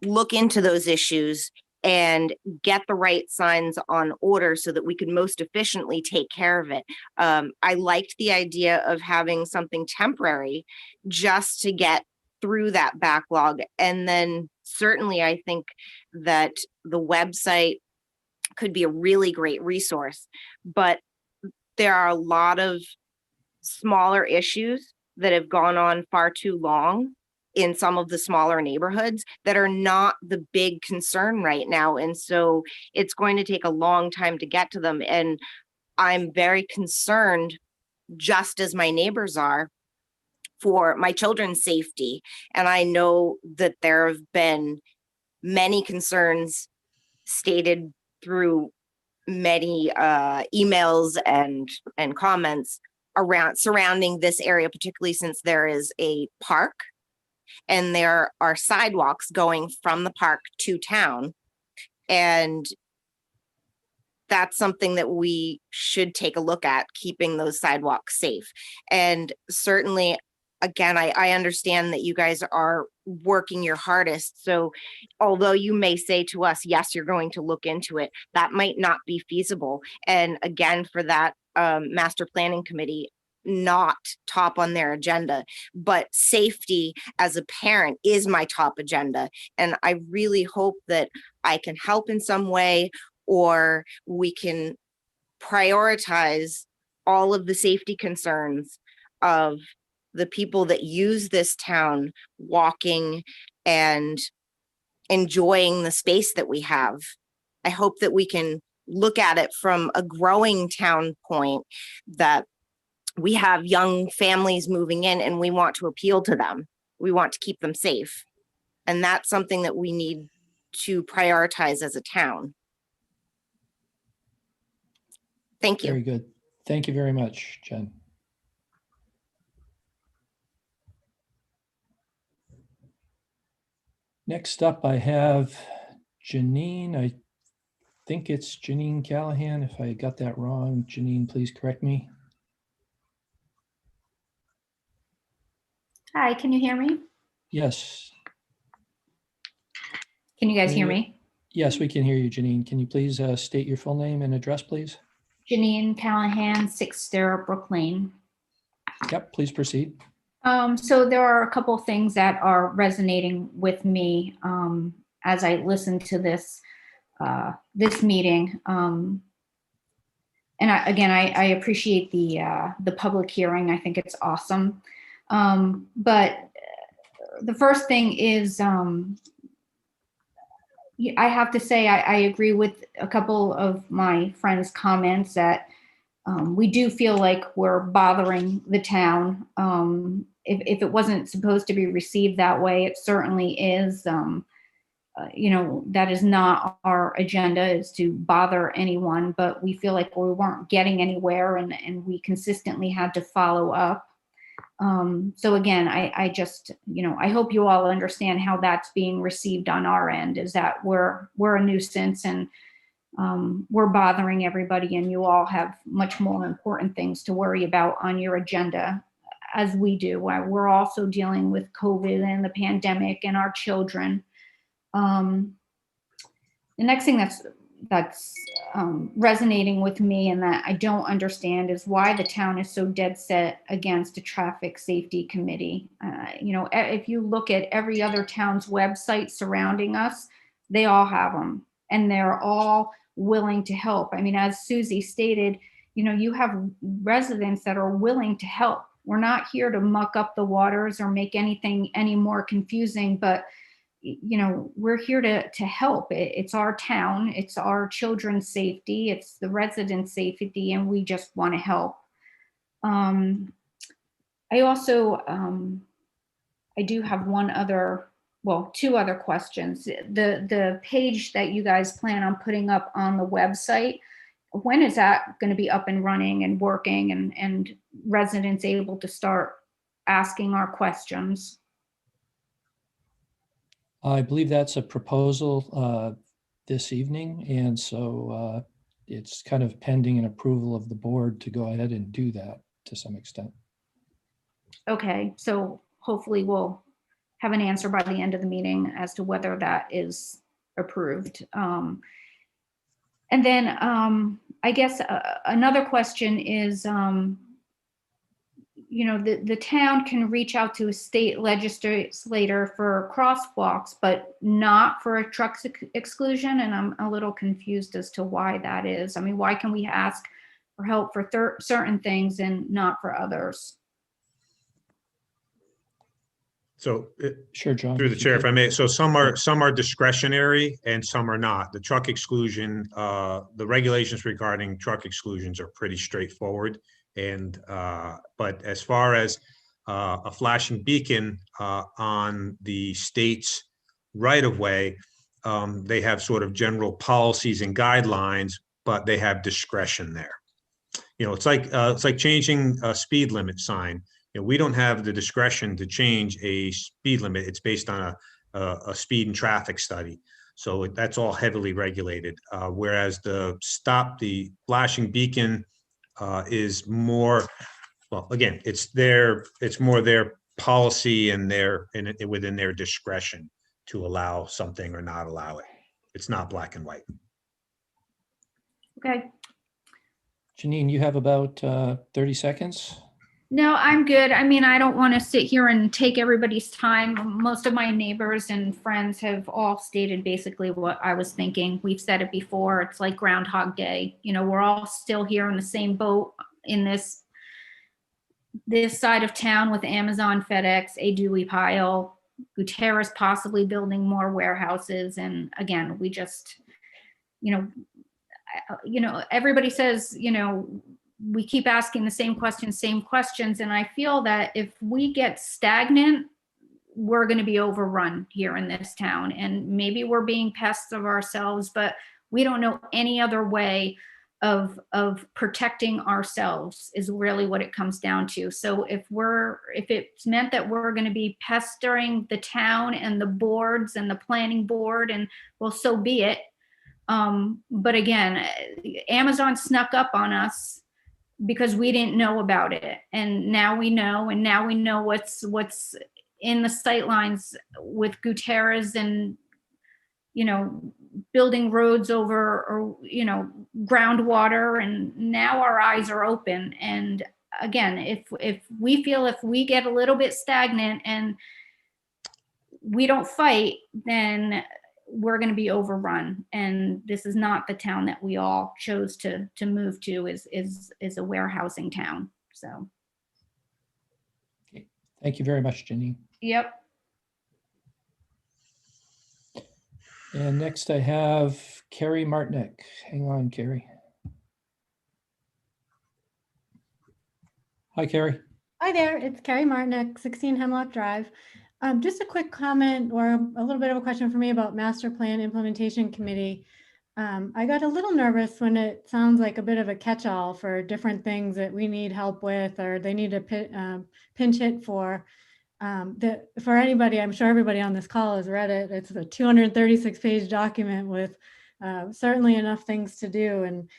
R: look into those issues and get the right signs on order so that we could most efficiently take care of it. I liked the idea of having something temporary just to get through that backlog. And then certainly I think that the website could be a really great resource, but there are a lot of smaller issues that have gone on far too long in some of the smaller neighborhoods that are not the big concern right now. And so it's going to take a long time to get to them. And I'm very concerned, just as my neighbors are, for my children's safety. And I know that there have been many concerns stated through many emails and comments around surrounding this area, particularly since there is a park and there are sidewalks going from the park to town. And that's something that we should take a look at, keeping those sidewalks safe. And certainly, again, I understand that you guys are working your hardest. So although you may say to us, yes, you're going to look into it, that might not be feasible. And again, for that master planning committee, not top on their agenda, but safety as a parent is my top agenda. And I really hope that I can help in some way, or we can prioritize all of the safety concerns of the people that use this town, walking and enjoying the space that we have. I hope that we can look at it from a growing town point, that we have young families moving in and we want to appeal to them. We want to keep them safe. And that's something that we need to prioritize as a town. Thank you.
B: Very good. Thank you very much, Jen. Next up, I have Janine. I think it's Janine Callahan. If I got that wrong, Janine, please correct me.
S: Hi, can you hear me?
B: Yes.
S: Can you guys hear me?
B: Yes, we can hear you, Janine. Can you please state your full name and address, please?
S: Janine Callahan, 6 Brook Lane.
B: Yep, please proceed.
S: So there are a couple things that are resonating with me as I listen to this meeting. And I appreciate the public hearing. I think it's awesome. But the first thing is, I have to say I agree with a couple of my friends' comments that we do feel like we're bothering the town. If it wasn't supposed to be received that way, it certainly is. That is not our agenda, is to bother anyone, but we feel like we weren't getting anywhere and we consistently had to follow up. So again, I just, I hope you all understand how that's being received on our end, is that we're a nuisance and we're bothering everybody, and you all have much more important things to worry about on your agenda, as we do. We're also dealing with COVID and the pandemic and our children. The next thing that's resonating with me and that I don't understand is why the town is so dead set against a traffic safety committee. If you look at every other town's website surrounding us, they all have them and they're all willing to help. I mean, as Susie stated, you have residents that are willing to help. We're not here to muck up the waters or make anything any more confusing, but we're here to help. It's our town, it's our children's safety, it's the residents' safety, and we just want to help. I also, I do have one other well, two other questions. The page that you guys plan on putting up on the website, when is that going to be up and running and working and residents able to start asking our questions?
B: I believe that's a proposal this evening, and so it's kind of pending an approval of the board to go ahead and do that to some extent.
S: Okay, so hopefully we'll have an answer by the end of the meeting as to whether that is approved. And then I guess another question is, you know, the town can reach out to a state legislator for crosswalks, but not for a truck exclusion. And I'm a little confused as to why that is. I mean, why can we ask for help for certain things and not for others?
C: So
B: sure, John.
C: Through the chair, if I may. So some are discretionary and some are not. The truck exclusion, the regulations regarding truck exclusions are pretty straightforward. And but as far as a flashing beacon on the state's right of way, they have sort of general policies and guidelines, but they have discretion there. You know, it's like changing a speed limit sign. You know, we don't have the discretion to change a speed limit. It's based on a speed and traffic study. So that's all heavily regulated. Whereas the flashing beacon is more, well, again, it's more their policy and within their discretion to allow something or not allow it. It's not black and white.
S: Okay.
B: Janine, you have about 30 seconds.
S: No, I'm good. I mean, I don't want to sit here and take everybody's time. Most of my neighbors and friends have all stated basically what I was thinking. We've said it before. It's like Groundhog Day. You know, we're all still here in the same boat in this side of town with Amazon, FedEx, a Dewey pile, Gutierrez possibly building more warehouses. And again, we just, you know, everybody says, you know, we keep asking the same questions. And I feel that if we get stagnant, we're going to be overrun here in this town. And maybe we're being pests of ourselves, but we don't know any other way of protecting ourselves is really what it comes down to. So if it's meant that we're going to be pestering the town and the boards and the planning board, and well, so be it. But again, Amazon snuck up on us because we didn't know about it. And now we know, what's in the sight lines with Gutierrez and, you know, building roads over, or, you know, groundwater. And now our eyes are open. And again, if we feel if we get a little bit stagnant and we don't fight, then we're going to be overrun. And this is not the town that we all chose to move to, is a warehousing town. So.
B: Okay. Thank you very much, Janine.
S: Yep.
B: And next I have Carrie Martinek. Hang on, Carrie. Hi, Carrie.
T: Hi there, it's Carrie Martinek, 16 Hemlock Drive. Just a quick comment or a little bit of a question for me about Master Plan Implementation Committee. I got a little nervous when it sounds like a bit of a catch-all for different things that we need help with, or they need a pinch hit for. For anybody, I'm sure everybody on this call has read it. It's a 236-page document with certainly enough things to do. And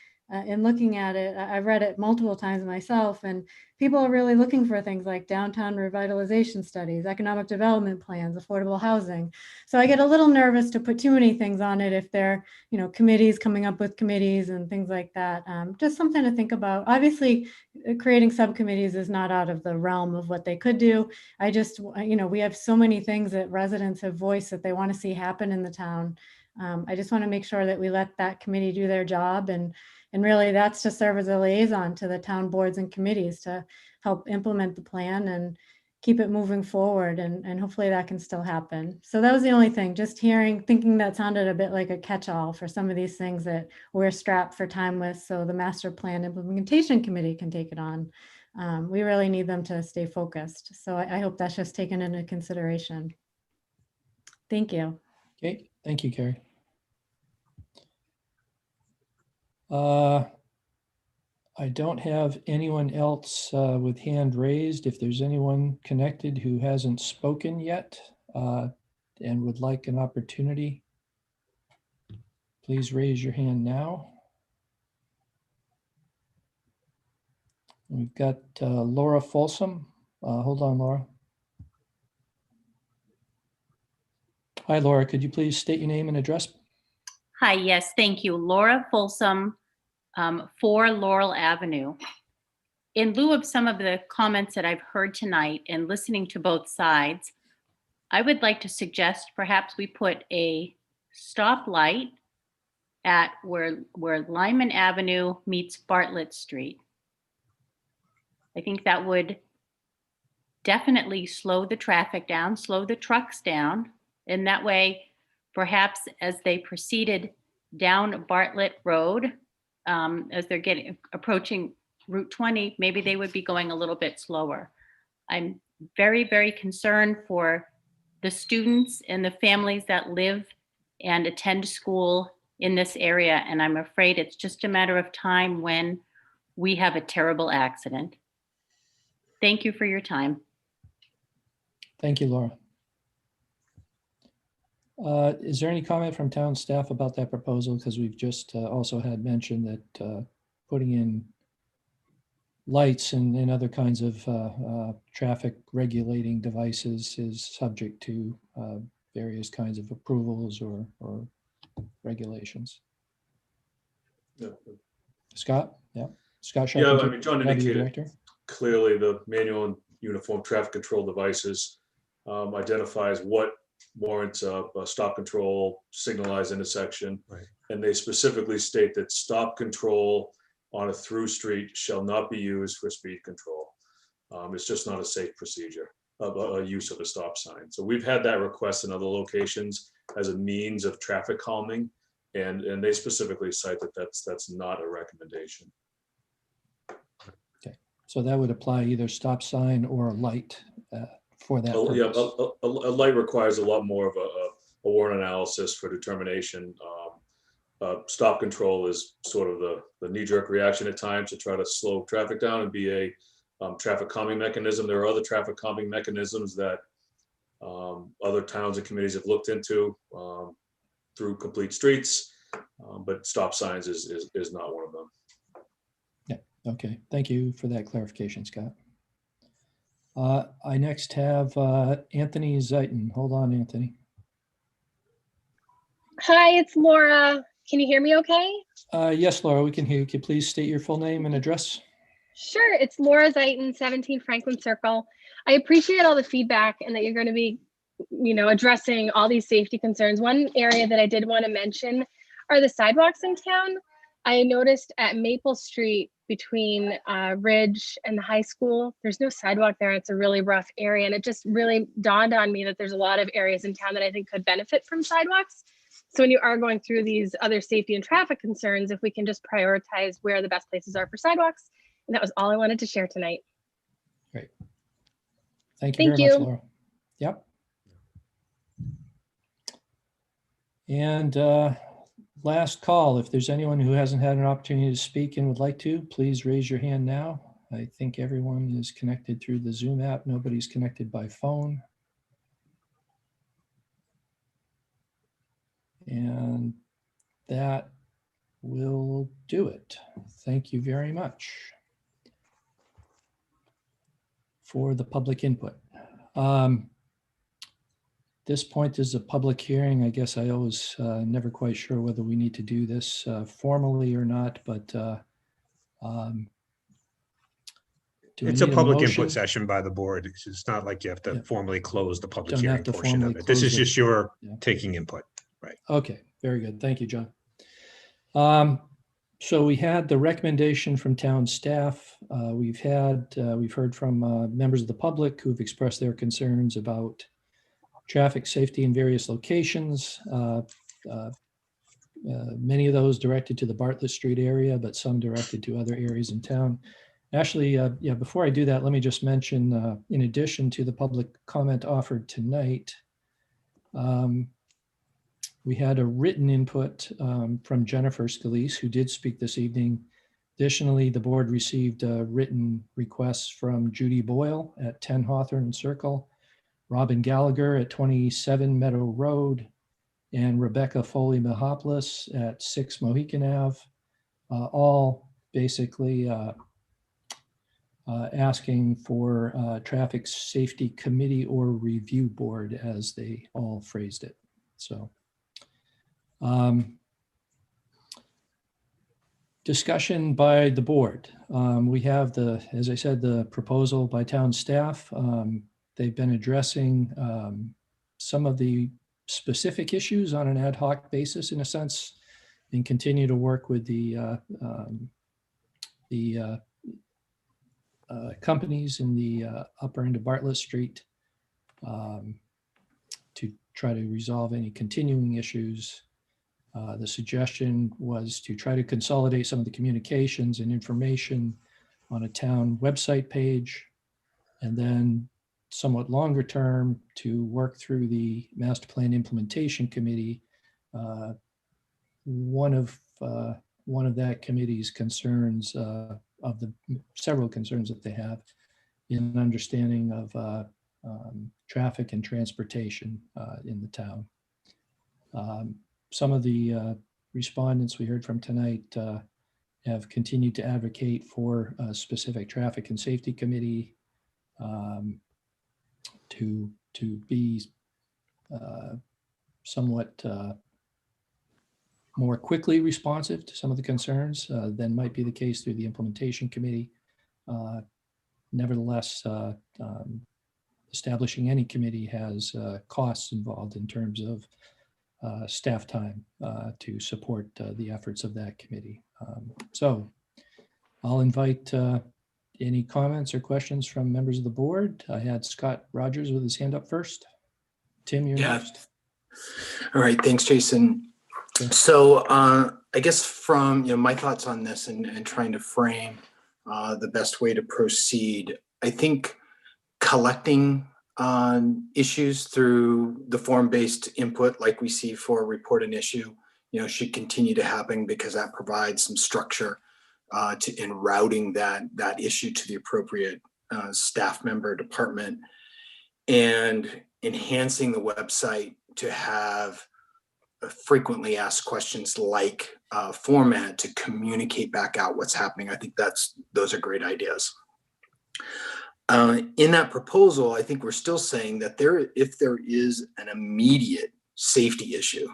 T: in looking at it, I've read it multiple times myself, and people are really looking for things like downtown revitalization studies, economic development plans, affordable housing. So I get a little nervous to put too many things on it if they're, you know, committees coming up with committees and things like that. Just something to think about. Obviously, creating subcommittees is not out of the realm of what they could do. I just, you know, we have so many things that residents have voiced that they want to see happen in the town. I just want to make sure that we let that committee do their job, and really that's to serve as a liaison to the town boards and committees to help implement the plan and keep it moving forward. And hopefully that can still happen. So that was the only thing, just thinking that sounded a bit like a catch-all for some of these things that we're strapped for time with. So the Master Plan Implementation Committee can take it on. We really need them to stay focused. So I hope that's just taken into consideration. Thank you.
B: Okay, thank you, Carrie. I don't have anyone else with hand raised. If there's anyone connected who hasn't spoken yet and would like an opportunity, please raise your hand now. We've got Laura Folsom. Hold on, Laura. Hi, Laura. Could you please state your name and address?
U: Hi, yes, thank you. Laura Folsom, 4 Laurel Avenue. In lieu of some of the comments that I've heard tonight and listening to both sides, I would like to suggest perhaps we put a stoplight at where Lyman Avenue meets Bartlett Street. I think that would definitely slow the traffic down, slow the trucks down. And that way, perhaps as they proceeded down Bartlett Road, as they're approaching Route 20, maybe they would be going a little bit slower. I'm very, very concerned for the students and the families that live and attend school in this area. And I'm afraid it's just a matter of time when we have a terrible accident. Thank you for your time.
B: Thank you, Laura. Is there any comment from town staff about that proposal? Because we've just also had mentioned that putting in lights and other kinds of traffic regulating devices is subject to various kinds of approvals or regulations.
H: Yeah.
B: Scott? Yeah. Scott
H: Yeah,
B: Sharpton,
H: I mean, John
B: Deputy
H: indicated
B: Director.
H: clearly the manual and uniform traffic control devices identifies what warrants a stop control, signalized intersection.
C: Right.
H: And they specifically state that stop control on a through street shall not be used for speed control. It's just not a safe procedure of a use of a stop sign. So we've had that request in other locations as a means of traffic calming. And they specifically cite that that's not a recommendation.
B: Okay, so that would apply either stop sign or a light for that purpose.
H: Yeah, a light requires a lot more of a warrant analysis for determination. Stop control is sort of the knee-jerk reaction at times to try to slow traffic down and be a traffic calming mechanism. There are other traffic calming mechanisms that other towns and committees have looked into through complete streets, but stop signs is not one of them.
B: Yeah, okay. Thank you for that clarification, Scott. I next have Anthony Zeiton. Hold on, Anthony.
V: Hi, it's Laura. Can you hear me okay?
B: Yes, Laura, we can hear you. Can you please state your full name and address?
V: Sure, it's Laura Zeiton, 17 Franklin Circle. I appreciate all the feedback and that you're going to be, addressing all these safety concerns. One area that I did want to mention are the sidewalks in town. I noticed at Maple Street between Ridge and the high school, there's no sidewalk there. It's a really rough area. And it just really dawned on me that there's a lot of areas in town that I think could benefit from sidewalks. So when you are going through these other safety and traffic concerns, if we can just prioritize where the best places are for sidewalks. And that was all I wanted to share tonight.
B: Great. Thank you very much, Laura. Yep. And last call, if there's anyone who hasn't had an opportunity to speak and would like to, please raise your hand now. I think everyone is connected through the Zoom app. Nobody's connected by phone. And that will do it. Thank you very much for the public input. This point is a public hearing. I guess I always never quite sure whether we need to do this formally or not, but
C: it's a public input session by the board. It's not like you have to formally close the public hearing portion of it. This is just your taking input, right?
B: Okay, very good. Thank you, John. So we had the recommendation from town staff. We've heard from members of the public who've expressed their concerns about traffic safety in various locations. Many of those directed to the Bartlett Street area, but some directed to other areas in town. Actually, before I do that, let me just mention, in addition to the public comment offered tonight, We had a written input from Jennifer Scalise, who did speak this evening. Additionally, the board received written requests from Judy Boyle at 10 Hawthorne Circle, Robin Gallagher at 27 Meadow Road, and Rebecca Foley Mahopoulos at 6 Mohican Ave, all basically asking for a traffic safety committee or review board, as they all phrased it. So discussion by the board. We have the, as I said, the proposal by town staff. They've been addressing some of the specific issues on an ad hoc basis, in a sense, and continue to work with the companies in the upper end of Bartlett Street to try to resolve any continuing issues. The suggestion was to try to consolidate some of the communications and information on a town website page, and then somewhat longer term to work through the master plan implementation committee. One of that committee's concerns, of the several concerns that they have, in understanding of traffic and transportation in the town. Some of the respondents we heard from tonight have continued to advocate for a specific traffic and safety committee to be somewhat more quickly responsive to some of the concerns than might be the case through the implementation committee. Nevertheless, establishing any committee has costs involved in terms of staff time to support the efforts of that committee. So I'll invite any comments or questions from members of the board. I had Scott Rogers with his hand up first. Tim, you're next.
E: All right, thanks, Jason. So I guess from my thoughts on this and trying to frame the best way to proceed, I think collecting issues through the form-based input, like we see for a report an issue, should continue to happen, because that provides some structure in routing that issue to the appropriate staff member, department, and enhancing the website to have frequently asked questions like format to communicate back out what's happening. I think those are great ideas. In that proposal, I think we're still saying that if there is an immediate safety issue,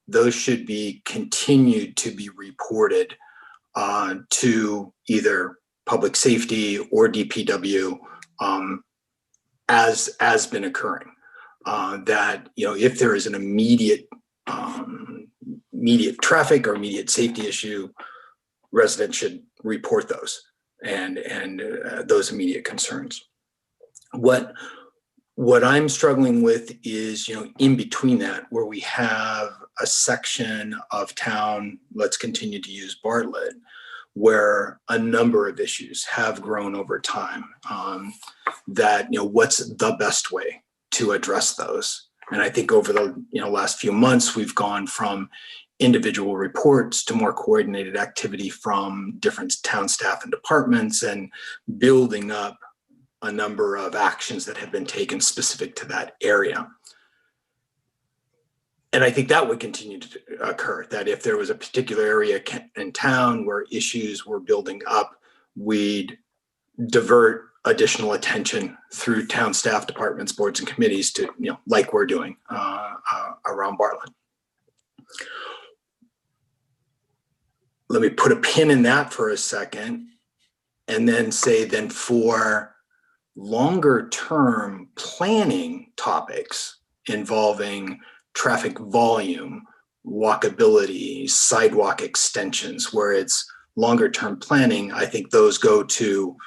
E: those should be continued to be reported to either public safety or DPW as been occurring. That if there is an immediate traffic or immediate safety issue, residents should report those and those immediate concerns. What I'm struggling with is, in between that, where we have a section of town, let's continue to use Bartlett, where a number of issues have grown over time, that, what's the best way to address those? And I think over the last few months, we've gone from individual reports to more coordinated activity from different town staff and departments, and building up a number of actions that have been taken specific to that area. And I think that would continue to occur, that if there was a particular area in town where issues were building up, we'd divert additional attention through town staff, departments, boards, and committees to, like we're doing around Bartlett. Let me put a pin in that for a second, and then say, for longer term planning topics involving traffic volume, walkability, sidewalk extensions, where it's longer term planning, I think those go to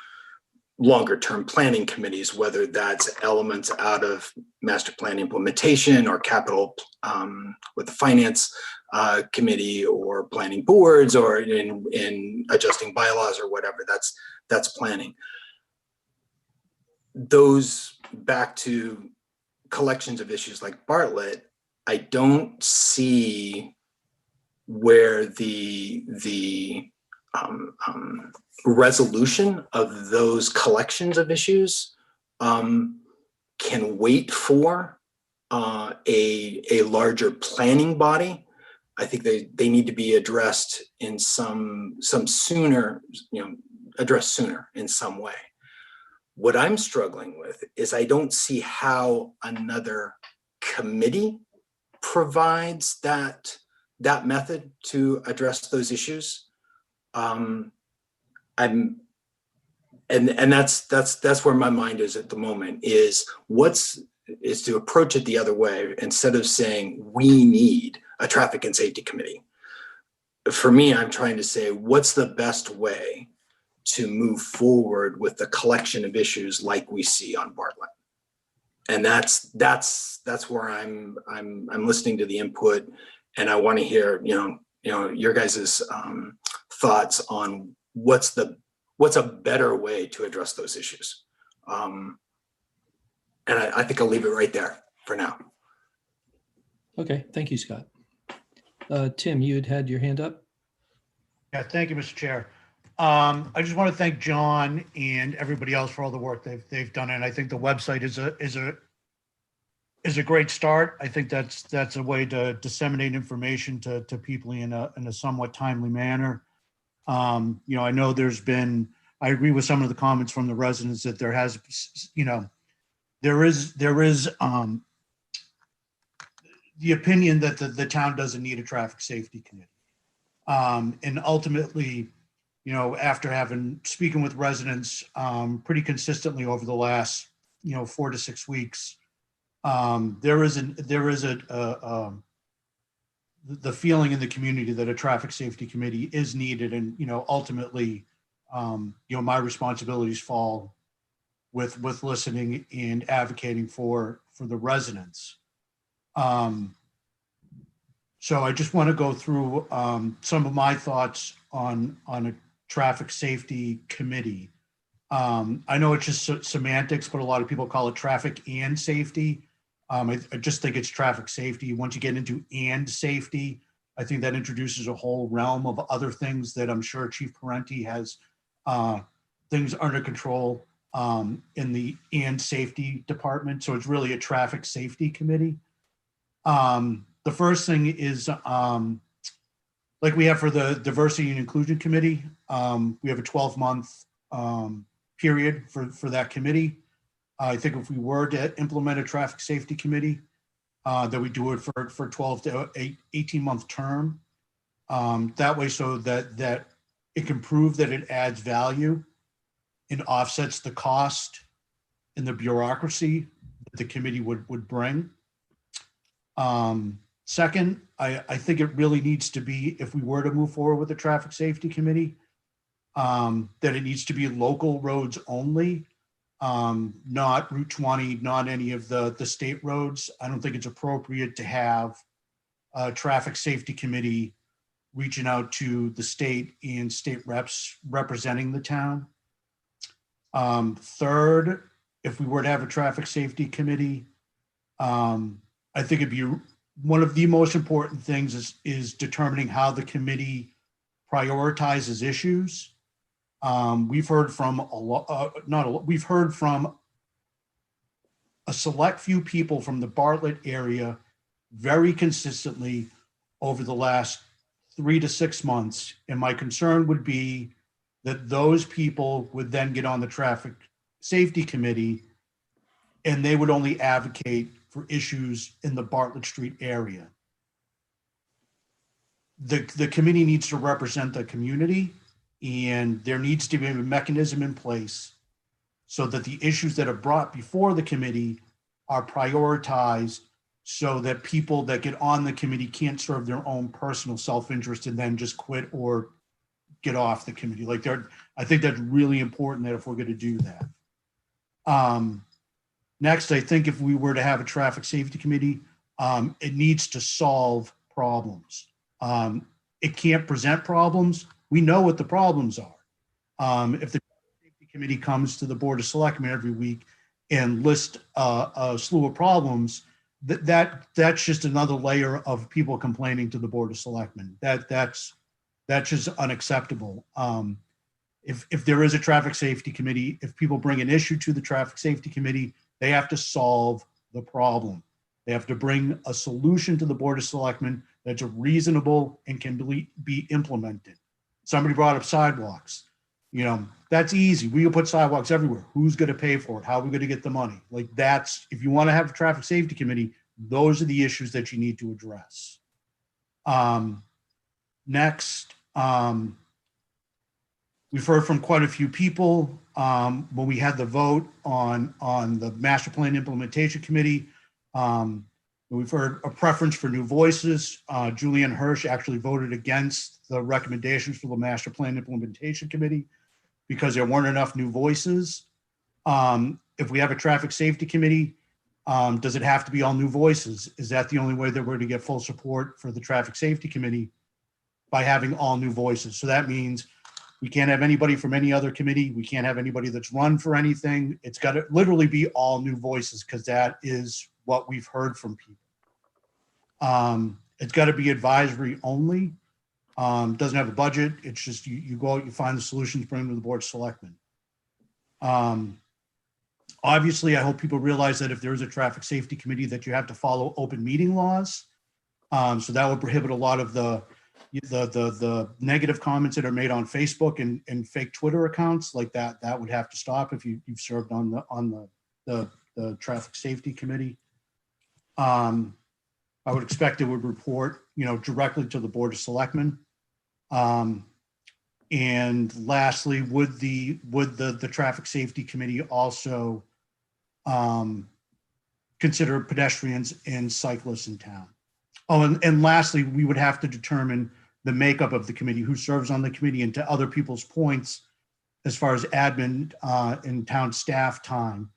E: longer term planning committees, whether that's elements out of master plan implementation or capital with the finance committee, or planning boards, or in adjusting bylaws or whatever. That's planning. Those back to collections of issues like Bartlett, I don't see where the resolution of those collections of issues can wait for a larger planning body. I think they need to be addressed in some sooner, addressed sooner in some way. What I'm struggling with is I don't see how another committee provides that method to address those issues. And that's where my mind is at the moment, is to approach it the other way. Instead of saying we need a traffic and safety committee, for me, I'm trying to say, what's the best way to move forward with the collection of issues like we see on Bartlett? And that's where I'm listening to the input, and I want to hear your guys's thoughts on what's a better way to address those issues. And I think I'll leave it right there for now.
B: Okay, thank you, Scott. Tim, you had your hand up.
I: Yeah, thank you, Mr. Chair. I just want to thank John and everybody else for all the work they've done, and I think the website is a great start. I think that's a way to disseminate information to people in a somewhat timely manner. I know I agree with some of the comments from the residents that there is the opinion that the town doesn't need a traffic safety committee. And ultimately, after speaking with residents pretty consistently over the last 4 to 6 weeks, there is the feeling in the community that a traffic safety committee is needed, and ultimately, my responsibilities fall with listening and advocating for the residents. So I just want to go through some of my thoughts on a traffic safety committee. I know it's just semantics, but a lot of people call it traffic and safety. I just think it's traffic safety. Once you get into and safety, I think that introduces a whole realm of other things that I'm sure Chief Parenti has things under control in the and safety department. So it's really a traffic safety committee. The first thing is, like we have for the diversity and inclusion committee, we have a 12-month period for that committee. I think if we were to implement a traffic safety committee, that we do it for 12 to 18-month term. That way, so that it can prove that it adds value and offsets the cost and the bureaucracy that the committee would bring. Second, I think it really needs to be, if we were to move forward with the traffic safety committee, that it needs to be local roads only, not Route 20, not any of the state roads. I don't think it's appropriate to have a traffic safety committee reaching out to the state and state reps representing the town. Third, if we were to have a traffic safety committee, I think it'd be one of the most important things is determining how the committee prioritizes issues. We've heard from we've heard from a select few people from the Bartlett area very consistently over the last 3 to 6 months. And my concern would be that those people would then get on the traffic safety committee and they would only advocate for issues in the Bartlett Street area. The committee needs to represent the community, and there needs to be a mechanism in place so that the issues that are brought before the committee are prioritized, so that people that get on the committee can't serve their own personal self-interest and then just quit or get off the committee. I think that's really important, that if we're going to do that. Next, I think if we were to have a traffic safety committee, it needs to solve problems. It can't present problems. We know what the problems are. If the safety committee comes to the Board of Selectmen every week and lists a slew of problems, that's just another layer of people complaining to the Board of Selectmen. That's just unacceptable. If there is a traffic safety committee, if people bring an issue to the traffic safety committee, they have to solve the problem. They have to bring a solution to the Board of Selectmen that's reasonable and can be implemented. Somebody brought up sidewalks. You know, that's easy. We can put sidewalks everywhere. Who's going to pay for it? How are we going to get the money? Like that's, if you want to have a traffic safety committee, those are the issues that you need to address. Next, we've heard from quite a few people when we had the vote on the Master Plan Implementation Committee. We've heard a preference for new voices. Julianne Hirsch actually voted against the recommendations for the Master Plan Implementation Committee because there weren't enough new voices. If we have a traffic safety committee, does it have to be all new voices? Is that the only way that we're going to get full support for the traffic safety committee? By having all new voices. So that means we can't have anybody from any other committee. We can't have anybody that's run for anything. It's got to literally be all new voices because that is what we've heard from people. It's got to be advisory only. Doesn't have a budget. It's just you go out, you find the solutions, bring them to the Board of Selectmen. Obviously, I hope people realize that if there is a traffic safety committee that you have to follow open meeting laws. So that would prohibit a lot of the negative comments that are made on Facebook and fake Twitter accounts like that. That would have to stop if you've served on the traffic safety committee. I would expect it would report, directly to the Board of Selectmen. And lastly, would the traffic safety committee also consider pedestrians and cyclists in town? Oh, and lastly, we would have to determine the makeup of the committee, who serves on the committee, and to other people's points, as far as admin and town staff time.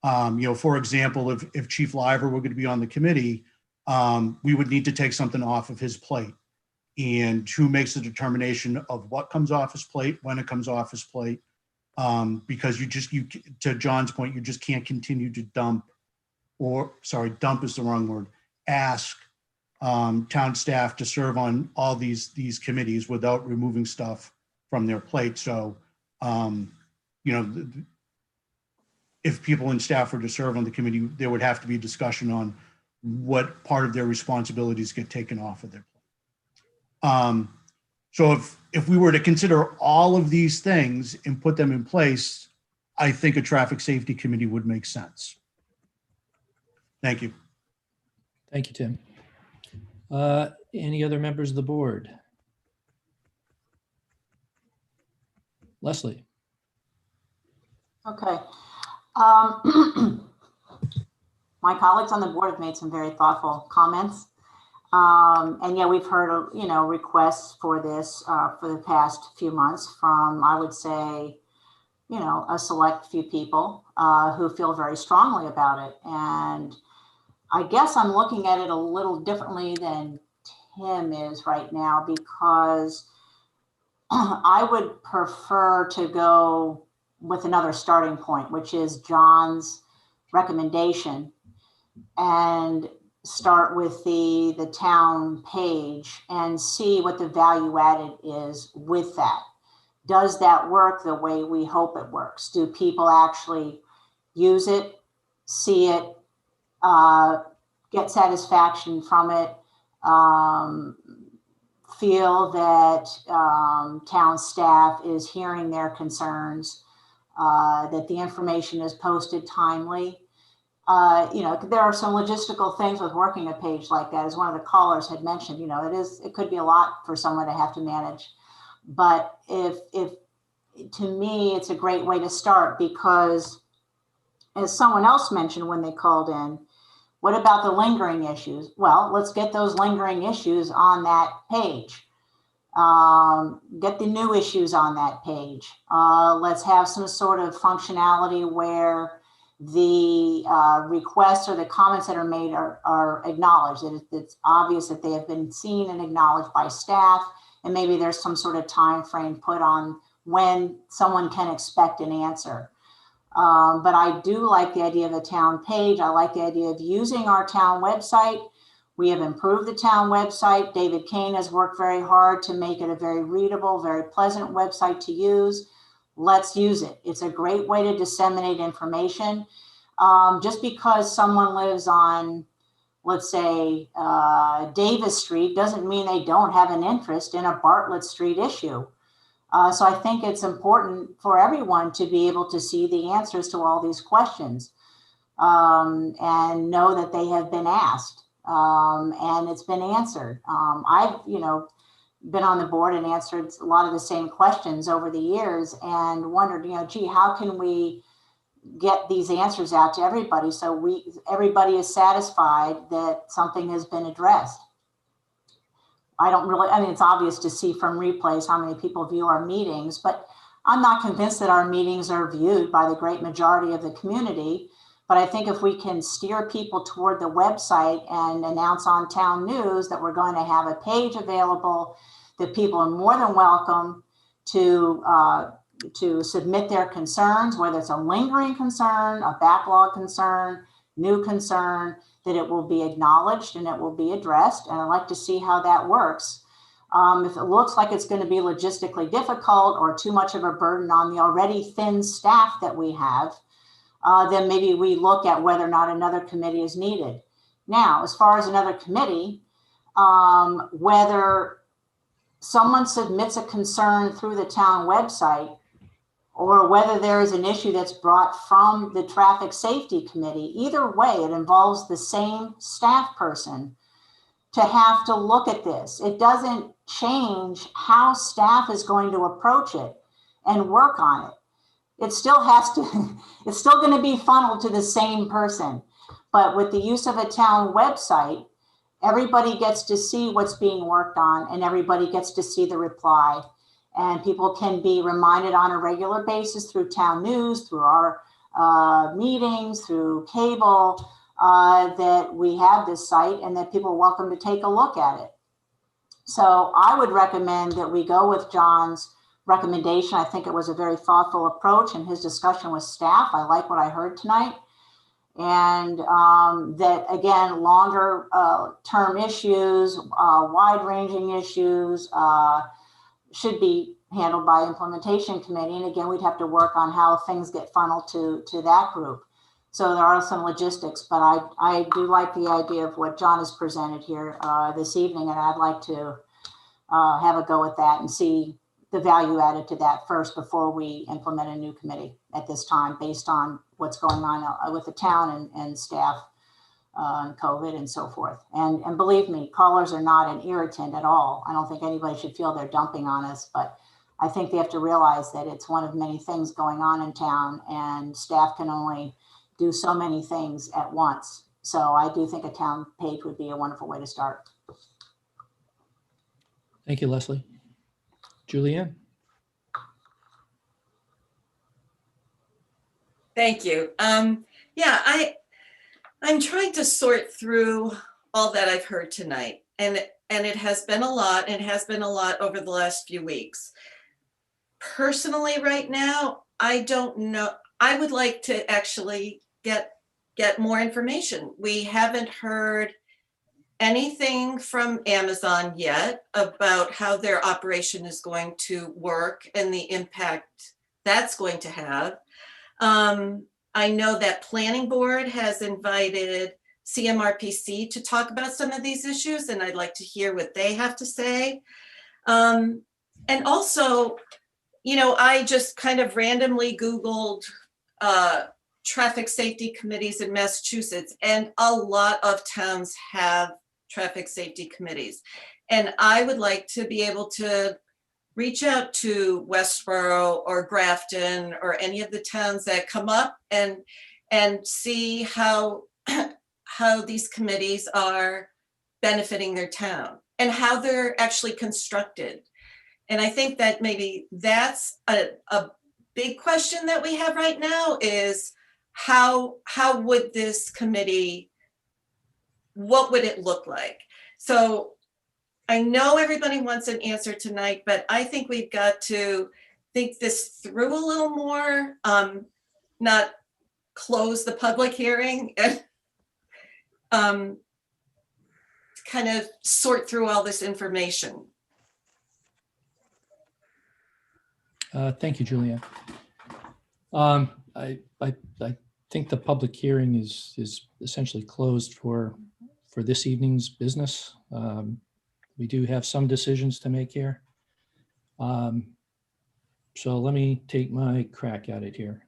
I: For example, if Chief Liver were going to be on the committee, we would need to take something off of his plate. And who makes the determination of what comes off his plate, when it comes off his plate? Because to John's point, you just can't continue to dump is the wrong word, ask town staff to serve on all these committees without removing stuff from their plate. So, if people and staff were to serve on the committee, there would have to be a discussion on what part of their responsibilities get taken off of their plate. So if we were to consider all of these things and put them in place, I think a traffic safety committee would make sense. Thank you.
B: Thank you, Tim. Any other members of the board? Leslie.
D: Okay. My colleagues on the board have made some very thoughtful comments. And yeah, we've heard, requests for this for the past few months from, I would say, a select few people who feel very strongly about it. And I guess I'm looking at it a little differently than Tim is right now, because I would prefer to go with another starting point, which is John's recommendation, and start with the town page and see what the value added is with that. Does that work the way we hope it works? Do people actually use it, see it, get satisfaction from it, feel that town staff is hearing their concerns, that the information is posted timely? There are some logistical things with working a page like that, as one of the callers had mentioned. It could be a lot for someone to have to manage. But if to me, it's a great way to start, because as someone else mentioned when they called in, what about the lingering issues? Well, let's get those lingering issues on that page. Get the new issues on that page. Let's have some sort of functionality where the requests or the comments that are made are acknowledged. It's obvious that they have been seen and acknowledged by staff, and maybe there's some sort of time frame put on when someone can expect an answer. But I do like the idea of a town page. I like the idea of using our town website. We have improved the town website. David Kane has worked very hard to make it a very readable, very pleasant website to use. Let's use it. It's a great way to disseminate information. Just because someone lives on, let's say, Davis Street doesn't mean they don't have an interest in a Bartlett Street issue. So I think it's important for everyone to be able to see the answers to all these questions and know that they have been asked and it's been answered. I've, been on the board and answered a lot of the same questions over the years and wondered, gee, how can we get these answers out to everybody so everybody is satisfied that something has been addressed. It's obvious to see from replays how many people view our meetings, but I'm not convinced that our meetings are viewed by the great majority of the community. But I think if we can steer people toward the website and announce on town news that we're going to have a page available, that people are more than welcome to submit their concerns, whether it's a lingering concern, a backlog concern, new concern, that it will be acknowledged and it will be addressed. And I'd like to see how that works. If it looks like it's going to be logistically difficult or too much of a burden on the already thin staff that we have, then maybe we look at whether or not another committee is needed. Now, as far as another committee, whether someone submits a concern through the town website or whether there is an issue that's brought from the traffic safety committee, either way, it involves the same staff person to have to look at this. It doesn't change how staff is going to approach it and work on it. It's still going to be funneled to the same person. But with the use of a town website, everybody gets to see what's being worked on and everybody gets to see the reply. And people can be reminded on a regular basis through town news, through our meetings, through cable, that we have this site and that people are welcome to take a look at it. So I would recommend that we go with John's recommendation. I think it was a very thoughtful approach in his discussion with staff. I like what I heard tonight. And that, again, longer term issues, wide-ranging issues should be handled by implementation committee. And again, we'd have to work on how things get funneled to that group. So there are some logistics, but I do like the idea of what John has presented here this evening, and I'd like to have a go at that and see the value added to that first before we implement a new committee at this time, based on what's going on with the town and staff and COVID and so forth. And believe me, callers are not an irritant at all. I don't think anybody should feel they're dumping on us, but I think they have to realize that it's one of many things going on in town and staff can only do so many things at once. So I do think a town page would be a wonderful way to start.
B: Thank you, Leslie. Julianne?
F: Thank you. Yeah, I'm trying to sort through all that I've heard tonight, and it has been a lot, and it has been a lot over the last few weeks. Personally, right now, I don't know. I would like to actually get more information. We haven't heard anything from Amazon yet about how their operation is going to work and the impact that's going to have. I know that planning board has invited CMRPC to talk about some of these issues, and I'd like to hear what they have to say. And also, I just kind of randomly Googled traffic safety committees in Massachusetts, and a lot of towns have traffic safety committees. And I would like to be able to reach out to Westboro or Grafton or any of the towns that come up and see how these committees are benefiting their town and how they're actually constructed. And I think that maybe that's a big question that we have right now is how would this committee, what would it look like? So I know everybody wants an answer tonight, but I think we've got to think this through a little more. not close the public hearing and kind of sort through all this information.
B: Thank you, Julianne. I think the public hearing is essentially closed for this evening's business. We do have some decisions to make here. So let me take my crack at it here.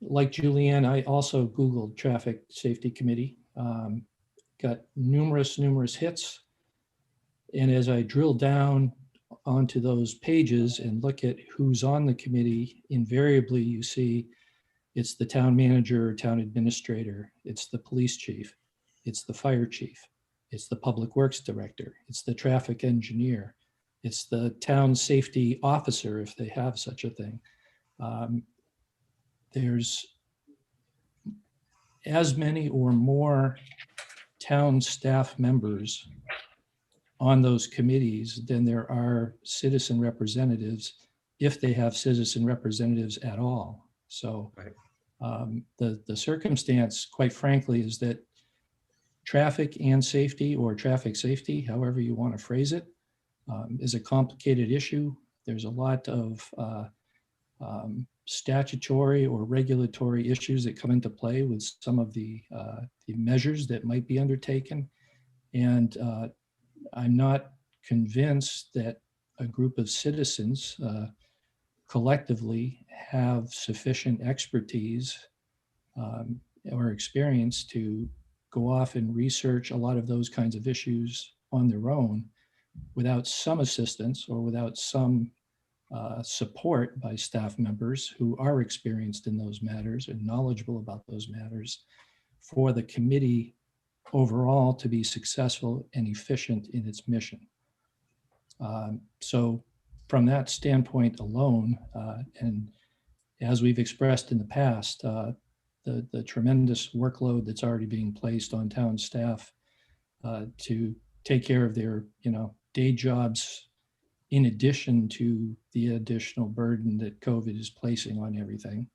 B: Like Julianne, I also Googled Traffic Safety Committee, got numerous hits. And as I drill down onto those pages and look at who's on the committee, invariably you see it's the town manager or town administrator, it's the police chief, it's the fire chief, it's the public works director, it's the traffic engineer, it's the town safety officer if they have such a thing. There's as many or more town staff members on those committees than there are citizen representatives, if they have citizen representatives at all. So the circumstance, quite frankly, is that traffic and safety, or traffic safety, however you want to phrase it, is a complicated issue. There's a lot of statutory or regulatory issues that come into play with some of the measures that might be undertaken. And I'm not convinced that a group of citizens collectively have sufficient expertise or experience to go off and research a lot of those kinds of issues on their own without some assistance or without some support by staff members who are experienced in those matters and knowledgeable about those matters, for the committee overall to be successful and efficient in its mission. So from that standpoint alone, and as we've expressed in the past, the tremendous workload that's already being placed on town staff to take care of their day jobs, in addition to the additional burden that COVID is placing on everything.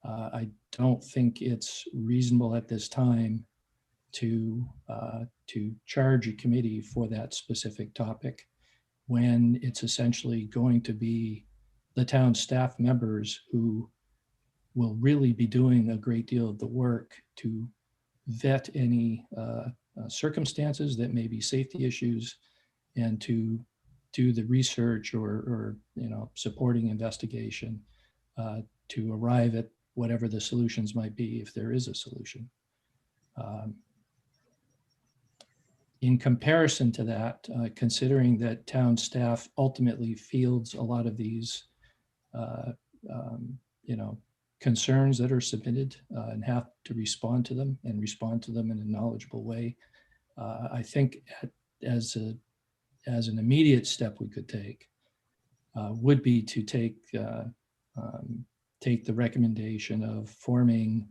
B: I don't think it's reasonable at this time to charge a committee for that specific topic, when it's essentially going to be the town staff members who will really be doing a great deal of the work to vet any circumstances that may be safety issues, and to do the research or supporting investigation to arrive at whatever the solutions might be, if there is a solution. In comparison to that, considering that town staff ultimately fields a lot of these, concerns that are submitted and have to respond to them and respond to them in a knowledgeable way, I think as an immediate step we could take would be to take the recommendation of forming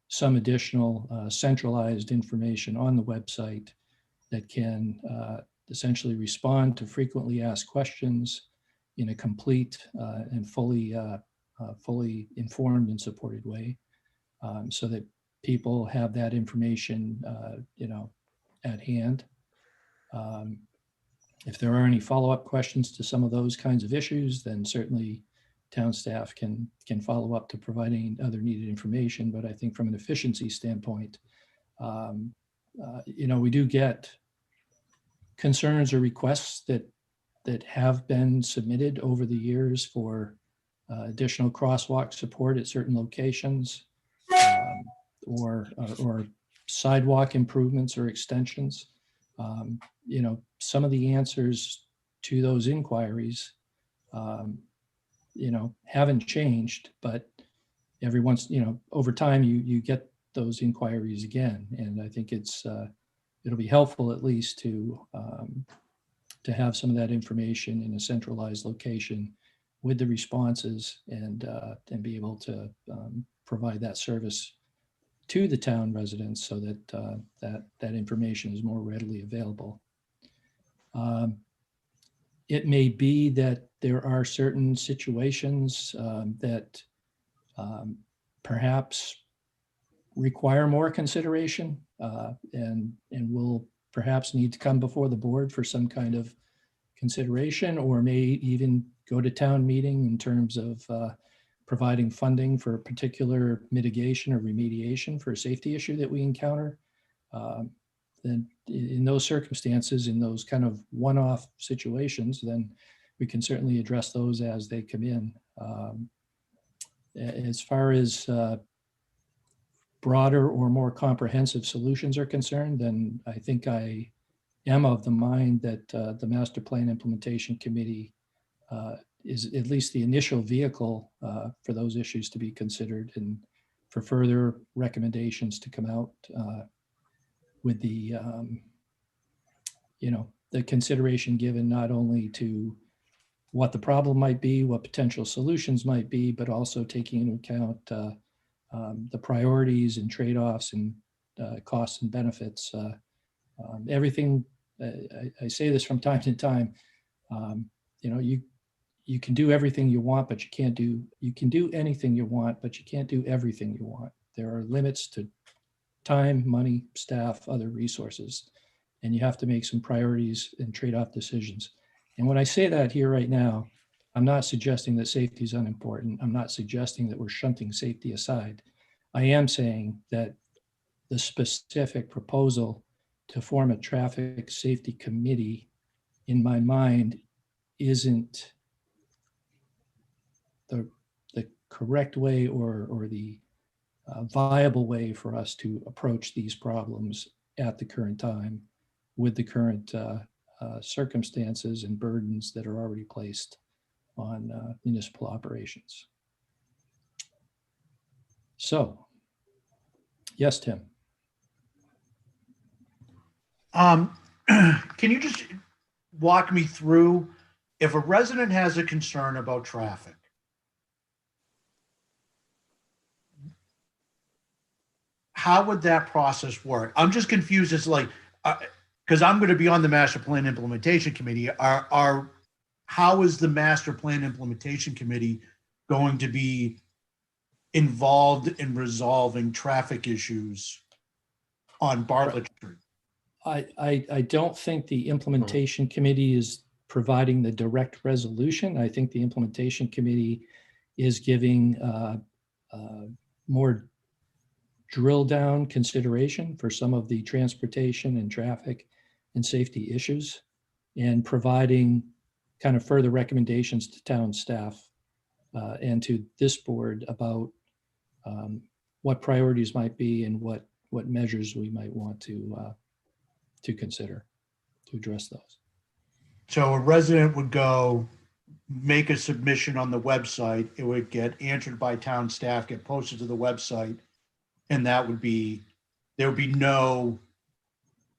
B: some additional centralized information on the website that can essentially respond to frequently asked questions in a complete and fully informed and supported way, so that people have that information, at hand. If there are any follow-up questions to some of those kinds of issues, then certainly town staff can follow up to providing other needed information. But I think from an efficiency standpoint, we do get concerns or requests that have been submitted over the years for additional crosswalk support at certain locations, or sidewalk improvements or extensions. Some of the answers to those inquiries, haven't changed, but every once, over time, you get those inquiries again. And I think it'll be helpful at least to have some of that information in a centralized location with the responses, and be able to provide that service to the town residents, so that that information is more readily available. It may be that there are certain situations that perhaps require more consideration, and will perhaps need to come before the board for some kind of consideration, or may even go to town meeting in terms of providing funding for a particular mitigation or remediation for a safety issue that we encounter. Then in those circumstances, in those kind of one-off situations, then we can certainly address those as they come in. As far as broader or more comprehensive solutions are concerned, then I think I am of the mind that the Master Plan Implementation Committee is at least the initial vehicle for those issues to be considered, and for further recommendations to come out with the, the consideration given not only to what the problem might be, what potential solutions might be, but also taking into account the priorities and trade-offs and costs and benefits. Everything, I say this from time to time, you can do everything you want, but you can do anything you want, but you can't do everything you want. There are limits to time, money, staff, other resources, and you have to make some priorities and trade-off decisions. And when I say that here right now, I'm not suggesting that safety is unimportant. I'm not suggesting that we're shunting safety aside. I am saying that the specific proposal to form a traffic safety committee, in my mind, isn't the correct way or the viable way for us to approach these problems at the current time with the current circumstances and burdens that are already placed on municipal operations. So, yes, Tim.
I: Can you just walk me through, if a resident has a concern about traffic, how would that process work? I'm just confused. It's like, because I'm going to be on the Master Plan Implementation Committee. How is the Master Plan Implementation Committee going to be involved in resolving traffic issues on Bartlett Street?
B: I don't think the implementation committee is providing the direct resolution. I think the implementation committee is giving more drill down consideration for some of the transportation and traffic and safety issues, and providing kind of further recommendations to town staff and to this board about what priorities might be and what measures we might want to consider to address those.
I: So a resident would go make a submission on the website. It would get answered by town staff, get posted to the website, and there would be no,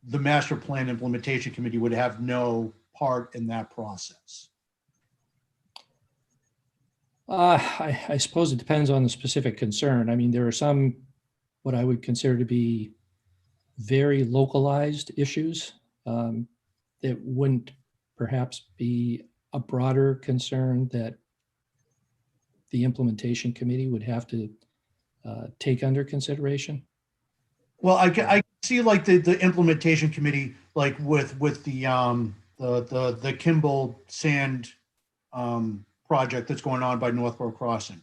I: the Master Plan Implementation Committee would have no part in that process.
B: I suppose it depends on the specific concern. I mean, there are some what I would consider to be very localized issues that wouldn't perhaps be a broader concern that the implementation committee would have to take under consideration.
I: Well, I see like the implementation committee, like with the Kimball Sand project that's going on by Northborough Crossing.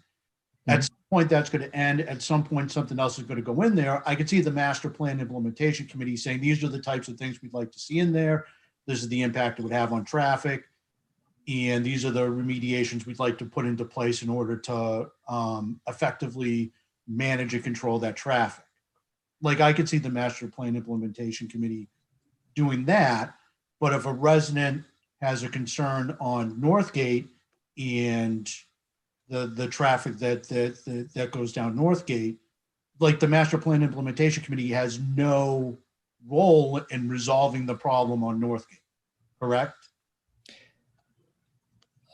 I: At some point that's going to end. At some point something else is going to go in there. I could see the Master Plan Implementation Committee saying these are the types of things we'd like to see in there. This is the impact it would have on traffic, and these are the remediations we'd like to put into place in order to effectively manage and control that traffic. Like I could see the Master Plan Implementation Committee doing that, but if a resident has a concern on Northgate and the traffic that goes down Northgate, like the Master Plan Implementation Committee has no role in resolving the problem on Northgate, correct?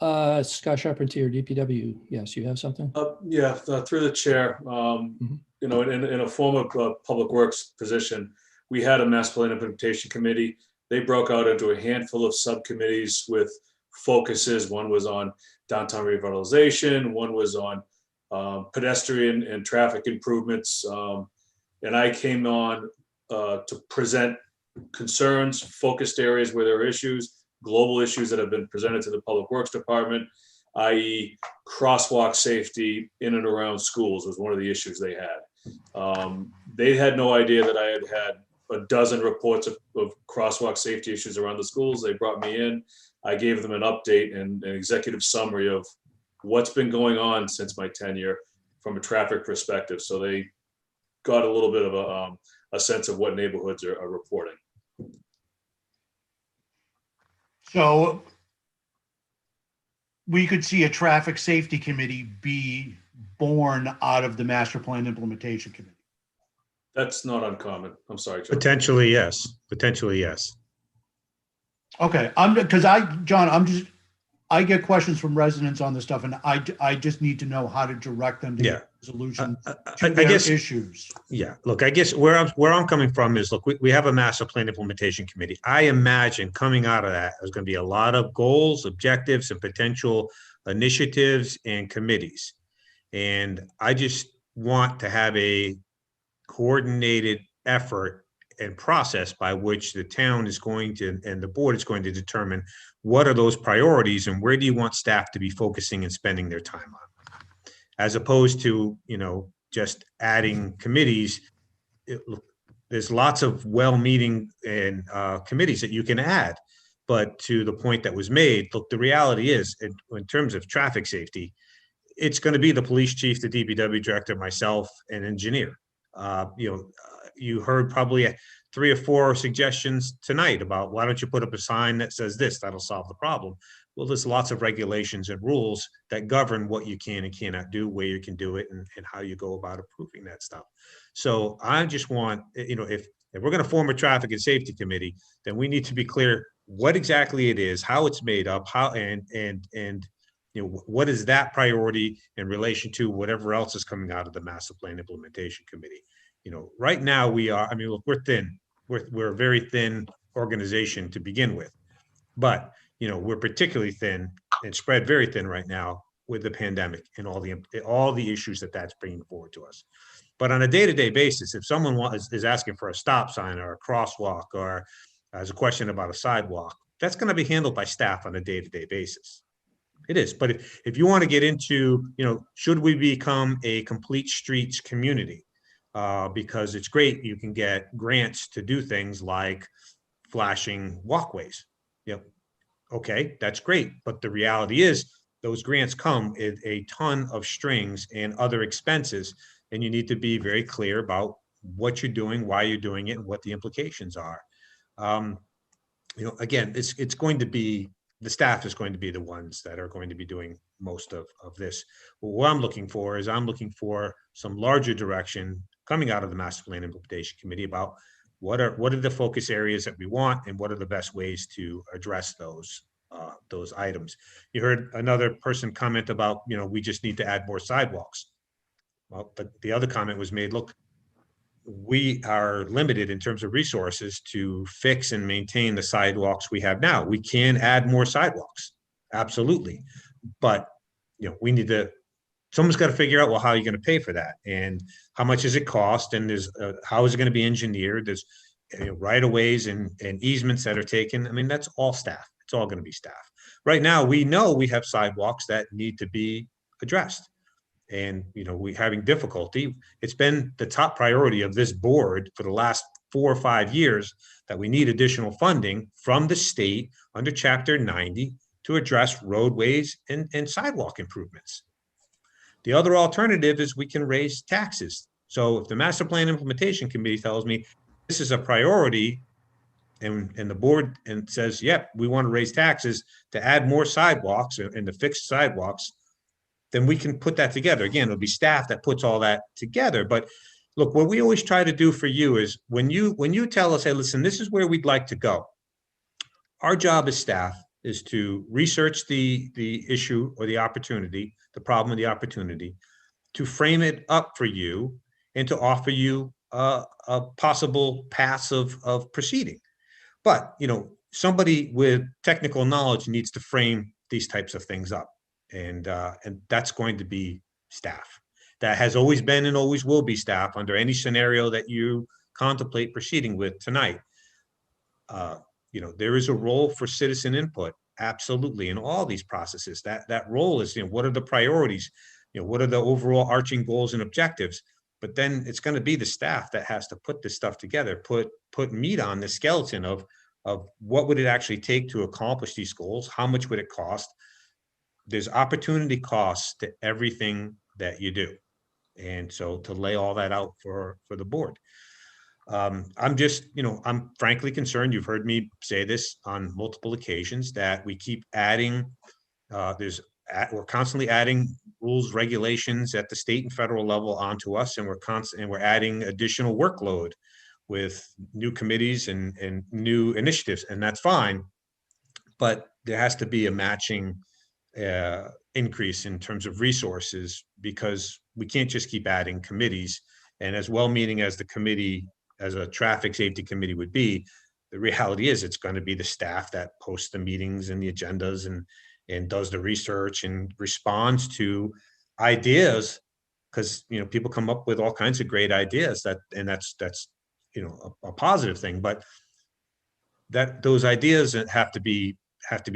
B: Scott Charpentier, DPW. Yes, you have something?
H: Yeah, through the chair. You know, in a former public works position, we had a Master Plan Implementation Committee. They broke out into a handful of subcommittees with focuses. One was on downtown revitalization. One was on pedestrian and traffic improvements. And I came on to present concerns, focused areas where there are issues, global issues that have been presented to the Public Works Department, i.e. crosswalk safety in and around schools was one of the issues they had. They had no idea that I had a dozen reports of crosswalk safety issues around the schools. They brought me in. I gave them an update and an executive summary of what's been going on since my tenure from a traffic perspective. So they got a little bit of a sense of what neighborhoods are reporting.
I: So we could see a traffic safety committee be born out of the master plan implementation committee.
H: That's not uncommon. I'm sorry, John.
C: Potentially, yes. Potentially, yes.
I: Okay, John, I get questions from residents on this stuff, and I just need to know how to direct them to get resolution to their issues.
C: Yeah, look, I guess where I'm coming from is, look, we have a master plan implementation committee. I imagine coming out of that, there's going to be a lot of goals, objectives, and potential initiatives and committees. And I just want to have a coordinated effort and process by which the town is going to, and the board is going to determine what are those priorities and where do you want staff to be focusing and spending their time on, as opposed to, just adding committees. There's lots of well-meaning and committees that you can add, but to the point that was made, look, the reality is, in terms of traffic safety, it's going to be the police chief, the DPW director, myself, and engineer. You heard probably 3 or 4 suggestions tonight about why don't you put up a sign that says this, that'll solve the problem. Well, there's lots of regulations and rules that govern what you can and cannot do, where you can do it, and how you go about approving that stuff. So I just want, if we're going to form a traffic and safety committee, then we need to be clear what exactly it is, how it's made up, how and what is that priority in relation to whatever else is coming out of the master plan implementation committee. Right now look, we're thin. We're a very thin organization to begin with, but we're particularly thin and spread very thin right now with the pandemic and all the issues that's bringing forward to us. But on a day-to-day basis, if someone is asking for a stop sign or a crosswalk or has a question about a sidewalk, that's going to be handled by staff on a day-to-day basis. It is. But if you want to get into, should we become a complete streets community? Because it's great, you can get grants to do things like flashing walkways. Okay, that's great. But the reality is those grants come with a ton of strings and other expenses, and you need to be very clear about what you're doing, why you're doing it, and what the implications are. Again, it's going to be, the staff is going to be the ones that are going to be doing most of this. What I'm looking for is some larger direction coming out of the master plan implementation committee about what are the focus areas that we want and what are the best ways to address those items. You heard another person comment about, we just need to add more sidewalks. Well, the other comment was made, look, we are limited in terms of resources to fix and maintain the sidewalks we have now. We can add more sidewalks, absolutely. But, someone's got to figure out, well, how are you going to pay for that? And how much does it cost? And how is it going to be engineered? There's right-of-ways and easements that are taken. I mean, that's all staff. It's all going to be staff. Right now, we know we have sidewalks that need to be addressed. And, we're having difficulty. It's been the top priority of this board for the last 4 or 5 years that we need additional funding from the state under Chapter 90 to address roadways and sidewalk improvements. The other alternative is we can raise taxes. So if the master plan implementation committee tells me this is a priority and the board says, yep, we want to raise taxes to add more sidewalks and to fix sidewalks, then we can put that together. Again, it'll be staff that puts all that together. But look, what we always try to do for you is when you tell us, hey, listen, this is where we'd like to go. Our job as staff is to research the issue or the opportunity, the problem or the opportunity, to frame it up for you and to offer you a possible path of proceeding. But, somebody with technical knowledge needs to frame these types of things up. And that's going to be staff. that has always been and always will be staff under any scenario that you contemplate proceeding with tonight. There is a role for citizen input, absolutely, in all these processes. That role is, what are the priorities? What are the overall arching goals and objectives? But then it's going to be the staff that has to put this stuff together, put meat on the skeleton of what would it actually take to accomplish these goals? How much would it cost? There's opportunity costs to everything that you do. And so to lay all that out for the board. I'm just, I'm frankly concerned. You've heard me say this on multiple occasions that we keep adding, we're constantly adding rules, regulations at the state and federal level onto us, and we're adding additional workload with new committees and new initiatives, and that's fine. But there has to be a matching increase in terms of resources, because we can't just keep adding committees. And as well-meaning as the committee, as a traffic safety committee would be, the reality is it's going to be the staff that posts the meetings and the agendas and does the research and responds to ideas, because people come up with all kinds of great ideas that's a positive thing, but that those ideas have to be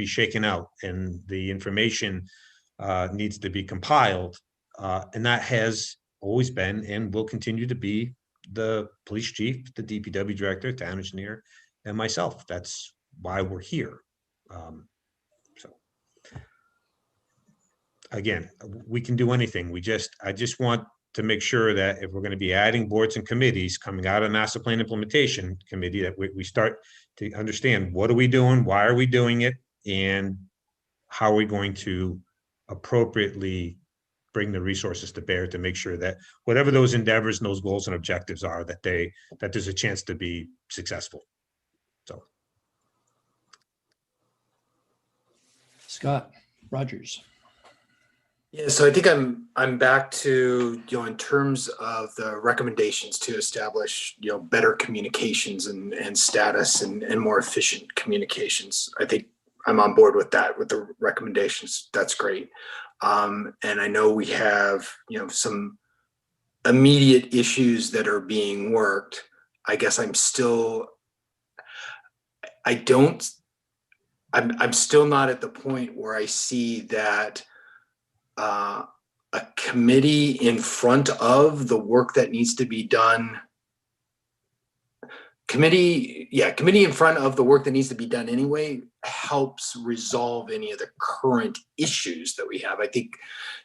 C: shaken out, and the information needs to be compiled, and that has always been and will continue to be the police chief, the DPW director, town engineer, and myself. That's why we're here. So again, we can do anything. I just want to make sure that if we're going to be adding boards and committees coming out of master plan implementation committee, that we start to understand, what are we doing, why are we doing it, and how are we going to appropriately bring the resources to bear to make sure that whatever those endeavors and those goals and objectives are, that there's a chance to be successful. So,
B: Scott Rogers.
E: Yeah, so I think I'm back to, in terms of the recommendations to establish, better communications and status and more efficient communications. I think I'm on board with that, with the recommendations. That's great. And I know we have, some immediate issues that are being worked. I guess I'm still not at the point where I see that a committee in front of the work that needs to be done. Committee in front of the work that needs to be done anyway helps resolve any of the current issues that we have. I think,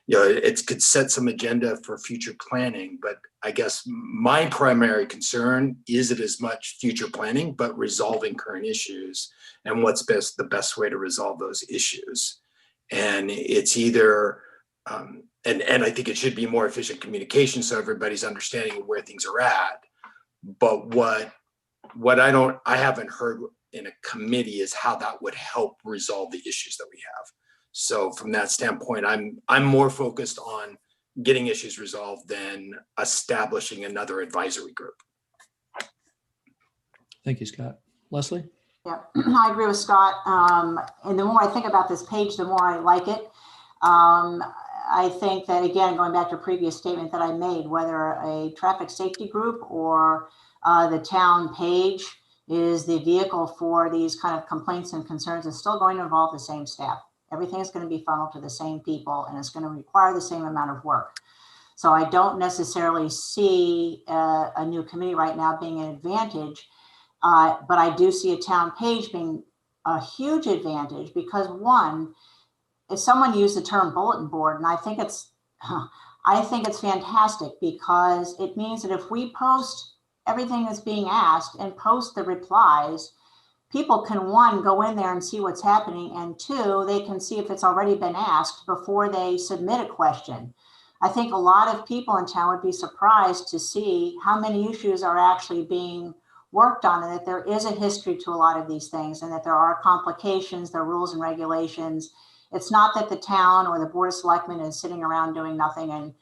E: it could set some agenda for future planning, but I guess my primary concern isn't as much future planning, but resolving current issues and what's the best way to resolve those issues. And it's either, and I think it should be more efficient communication so everybody's understanding of where things are at. But what I haven't heard in a committee is how that would help resolve the issues that we have. So from that standpoint, I'm more focused on getting issues resolved than establishing another advisory group.
B: Thank you, Scott. Leslie?
D: Yeah, I agree with Scott. And the more I think about this page, the more I like it. I think that, again, going back to a previous statement that I made, whether a traffic safety group or the town page is the vehicle for these kind of complaints and concerns, is still going to involve the same staff. Everything is going to be funneled to the same people, and it's going to require the same amount of work. So I don't necessarily see a new committee right now being an advantage, but I do see a town page being a huge advantage, because one, if someone used the term bulletin board, and I think it's fantastic, because it means that if we post everything that's being asked and post the replies, people can, one, go in there and see what's happening, and two, they can see if it's already been asked before they submit a question. I think a lot of people in town would be surprised to see how many issues are actually being worked on, and that there is a history to a lot of these things, and that there are complications, there are rules and regulations. It's not that the town or the Board of Selectmen is sitting around doing nothing and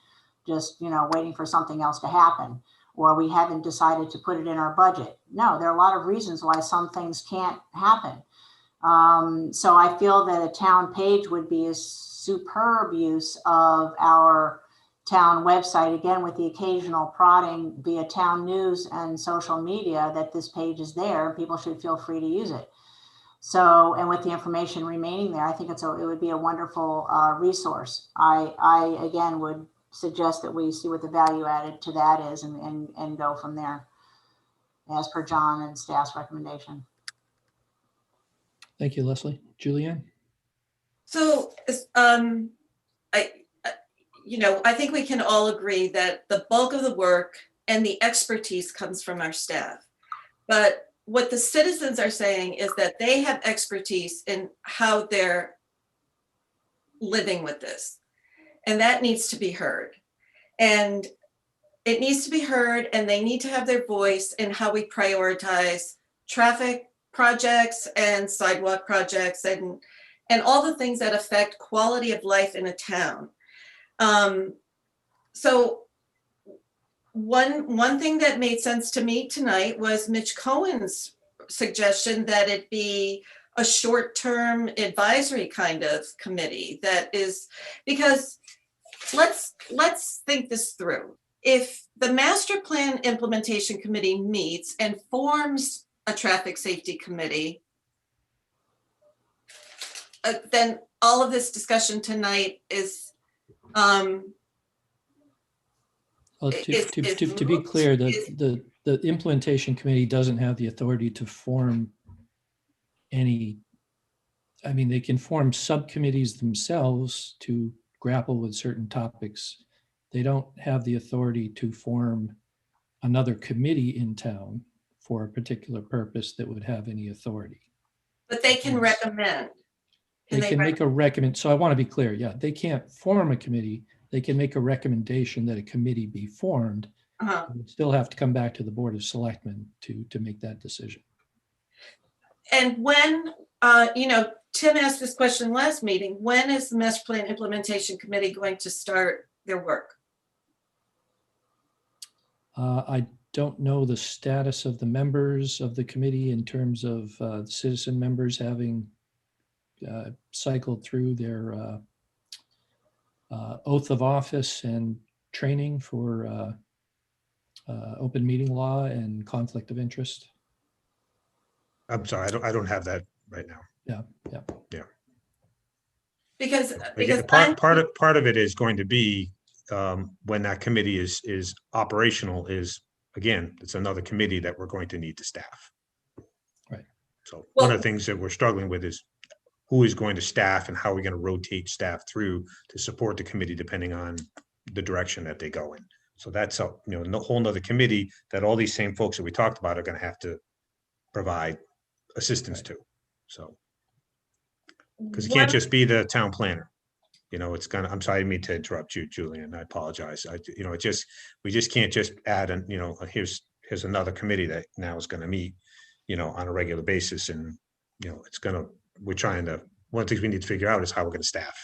D: just, waiting for something else to happen, or we haven't decided to put it in our budget. No, there are a lot of reasons why some things can't happen. So I feel that a town page would be a superb use of our town website, again, with the occasional prodding via town news and social media that this page is there and people should feel free to use it. So, and with the information remaining there, I think it would be a wonderful resource. I again would suggest that we see what the value added to that is and go from there as per John and staff's recommendation.
B: Thank you, Leslie. Julianne?
F: So, I think we can all agree that the bulk of the work and the expertise comes from our staff. But what the citizens are saying is that they have expertise in how they're living with this. And that needs to be heard. And it needs to be heard, and they need to have their voice in how we prioritize traffic projects and sidewalk projects and all the things that affect quality of life in a town. So one thing that made sense to me tonight was Mitch Cohen's suggestion that it be a short-term advisory kind of committee that is, because let's think this through. If the master plan implementation committee meets and forms a traffic safety committee, then all of this discussion tonight is
B: Well, to be clear, the implementation committee doesn't have the authority to form any, I mean, they can form subcommittees themselves to grapple with certain topics. They don't have the authority to form another committee in town for a particular purpose that would have any authority.
F: But they can recommend.
B: They can make a recommend. So I want to be clear. Yeah, they can't form a committee. They can make a recommendation that a committee be formed. They still have to come back to the Board of Selectmen to make that decision.
F: And when, Tim asked this question last meeting, when is the master plan implementation committee going to start their work?
B: I don't know the status of the members of the committee in terms of the citizen members having cycled through their oath of office and training for open meeting law and conflict of interest.
C: I'm sorry, I don't have that right now.
B: Yeah.
F: Because
C: part of it is going to be when that committee is operational is, again, it's another committee that we're going to need to staff.
B: Right.
C: So one of the things that we're struggling with is who is going to staff and how are we going to rotate staff through to support the committee depending on the direction that they go in. So that's a whole nother committee that all these same folks that we talked about are going to have to provide assistance to. So because it can't just be the town planner. It's gonna, I'm sorry, I didn't mean to interrupt you, Julian. I apologize. We just can't just add here's another committee that now is going to meet, on a regular basis. And, one of the things we need to figure out is how we're going to staff.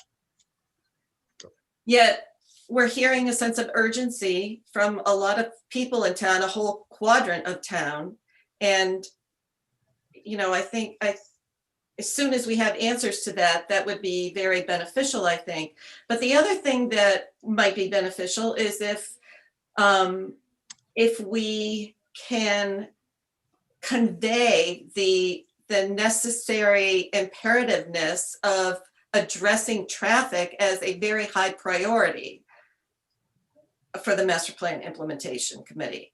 F: Yet we're hearing a sense of urgency from a lot of people in town, a whole quadrant of town. And, I think as soon as we have answers to that, that would be very beneficial, I think. But the other thing that might be beneficial is if we can convey the necessary imperativeness of addressing traffic as a very high priority for the master plan implementation committee.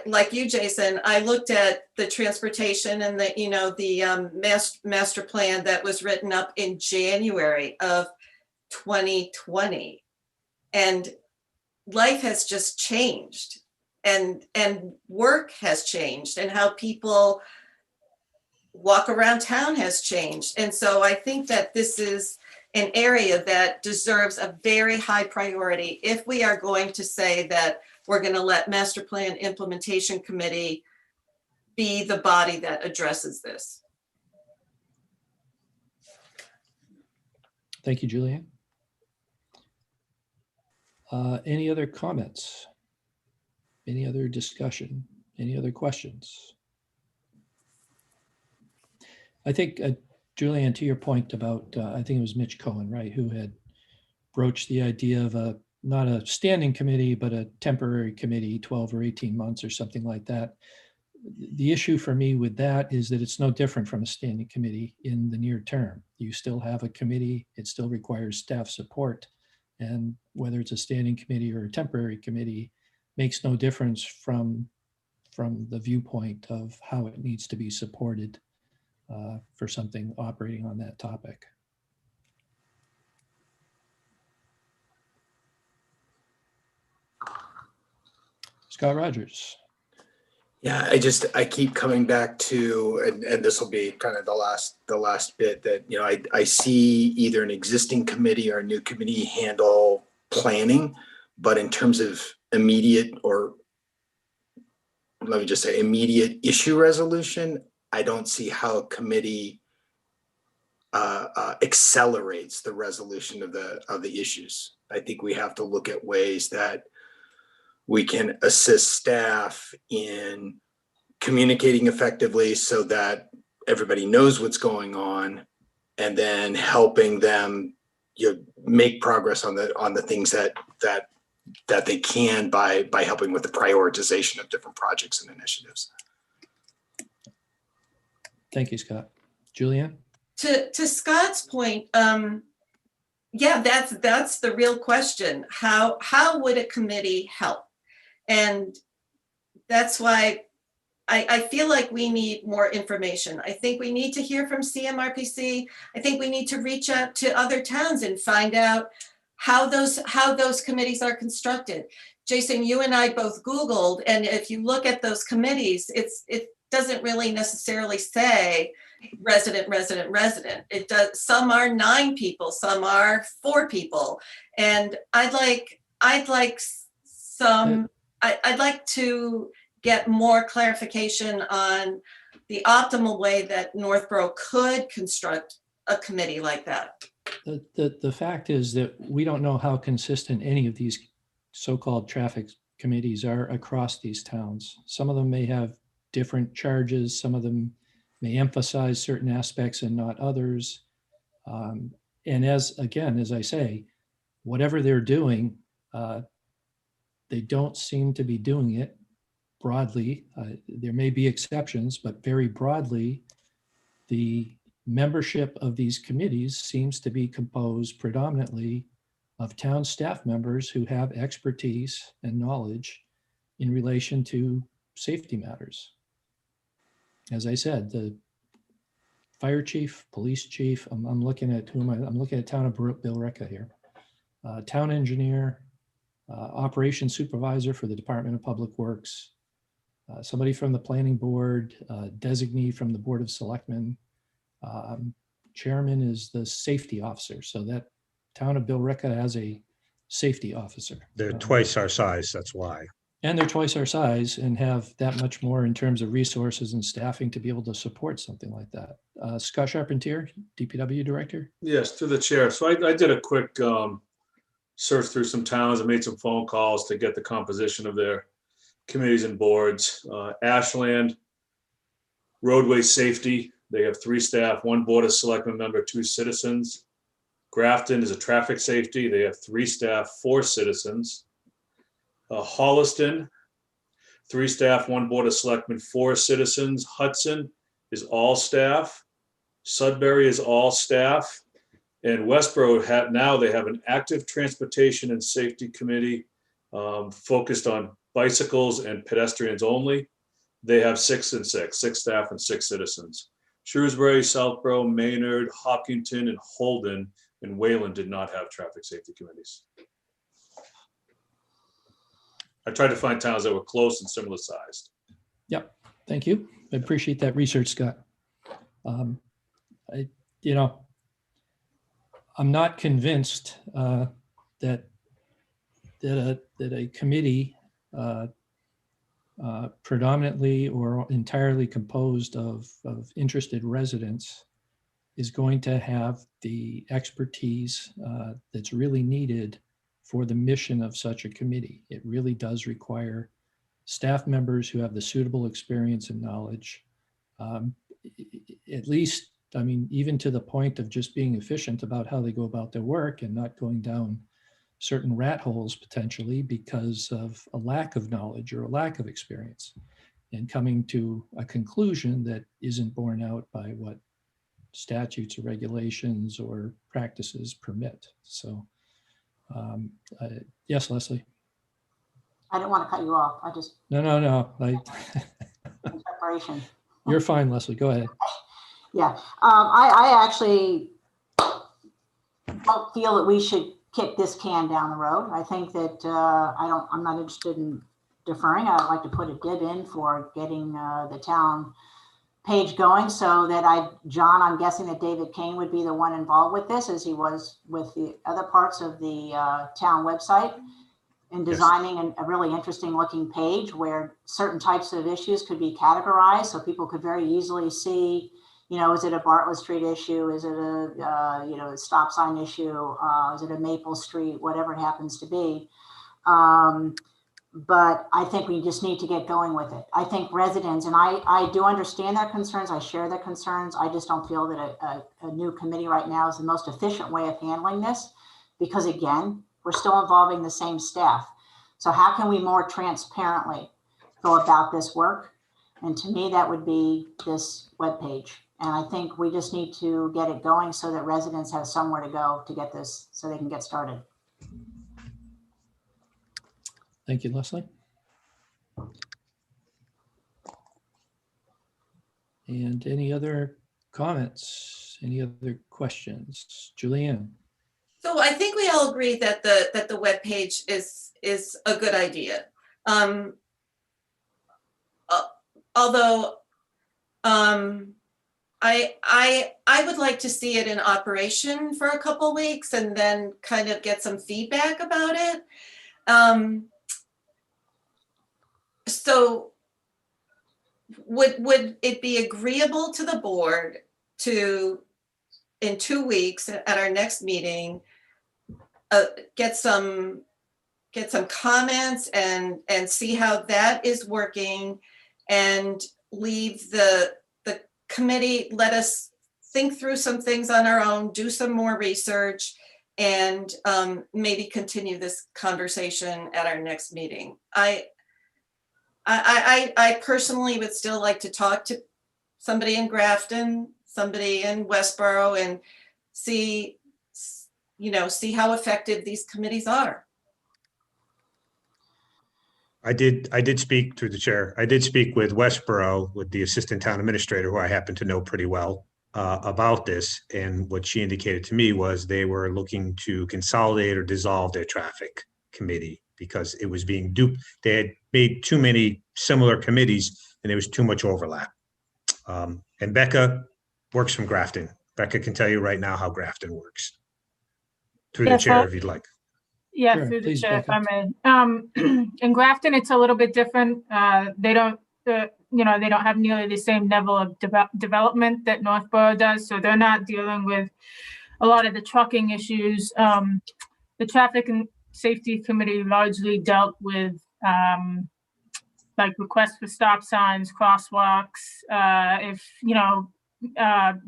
F: Like you, Jason, I looked at the transportation and the master plan that was written up in January of 2020, and life has just changed, and work has changed, and how people walk around town has changed. And so I think that this is an area that deserves a very high priority if we are going to say that we're going to let master plan implementation committee be the body that addresses this.
B: Thank you, Julianne. Any other comments? Any other discussion? Any other questions? I think, Julianne, to your point about, I think it was Mitch Cohen, right, who had broach the idea of not a standing committee, but a temporary committee, 12 or 18 months or something like that. The issue for me with that is that it's no different from a standing committee in the near term. You still have a committee, it still requires staff support. And whether it's a standing committee or a temporary committee makes no difference from the viewpoint of how it needs to be supported for something operating on that topic. Scott Rogers.
E: Yeah, I keep coming back to, and this will be kind of the last bit that, you know, I see either an existing committee or a new committee handle planning, but in terms of immediate, or let me just say immediate issue resolution, I don't see how a committee accelerates the resolution of the issues. I think we have to look at ways that we can assist staff in communicating effectively so that everybody knows what's going on, and then helping them, you know, make progress on the things that they can by helping with the prioritization of different projects and initiatives.
B: Thank you, Scott. Julianne?
F: To Scott's point, yeah, that's the real question. How would a committee help? And that's why I feel like we need more information. I think we need to hear from CMRPC. I think we need to reach out to other towns and find out how those committees are constructed. Jason, you and I both Googled, and if you look at those committees, it doesn't really necessarily say resident. It does. Some are 9 people, some are 4 people, and I'd like to get more clarification on the optimal way that Northborough could construct a committee like that.
B: The fact is that we don't know how consistent any of these so-called traffic committees are across these towns. Some of them may have different charges. Some of them may emphasize certain aspects and not others. And as I say, whatever they're doing, they don't seem to be doing it broadly. There may be exceptions, but very broadly, the membership of these committees seems to be composed predominantly of town staff members who have expertise and knowledge in relation to safety matters. As I said, the fire chief, police chief, I'm looking at I'm looking at town of Billerica here. Town engineer, operations supervisor for the Department of Public Works, somebody from the planning board, designee from the Board of Selectmen. Chairman is the safety officer. So that town of Billerica has a safety officer.
C: They're twice our size, that's why.
B: And they're twice our size and have that much more in terms of resources and staffing to be able to support something like that. Scott Charpentier, DPW Director.
H: Yes, through the chair. So I did a quick search through some towns and made some phone calls to get the composition of their committees and boards. Ashland, roadway safety, they have 3 staff, 1 board of selectmen member, 2 citizens. Grafton is a traffic safety, they have 3 staff, 4 citizens. Holliston, 3 staff, 1 board of selectmen, 4 citizens. Hudson is all staff. Sudbury is all staff. And Westboro now they have an active transportation and safety committee focused on bicycles and pedestrians only. They have 6 and 6 staff and 6 citizens. Shrewsbury, Southborough, Maynard, Hopkinton, and Holden and Wayland did not have traffic safety committees. I tried to find towns that were close and similar sized.
B: Yep, thank you. I appreciate that research, Scott. I'm not convinced that a committee predominantly or entirely composed of interested residents is going to have the expertise that's really needed for the mission of such a committee. It really does require staff members who have the suitable experience and knowledge, at least I mean, even to the point of just being efficient about how they go about their work and not going down certain rat holes potentially because of a lack of knowledge or a lack of experience, and coming to a conclusion that isn't borne out by what statutes or regulations or practices permit. So yes, Leslie.
D: I didn't want to cut you off. I just,
B: No.
D: in preparation.
B: You're fine, Leslie. Go ahead.
D: Yeah, I actually don't feel that we should kick this can down the road. I think that I'm not interested in deferring. I'd like to put a bid in for getting the town page going so that John, I'm guessing that David Kane would be the one involved with this as he was with the other parts of the town website, in designing a really interesting looking page where certain types of issues could be categorized so people could very easily see, is it a Bartlett Street issue? Is it a stop sign issue? Is it a Maple Street? Whatever it happens to be. But I think we just need to get going with it. I think residents, and I do understand their concerns. I share their concerns. I just don't feel that a new committee right now is the most efficient way of handling this, because again, we're still involving the same staff. So how can we more transparently go about this work? And to me, that would be this webpage. And I think we just need to get it going so that residents have somewhere to go to get this, so they can get started.
B: Thank you, Leslie. And any other comments? Any other questions? Julianne?
F: So I think we all agree that the webpage is a good idea. Although I would like to see it in operation for a couple weeks and then kind of get some feedback about it. So would it be agreeable to the board to, in 2 weeks at our next meeting, get some comments and see how that is working, and leave the committee, let us think through some things on our own, do some more research, and maybe continue this conversation at our next meeting. I personally would still like to talk to somebody in Grafton, somebody in Westboro, and see how effective these committees are.
C: I did speak through the chair. I did speak with Westboro, with the assistant town administrator, who I happen to know pretty well, about this. And what she indicated to me was they were looking to consolidate or dissolve their traffic committee because it was being duped. They had made too many similar committees and there was too much overlap. And Becca works from Grafton. Becca can tell you right now how Grafton works. Through the chair, if you'd like.
A: Yeah,
B: Sure,
A: through the
B: please,
A: chair, if I
B: Becca.
A: may. In Grafton, it's a little bit different. They don't have nearly the same level of development that Northborough does, so they're not dealing with a lot of the trucking issues. The Traffic and Safety Committee largely dealt with like requests for stop signs, crosswalks. If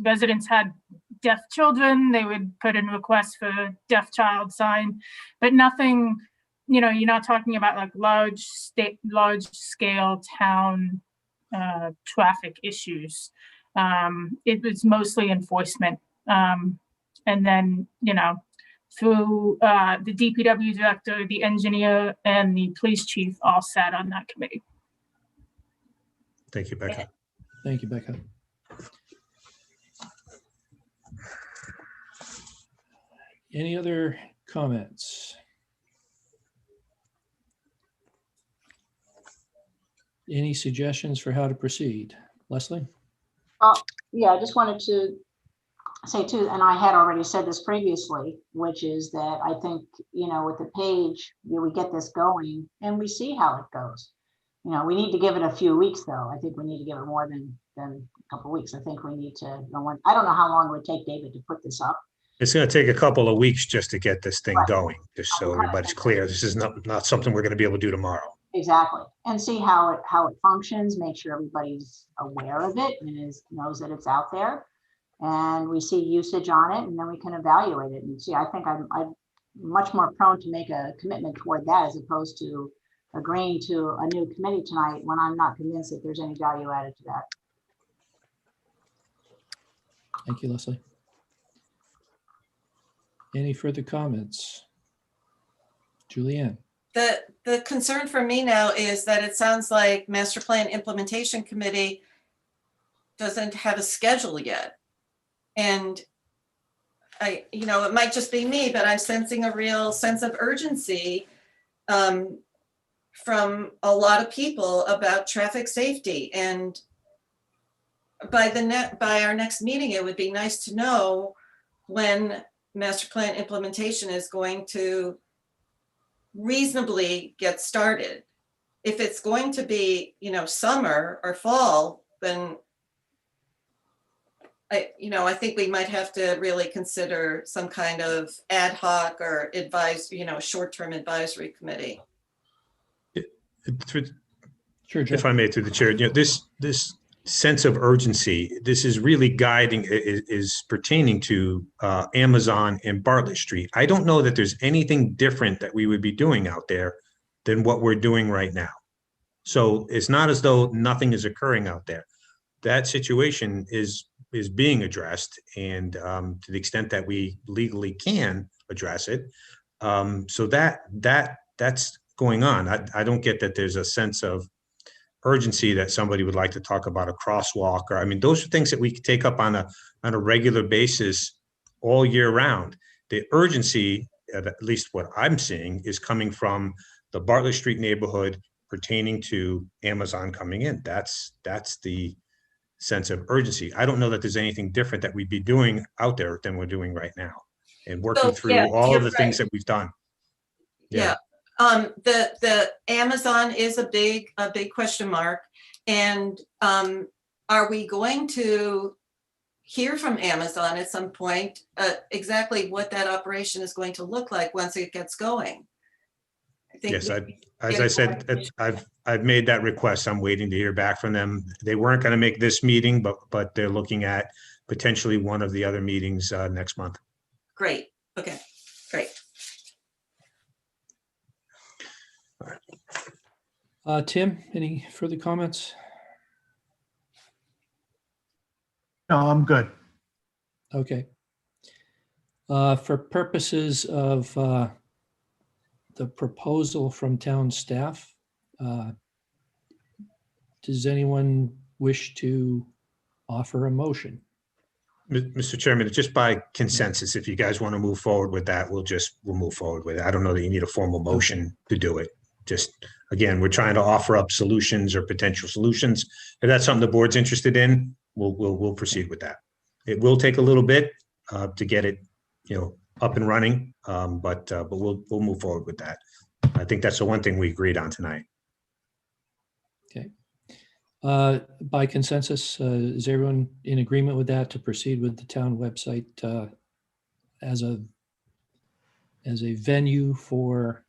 A: residents had deaf children, they would put in requests for deaf child sign, but nothing, you're not talking about like large scale town traffic issues. It was mostly enforcement. And then, through the DPW director, the engineer, and the police chief all sat on that committee.
C: Thank you, Becca.
B: Thank you, Becca. Any other comments? Any suggestions for how to proceed? Leslie?
D: Yeah, I just wanted to say too, and I had already said this previously, which is that I think, with the page, we get this going and we see how it goes. We need to give it a few weeks though. I think we need to give it more than a couple of weeks. I think we need to, I don't know how long it would take David to put this up.
C: It's going to take a couple of weeks just to get this thing going, just so everybody's clear. This is not something we're going to be able to do tomorrow.
D: Exactly. And see how it functions, make sure everybody's aware of it and knows that it's out there. and we see usage on it, and then we can evaluate it and see. I think I'm much more prone to make a commitment toward that as opposed to agreeing to a new committee tonight when I'm not convinced that there's any value added to that.
B: Thank you, Leslie. Any further comments? Julianne?
F: The concern for me now is that it sounds like Master Plan Implementation Committee doesn't have a schedule yet. And it might just be me, but I'm sensing a real sense of urgency from a lot of people about traffic safety. And by our next meeting, it would be nice to know when Master Plan implementation is going to reasonably get started. If it's going to be, summer or fall, then I think we might have to really consider some kind of ad hoc or short-term advisory committee.
B: Sure, Joe.
C: If I may, through the chair, this sense of urgency, this is really guiding, is pertaining to Amazon and Bartlett Street. I don't know that there's anything different that we would be doing out there than what we're doing right now. So it's not as though nothing is occurring out there. That situation is being addressed, and to the extent that we legally can address it. So that's going on. I don't get that there's a sense of urgency that somebody would like to talk about a crosswalk, or those are things that we take up on a regular basis all year round. The urgency, at least what I'm seeing, is coming from the Bartlett Street neighborhood pertaining to Amazon coming in. That's the sense of urgency. I don't know that there's anything different that we'd be doing out there than we're doing right now, and working through all of the things that we've done.
F: Yeah. The Amazon is a big question mark. And are we going to hear from Amazon at some point exactly what that operation is going to look like once it gets going?
C: Yes, as I said, I've made that request. I'm waiting to hear back from them. They weren't going to make this meeting, but they're looking at potentially one of the other meetings next month.
F: Great. Okay, great.
B: Tim, any further comments?
I: No, I'm good.
B: Okay. For purposes of the proposal from town staff, does anyone wish to offer a motion?
C: Mr. Chairman, just by consensus, if you guys want to move forward with that, we'll move forward with it. I don't know that you need a formal motion to do it. Just, again, we're trying to offer up solutions or potential solutions. If that's something the board's interested in, we'll proceed with that. It will take a little bit to get it, up and running, but we'll move forward with that. I think that's the one thing we agreed on tonight.
B: Okay. By consensus, is everyone in agreement with that, to proceed with the town website as a venue for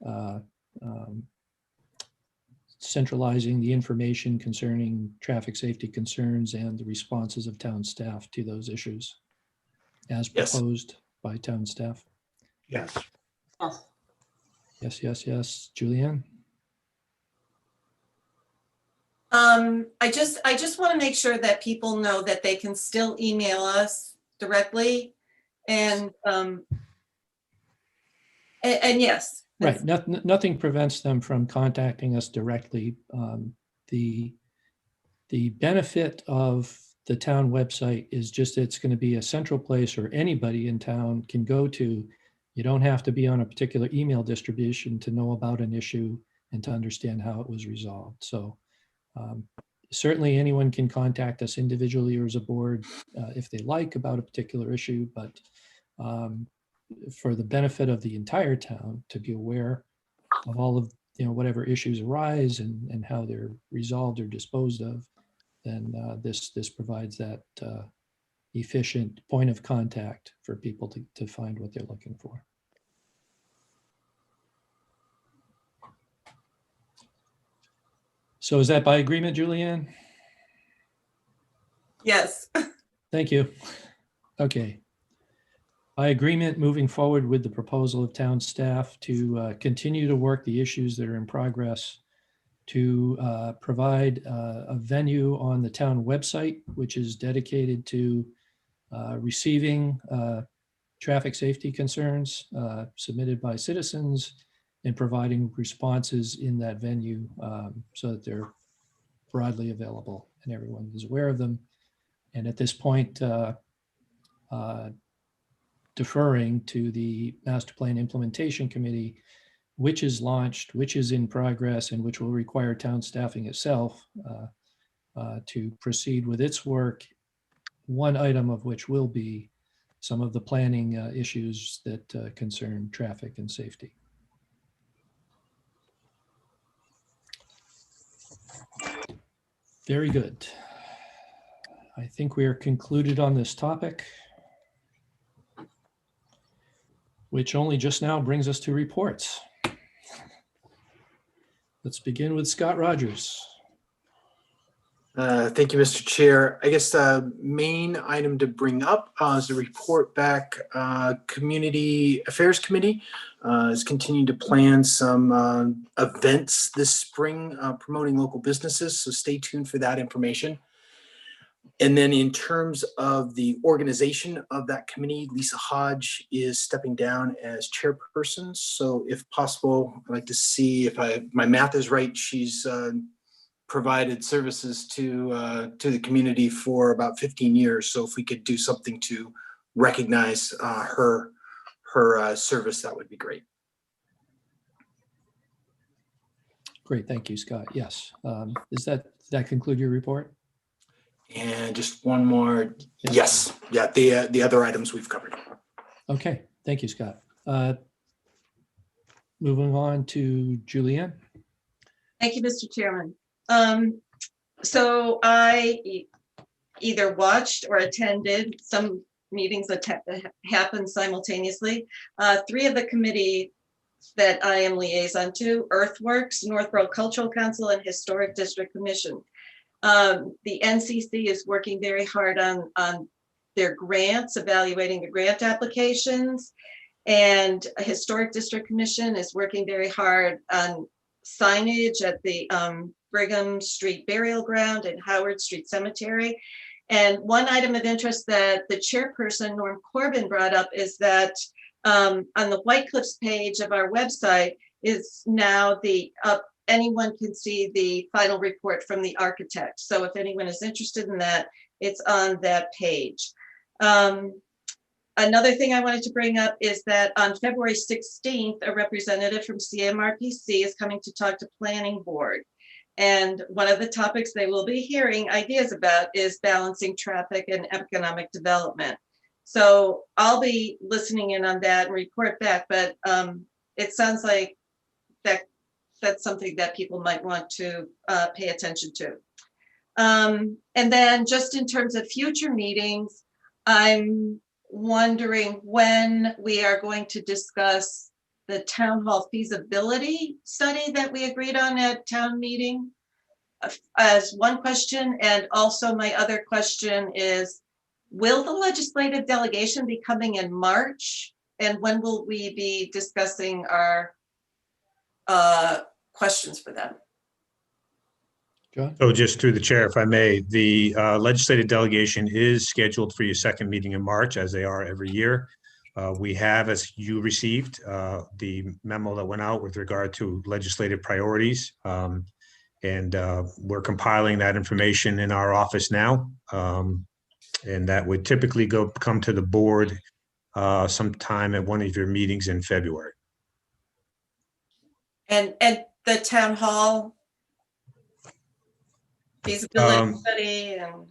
B: centralizing the information concerning traffic safety concerns and the responses of town staff to those issues as proposed by town staff?
I: Yes.
B: Yes. Julianne?
F: I just want to make sure that people know that they can still email us directly, and yes.
B: Right. Nothing prevents them from contacting us directly. The benefit of the town website is just it's going to be a central place where anybody in town can go to. You don't have to be on a particular email distribution to know about an issue and to understand how it was resolved. So certainly anyone can contact us individually or as a board if they like about a particular issue, but for the benefit of the entire town to be aware of all of whatever issues arise and how they're resolved or disposed of, then this provides that efficient point of contact for people to find what they're looking for. So is that by agreement, Julianne?
F: Yes.
B: Thank you. Okay. By agreement, moving forward with the proposal of town staff to continue to work the issues that are in progress, to provide a venue on the town website, which is dedicated to receiving traffic safety concerns submitted by citizens and providing responses in that venue so that they're broadly available and everyone is aware of them. And at this point, deferring to the Master Plan Implementation Committee, which is launched, which is in progress, and which will require town staffing itself to proceed with its work, one item of which will be some of the planning issues that concern traffic and safety. Very good. I think we are concluded on this topic, which only just now brings us to reports. Let's begin with Scott Rogers.
E: Thank you, Mr. Chair. I guess the main item to bring up is a report back. Community Affairs Committee is continuing to plan some events this spring promoting local businesses, so stay tuned for that information. And then in terms of the organization of that committee, Lisa Hodge is stepping down as chairperson. So if possible, I'd like to see if my math is right. She's provided services to the community for about 15 years. So if we could do something to recognize her service, that would be great.
B: Great, thank you, Scott. Yes, does that conclude your report?
E: And just one more. Yes, yeah, the other items we've covered.
B: Okay, thank you, Scott. Moving on to Julianne.
F: Thank you, Mr. Chairman. So I either watched or attended some meetings that happened simultaneously. 3 of the committee that I am liaison to: Earthworks, Northborough Cultural Council, and Historic District Commission. The NCC is working very hard on their grants, evaluating the grant applications, and a Historic District Commission is working very hard on signage at the Brigham Street Burial Ground and Howard Street Cemetery. And one item of interest that the chairperson, Norm Corbin, brought up is that on the White Cliffs page of our website is now anyone can see the final report from the architect. So if anyone is interested in that, it's on that page. Another thing I wanted to bring up is that on February 16th, a representative from CMRPC is coming to talk to Planning Board. And one of the topics they will be hearing ideas about is balancing traffic and economic development. So I'll be listening in on that and report back, but it sounds like that's something that people might want to pay attention to. And then just in terms of future meetings, I'm wondering when we are going to discuss the town hall feasibility study that we agreed on at town meeting as one question. And also my other question is, will the legislative delegation be coming in March? And when will we be discussing our questions for them?
B: John?
C: So just through the chair, if I may, the legislative delegation is scheduled for your second meeting in March, as they are every year. We have, as you received, the memo that went out with regard to legislative priorities. And we're compiling that information in our office now. And that would typically come to the board sometime at one of your meetings in February.
F: And the town hall feasibility study and.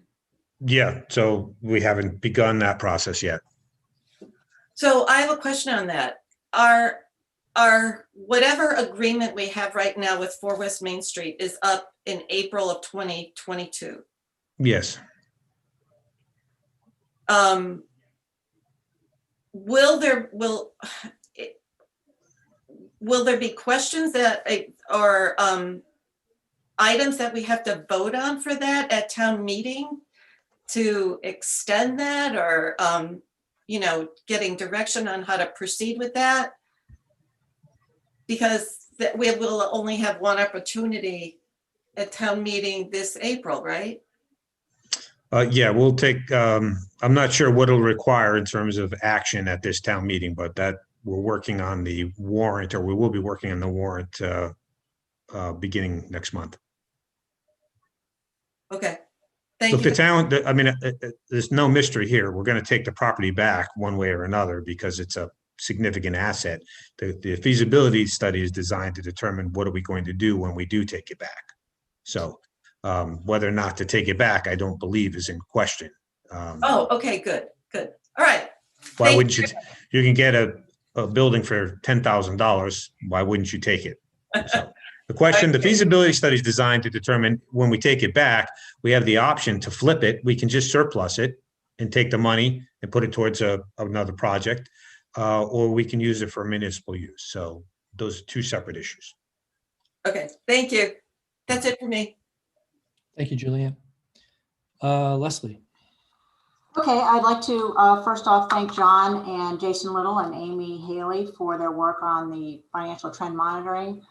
C: Yeah, so we haven't begun that process yet.
F: So I have a question on that. Our whatever agreement we have right now with 4 West Main Street is up in April of 2022.
C: Yes.
F: Will there be questions that or items that we have to vote on for that at town meeting to extend that, or, getting direction on how to proceed with that? Because we will only have one opportunity at town meeting this April, right?
C: Yeah, we'll take, I'm not sure what it'll require in terms of action at this town meeting, but that we're working on the warrant, or we will be working on the warrant beginning next month.
F: Okay,
C: So
F: thank
C: if
F: you.
C: the town, there's no mystery here. We're going to take the property back one way or another because it's a significant asset. The feasibility study is designed to determine what are we going to do when we do take it back. So whether or not to take it back, I don't believe is in question.
F: Oh, okay, good, good. All right.
C: Why wouldn't you? You can get a building for $10,000. Why wouldn't you take it? So the question, the feasibility study is designed to determine when we take it back, we have the option to flip it. We can just surplus it and take the money and put it towards another project, or we can use it for municipal use. So those are two separate issues.
F: Okay, thank you. That's it for me.
B: Thank you, Julianne. Leslie.
D: Okay, I'd like to first off thank John and Jason Little and Amy Haley for their work on the financial trend monitoring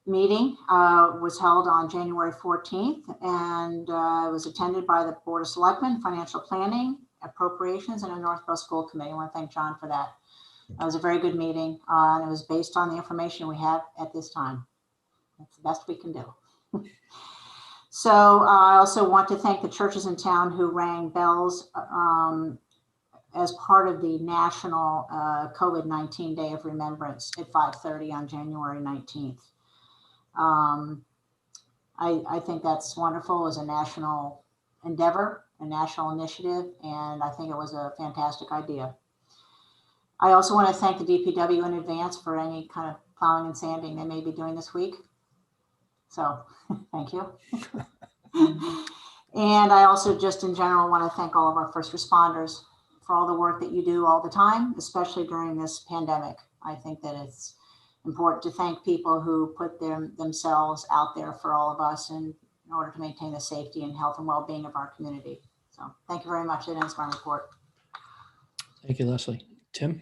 D: meeting. Was held on January 14th and was attended by the Board of Selectmen, Financial Planning, Appropriations, and a Northborough School Committee. I want to thank John for that. It was a very good meeting and it was based on the information we have at this time. That's the best we can do. So I also want to thank the churches in town who rang bells as part of the National COVID-19 Day of Remembrance at 5:30 on January 19th. I think that's wonderful as a national endeavor, a national initiative, and I think it was a fantastic idea. I also want to thank the DPW in advance for any kind of plowing and sanding they may be doing this week. So thank you. And I also just in general want to thank all of our first responders for all the work that you do all the time, especially during this pandemic. I think that it's important to thank people who put themselves out there for all of us in order to maintain the safety and health and well-being of our community. So thank you very much. That ends my report.
B: Thank you, Leslie. Tim?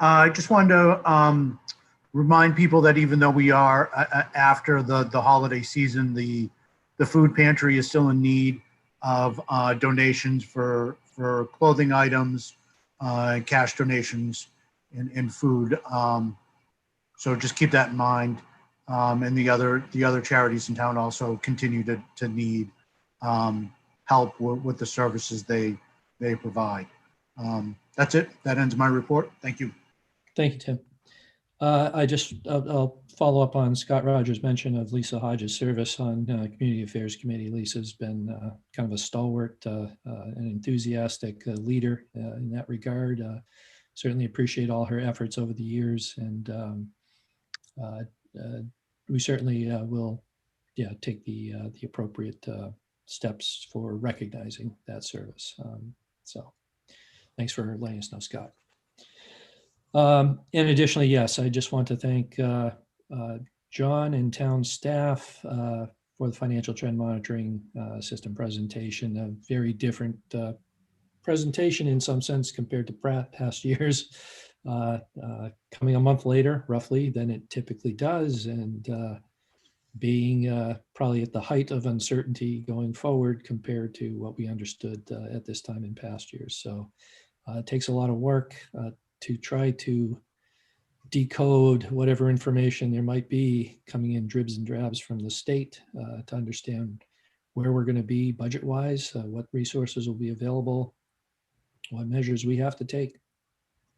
I: I just wanted to remind people that even though we are after the holiday season, the food pantry is still in need of donations for clothing items, cash donations, and food. So just keep that in mind. And the other charities in town also continue to need help with the services they provide. That's it. That ends my report. Thank you.
B: Thank you, Tim. I'll follow up on Scott Rogers' mention of Lisa Hodges' service on Community Affairs Committee. Lisa's been kind of a stalwart and enthusiastic leader in that regard. Certainly appreciate all her efforts over the years, and we certainly will, take the appropriate steps for recognizing that service. So thanks for letting us know, Scott. And additionally, yes, I just want to thank John and town staff for the financial trend monitoring system presentation. A very different presentation in some sense compared to past years, coming a month later roughly than it typically does, and being probably at the height of uncertainty going forward compared to what we understood at this time in past years. So it takes a lot of work to try to decode whatever information there might be coming in dribs and drabs from the state to understand where we're going to be budget-wise, what resources will be available, what measures we have to take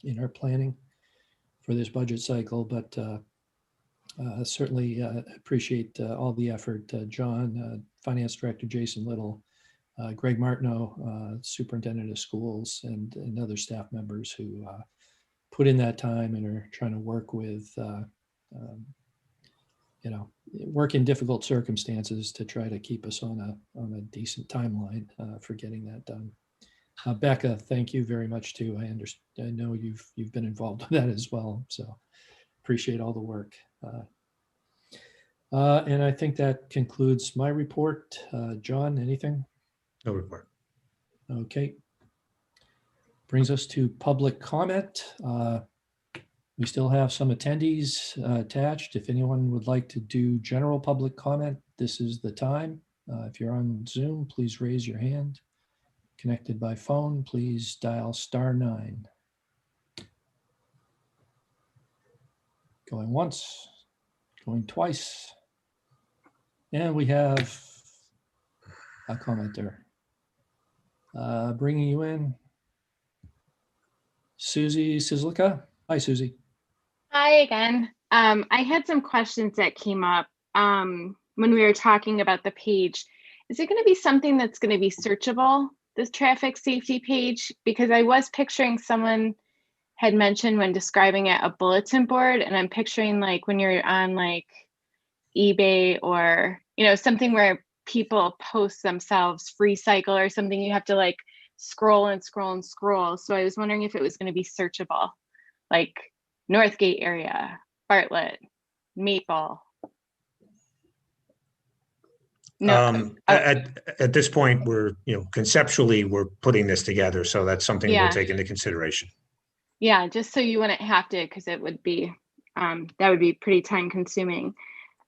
B: in our planning for this budget cycle. But certainly appreciate all the effort. John, Finance Director Jason Little, Greg Martineau, Superintendent of Schools, and other staff members who put in that time and are trying to work with, work in difficult circumstances to try to keep us on a decent timeline for getting that done. Becca, thank you very much too. I know you've been involved with that as well, so appreciate all the work. And I think that concludes my report. John, anything?
C: No report.
B: Okay. Brings us to public comment. We still have some attendees attached. If anyone would like to do general public comment, this is the time. If you're on Zoom, please raise your hand. Connected by phone, please dial *9. Going once, going twice. And we have a commenter. Bringing you in, Susie Sizlica. Hi, Susie.
K: Hi again. I had some questions that came up when we were talking about the page. Is it going to be something that's going to be searchable, this traffic safety page? Because I was picturing someone had mentioned when describing it a bulletin board, and I'm picturing like when you're on like eBay or, you know, something where people post themselves, free cycle or something, you have to like scroll and scroll and scroll. So I was wondering if it was going to be searchable, like Northgate area, Bartlett, Maple. No.
C: At this point, we're, conceptually, we're putting this together. So that's something we'll take into consideration.
K: Yeah, just so you wouldn't have to, because it would be, that would be pretty time consuming.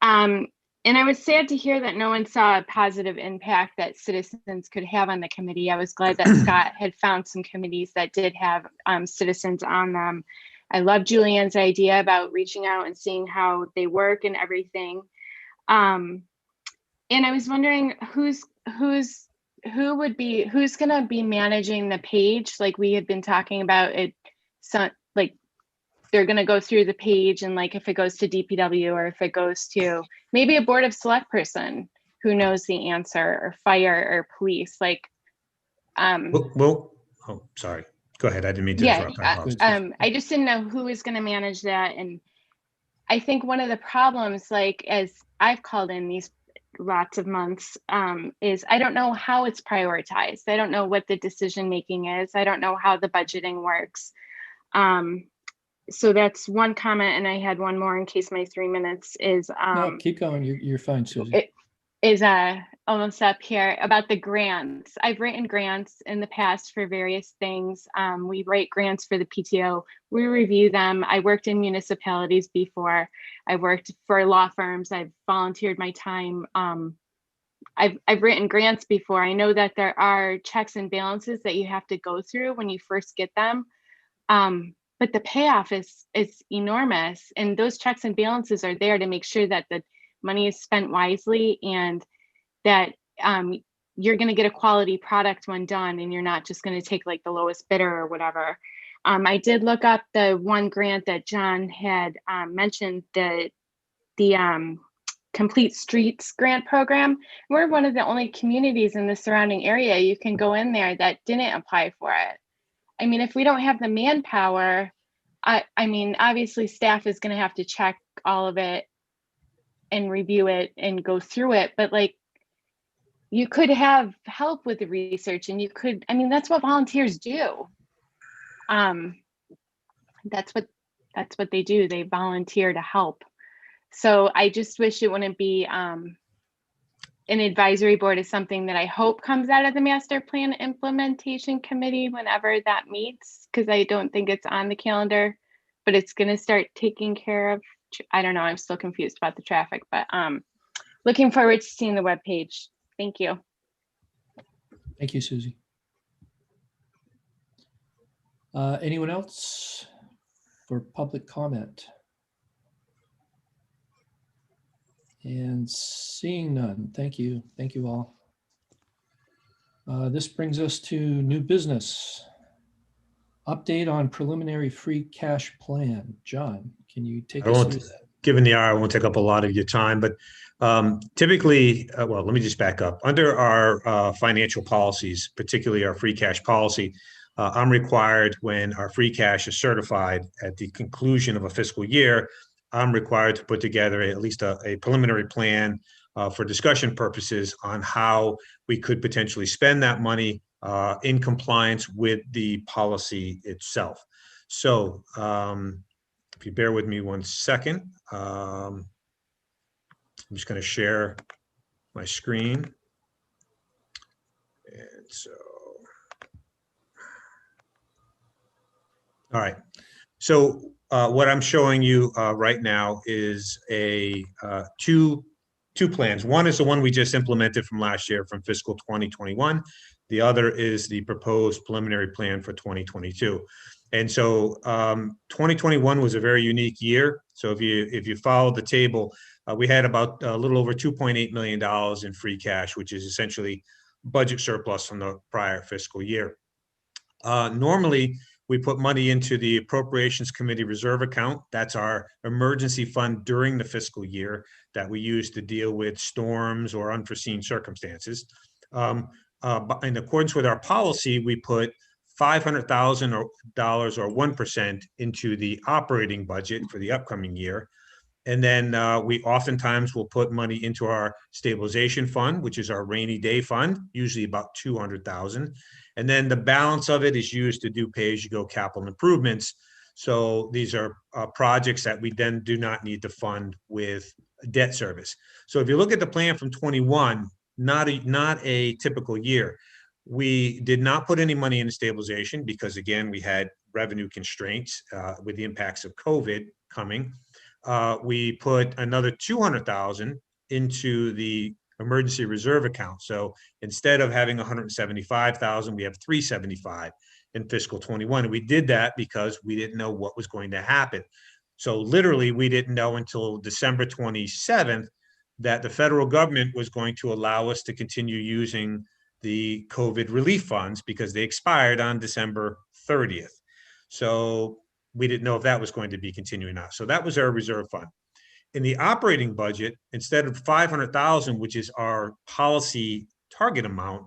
K: And I was sad to hear that no one saw a positive impact that citizens could have on the committee. I was glad that Scott had found some committees that did have citizens on them. I love Julianne's idea about reaching out and seeing how they work and everything. And I was wondering who's going to be managing the page, like we had been talking about it. So like they're going to go through the page, and like if it goes to DPW or if it goes to maybe a board of select person who knows the answer, or fire or police, like
C: oh, sorry, go ahead. I didn't mean to interrupt.
K: I just didn't know who is going to manage that. And I think one of the problems, like as I've called in these lots of months, is I don't know how it's prioritized. I don't know what the decision making is. I don't know how the budgeting works. So that's one comment, and I had one more in case my 3 minutes is
B: No, keep going. You're fine, Susie.
K: Is almost up here about the grants. I've written grants in the past for various things. We write grants for the PTO. We review them. I worked in municipalities before. I worked for law firms. I've volunteered my time. I've written grants before. I know that there are checks and balances that you have to go through when you first get them. But the payoff is enormous, and those checks and balances are there to make sure that the money is spent wisely, and that you're going to get a quality product when done, and you're not just going to take like the lowest bidder or whatever. I did look up the one grant that John had mentioned, the Complete Streets grant program. We're one of the only communities in the surrounding area you can go in there that didn't apply for it. I mean, if we don't have the manpower, I mean, obviously staff is going to have to check all of it and review it and go through it. But like, you could have help with the research, and you could, I mean, that's what volunteers do. That's what they do. They volunteer to help. So I just wish it wouldn't be an advisory board is something that I hope comes out of the master plan implementation committee whenever that meets, because I don't think it's on the calendar, but it's going to start taking care of, I don't know, I'm still confused about the traffic, but looking forward to seeing the webpage. Thank you.
B: Thank you, Susie. Anyone else for public comment? And seeing none, thank you. Thank you all. This brings us to new business. Update on preliminary free cash plan. John, can you take us through that?
C: Given the hour, I won't take up a lot of your time, but typically, well, let me just back up. Under our financial policies, particularly our free cash policy, I'm required when our free cash is certified at the conclusion of a fiscal year, I'm required to put together at least a preliminary plan for discussion purposes on how we could potentially spend that money in compliance with the policy itself. So if you bear with me 1 second, I'm just going to share my screen. And so, all right. So what I'm showing you right now is a two plans. One is the one we just implemented from last year from fiscal 2021. The other is the proposed preliminary plan for 2022. And so 2021 was a very unique year. So if you follow the table, we had about a little over $2.8 million in free cash, which is essentially budget surplus from the prior fiscal year. Normally, we put money into the Appropriations Committee reserve account. That's our emergency fund during the fiscal year that we use to deal with storms or unforeseen circumstances. In accordance with our policy, we put $500,000 or 1% into the operating budget for the upcoming year. And then we oftentimes will put money into our stabilization fund, which is our rainy day fund, usually about $200,000. And then the balance of it is used to do pay-as-you-go capital improvements. So these are projects that we then do not need to fund with debt service. So if you look at the plan from 21, not a typical year. We did not put any money into stabilization because, again, we had revenue constraints with the impacts of COVID coming. We put another $200,000 into the emergency reserve account. So instead of having $175,000, we have $375 in fiscal 21. And we did that because we didn't know what was going to happen. So literally, we didn't know until December 27th that the federal government was going to allow us to continue using the COVID relief funds because they expired on December 30th. So we didn't know if that was going to be continuing or not. So that was our reserve fund. In the operating budget, instead of $500,000, which is our policy target amount,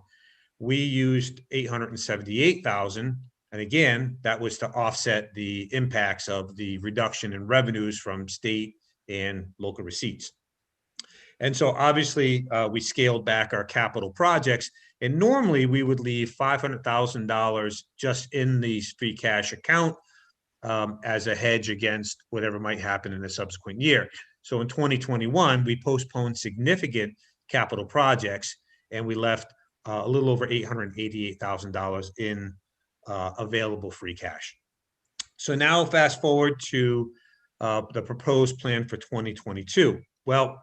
C: we used $878,000. And again, that was to offset the impacts of the reduction in revenues from state and local receipts. And so obviously we scaled back our capital projects, and normally we would leave $500,000 just in the free cash account as a hedge against whatever might happen in a subsequent year. So in 2021, we postponed significant capital projects and we left a little over $888,000 in available free cash. So now fast forward to the proposed plan for 2022. Well,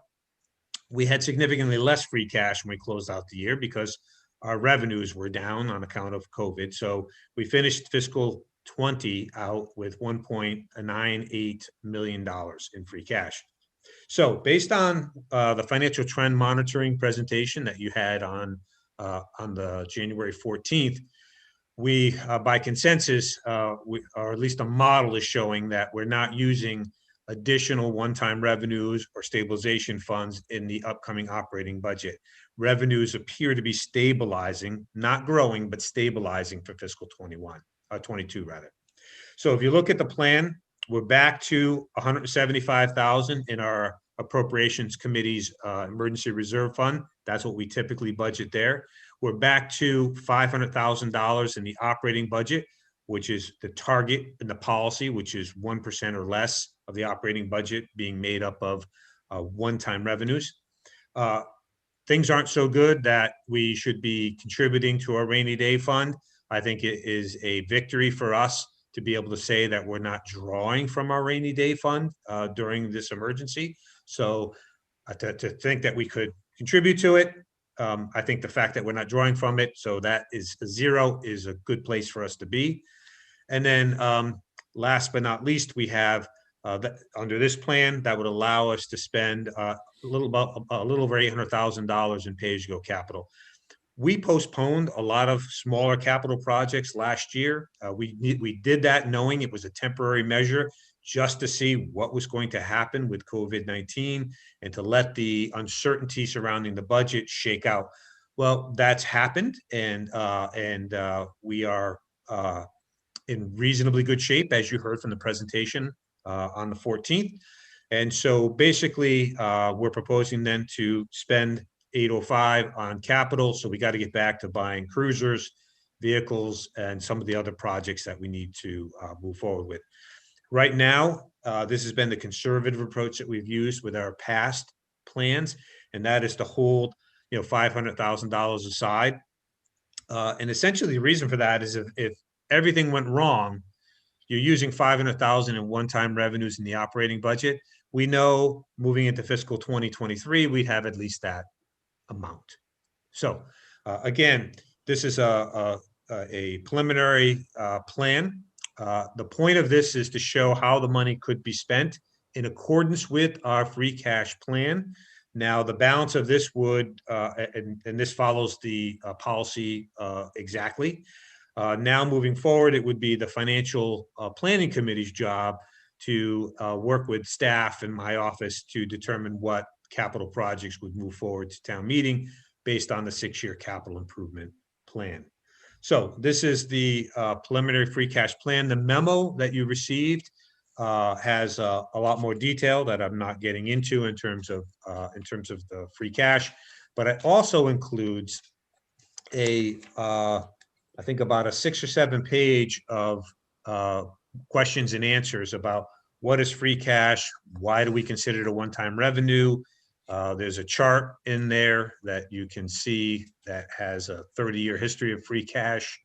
C: we had significantly less free cash when we closed out the year because our revenues were down on account of COVID. So we finished fiscal 20 out with $1.98 million in free cash. So based on the financial trend monitoring presentation that you had on the January 14th, we, by consensus, or at least a model is showing that we're not using additional one-time revenues or stabilization funds in the upcoming operating budget. Revenues appear to be stabilizing, not growing, but stabilizing for fiscal 22 rather. So if you look at the plan, we're back to $175,000 in our Appropriations Committee's emergency reserve fund. That's what we typically budget there. We're back to $500,000 in the operating budget, which is the target in the policy, which is 1% or less of the operating budget being made up of one-time revenues. Things aren't so good that we should be contributing to our rainy day fund. I think it is a victory for us to be able to say that we're not drawing from our rainy day fund during this emergency. So to think that we could contribute to it, I think the fact that we're not drawing from it, so that is zero, is a good place for us to be. And then last but not least, we have under this plan that would allow us to spend a little over $800,000 in pay-as-you-go capital. We postponed a lot of smaller capital projects last year. We did that knowing it was a temporary measure just to see what was going to happen with COVID-19 and to let the uncertainty surrounding the budget shake out. Well, that's happened, and we are in reasonably good shape, as you heard from the presentation on the 14th. And so basically, we're proposing then to spend $805 on capital. So we got to get back to buying cruisers, vehicles, and some of the other projects that we need to move forward with. Right now, this has been the conservative approach that we've used with our past plans, and that is to hold $500,000 aside And essentially the reason for that is if everything went wrong, you're using 500,000 in one-time revenues in the operating budget. We know moving into fiscal 2023, we'd have at least that amount. So again, this is a preliminary plan. The point of this is to show how the money could be spent in accordance with our free cash plan. Now, the balance of this would, and this follows the policy exactly. Now, moving forward, it would be the Financial Planning Committee's job to work with staff in my office to determine what capital projects would move forward to town meeting based on the 6-year capital improvement plan. So this is the preliminary free cash plan. The memo that you received has a lot more detail that I'm not getting into in terms of the free cash, but it also includes I think about a 6 or 7 page of questions and answers about what is free cash, why do we consider it a one-time revenue. There's a chart in there that you can see that has a 30-year history of free cash.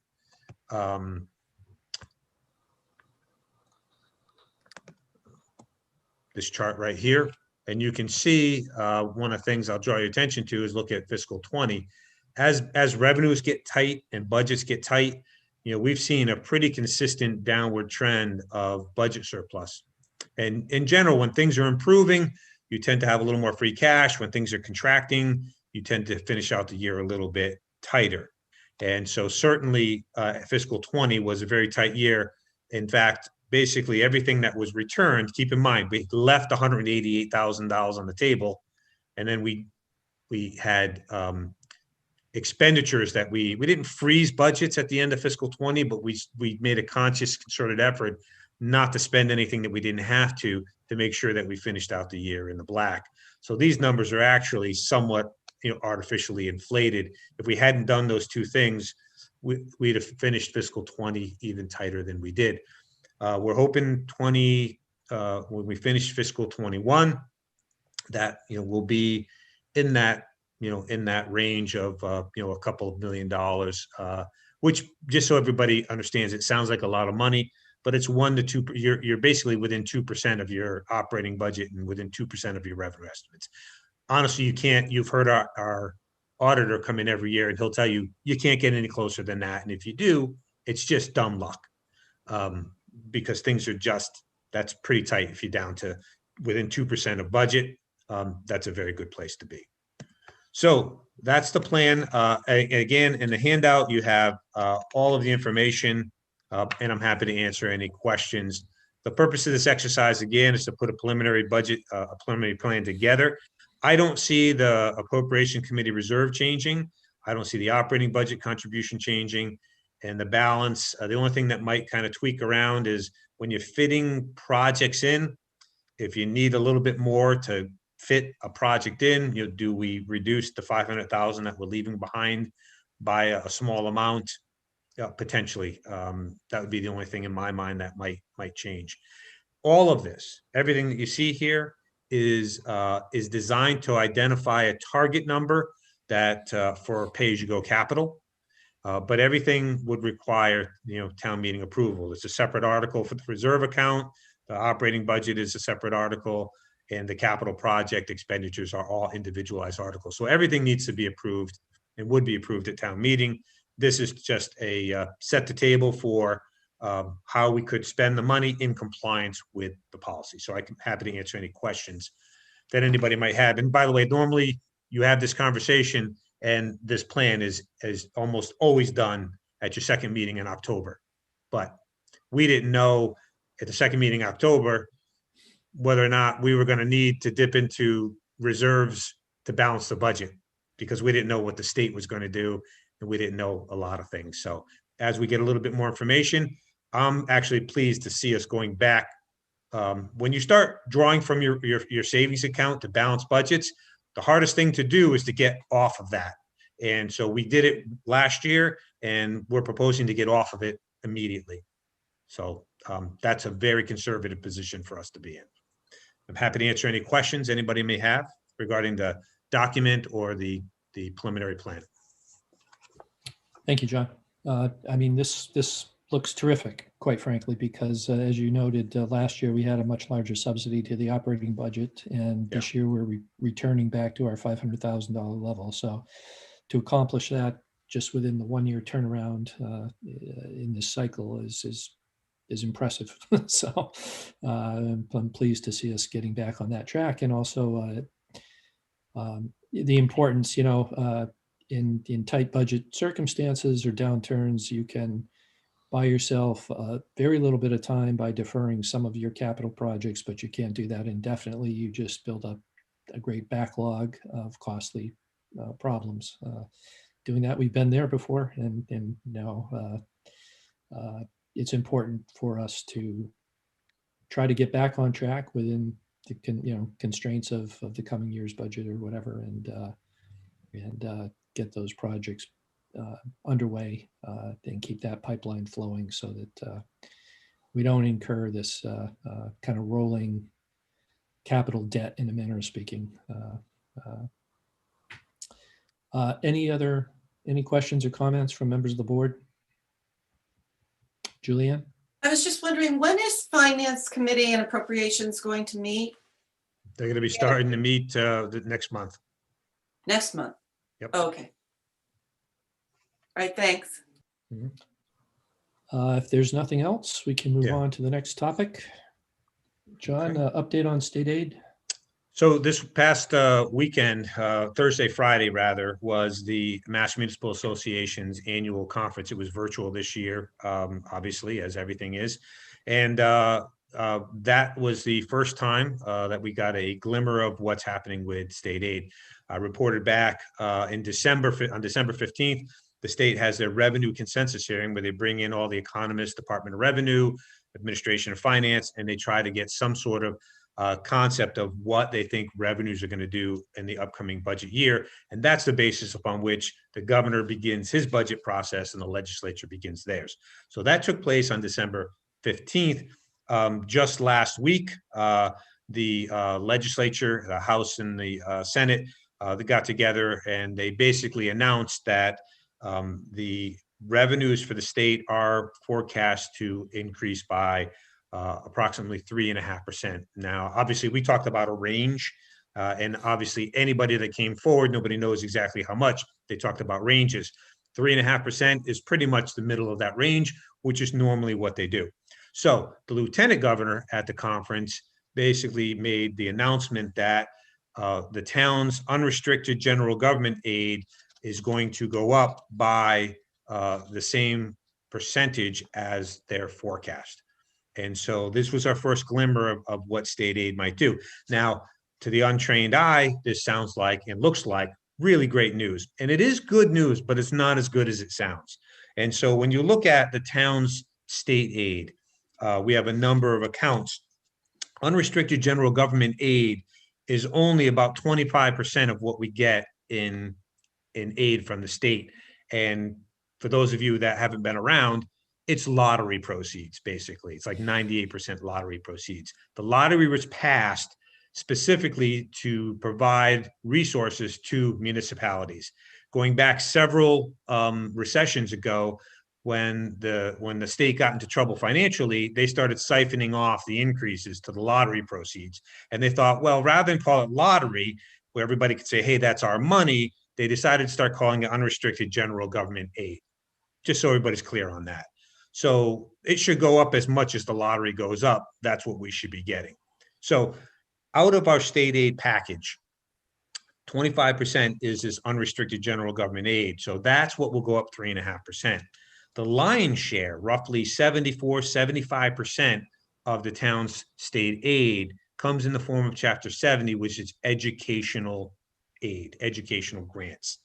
C: This chart right here. And you can see one of the things I'll draw your attention to is look at fiscal 20. As revenues get tight and budgets get tight, you know, we've seen a pretty consistent downward trend of budget surplus. And in general, when things are improving, you tend to have a little more free cash. When things are contracting, you tend to finish out the year a little bit tighter. And so certainly fiscal 20 was a very tight year. In fact, basically everything that was returned, keep in mind, we left $188,000 on the table. And then we had expenditures that we didn't freeze budgets at the end of fiscal 20, but we made a conscious concerted effort not to spend anything that we didn't have to make sure that we finished out the year in the black. So these numbers are actually somewhat, you know, artificially inflated. If we hadn't done those two things, we'd have finished fiscal 20 even tighter than we did. We're hoping when we finish fiscal 21, that, you know, we'll be in that, you know, in that range of, you know, a couple of $1 million, which, just so everybody understands, it sounds like a lot of money, but it's 1 to 2. You're basically within 2% of your operating budget and within 2% of your revenue estimates. Honestly, you've heard our auditor come in every year and he'll tell you, you can't get any closer than that. And if you do, it's just dumb luck, because things are that's pretty tight. If you're down to within 2% of budget, that's a very good place to be. So that's the plan. Again, in the handout, you have all of the information, and I'm happy to answer any questions. The purpose of this exercise, again, is to put a preliminary budget, a preliminary plan together. I don't see the appropriation committee reserve changing. I don't see the operating budget contribution changing. And the balance, the only thing that might kind of tweak around is when you're fitting projects in, if you need a little bit more to fit a project in, you know, do we reduce the 500,000 that we're leaving behind by a small amount? Potentially. That would be the only thing in my mind that might change. All of this, everything that you see here is designed to identify a target number that for pay-as-you-go capital. But everything would require, you know, town meeting approval. It's a separate article for the reserve account. The operating budget is a separate article, and the capital project expenditures are all individualized articles. So everything needs to be approved and would be approved at town meeting. This is just a set the table for how we could spend the money in compliance with the policy. So I'm happy to answer any questions that anybody might have. And by the way, normally you have this conversation and this plan is almost always done at your second meeting in October. But we didn't know at the second meeting in October whether or not we were going to need to dip into reserves to balance the budget, because we didn't know what the state was going to do and we didn't know a lot of things. So as we get a little bit more information, I'm actually pleased to see us going back. When you start drawing from your savings account to balance budgets, the hardest thing to do is to get off of that. And so we did it last year and we're proposing to get off of it immediately. So that's a very conservative position for us to be in. I'm happy to answer any questions anybody may have regarding the document or the preliminary plan.
B: Thank you, John. I mean, this looks terrific, quite frankly, because as you noted, last year we had a much larger subsidy to the operating budget, and this year we're returning back to our $500,000 level. So to accomplish that just within the 1 year turnaround in this cycle is impressive. So I'm pleased to see us getting back on that track, and also the importance, in tight budget circumstances or downturns, you can buy yourself a very little bit of time by deferring some of your capital projects, but you can't do that indefinitely. You just build up a great backlog of costly problems. Doing that, we've been there before, and now it's important for us to try to get back on track within the constraints of the coming year's budget or whatever, and get those projects underway and keep that pipeline flowing so that we don't incur this kind of rolling capital debt, in a manner of speaking. Any questions or comments from members of the board? Julianne?
F: I was just wondering, when is Finance Committee and Appropriations going to meet?
C: They're going to be starting to meet the next month.
F: Next month?
C: Yep.
F: Okay. All right, thanks.
B: If there's nothing else, we can move on to the next topic. John, update on state aid.
C: So this past weekend, Thursday, Friday rather, was the Mass Municipal Association's annual conference. It was virtual this year, obviously, as everything is. And that was the first time that we got a glimmer of what's happening with state aid. I reported back on December 15th, the state has their revenue consensus hearing where they bring in all the economists, Department of Revenue, Administration of Finance, and they try to get some sort of concept of what they think revenues are going to do in the upcoming budget year. And that's the basis upon which the governor begins his budget process and the legislature begins theirs. So that took place on December 15th. Just last week, the legislature, the House and the Senate, they got together and they basically announced that the revenues for the state are forecast to increase by approximately 3.5%. Now, obviously, we talked about a range, and obviously anybody that came forward, nobody knows exactly how much. They talked about ranges. 3.5% is pretty much the middle of that range, which is normally what they do. So the lieutenant governor at the conference basically made the announcement that the town's unrestricted general government aid is going to go up by the same percentage as their forecast. And so this was our first glimmer of what state aid might do. Now, to the untrained eye, this sounds like and looks like really great news. And it is good news, but it's not as good as it sounds. And so when you look at the town's state aid, we have a number of accounts. Unrestricted general government aid is only about 25% of what we get in aid from the state. And for those of you that haven't been around, it's lottery proceeds, basically. It's like 98% lottery proceeds. The lottery was passed specifically to provide resources to municipalities. Going back several recessions ago, when the state got into trouble financially, they started siphoning off the increases to the lottery proceeds. And they thought, well, rather than call it lottery, where everybody could say, hey, that's our money, they decided to start calling it unrestricted general government aid, just so everybody's clear on that. So it should go up as much as the lottery goes up. That's what we should be getting. So out of our state aid package, 25% is this unrestricted general government aid. So that's what will go up 3.5%. The lion's share, roughly 75% of the town's state aid comes in the form of Chapter 70, which is educational aid, educational grants.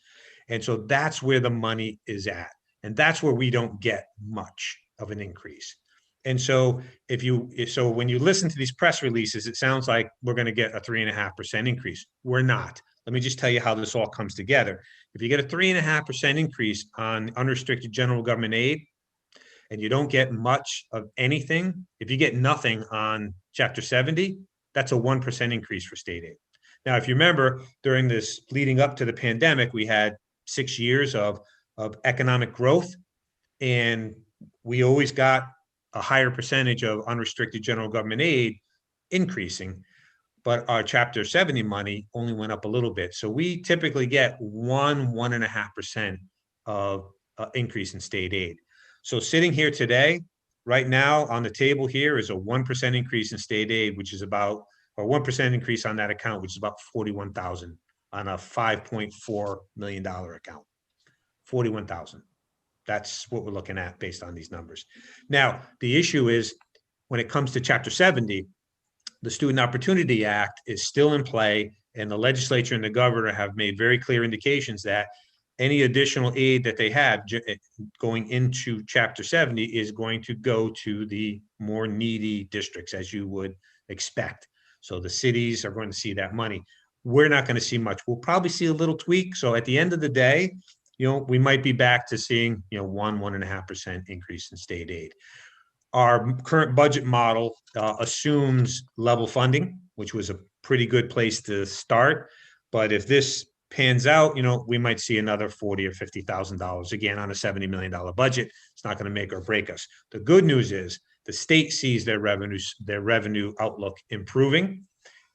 C: And so that's where the money is at. And that's where we don't get much of an increase. And so when you listen to these press releases, it sounds like we're going to get a 3.5% increase. We're not. Let me just tell you how this all comes together. If you get a 3.5% increase on unrestricted general government aid, and you don't get much of anything, if you get nothing on Chapter 70, that's a 1% increase for state aid. Now, if you remember, during this leading up to the pandemic, we had 6 years of of economic growth. And we always got a higher percentage of unrestricted general government aid increasing, but our Chapter 70 money only went up a little bit. So we typically get 1.5% of increase in state aid. So sitting here today, right now on the table here is a 1% increase in state aid, which is about, or 1% increase on that account, which is about 41,000 on a $5.4 million account. 41,000. That's what we're looking at based on these numbers. Now, the issue is when it comes to Chapter 70, the Student Opportunity Act is still in play, and the legislature and the governor have made very clear indications that any additional aid that they have going into Chapter 70 is going to go to the more needy districts, as you would expect. So the cities are going to see that money. We're not going to see much. We'll probably see a little tweak. So at the end of the day, we might be back to seeing, 1.5% increase in state aid. Our current budget model assumes level funding, which was a pretty good place to start. But if this pans out, we might see another $40,000 or $50,000 again on a $70 million budget. It's not going to make or break us. The good news is the state sees their revenue outlook improving,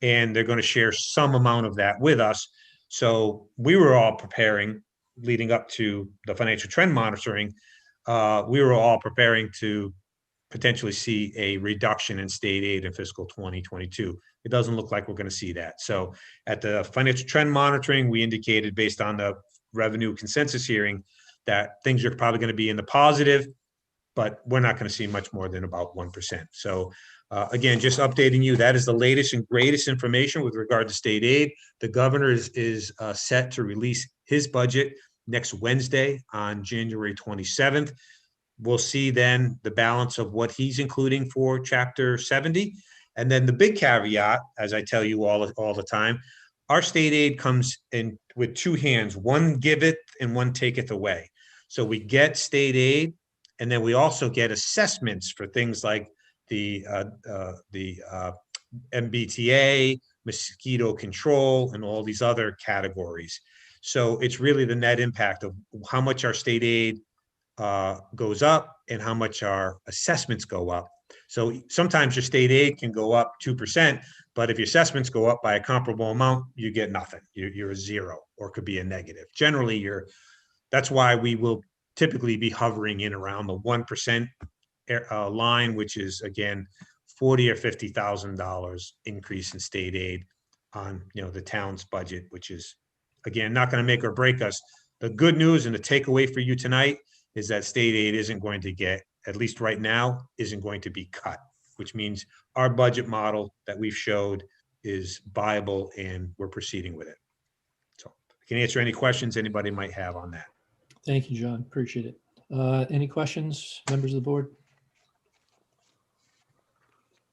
C: and they're going to share some amount of that with us. So we were all preparing leading up to the financial trend monitoring. We were all preparing to potentially see a reduction in state aid in fiscal 2022. It doesn't look like we're going to see that. So at the financial trend monitoring, we indicated based on the revenue consensus hearing that things are probably going to be in the positive, but we're not going to see much more than about 1%. So again, just updating you, that is the latest and greatest information with regard to state aid. The governor is set to release his budget next Wednesday on January 27th. We'll see then the balance of what he's including for Chapter 70. And then the big caveat, as I tell you all the time, our state aid comes in with two hands, one giveth and one taketh away. So we get state aid, and then we also get assessments for things like the MBTA, mosquito control, and all these other categories. So it's really the net impact of how much our state aid goes up and how much our assessments go up. So sometimes your state aid can go up 2%, but if your assessments go up by a comparable amount, you get nothing. You're a zero, or could be a negative. Generally, that's why we will typically be hovering in around the 1% line, which is again $40,000 or $50,000 increase in state aid on the town's budget, which is again not going to make or break us. The good news and the takeaway for you tonight is that state aid isn't going to get, at least right now, isn't going to be cut, which means our budget model that we've showed is viable and we're proceeding with it. So I can answer any questions anybody might have on that.
B: Thank you, John. Appreciate it. Any questions, members of the board?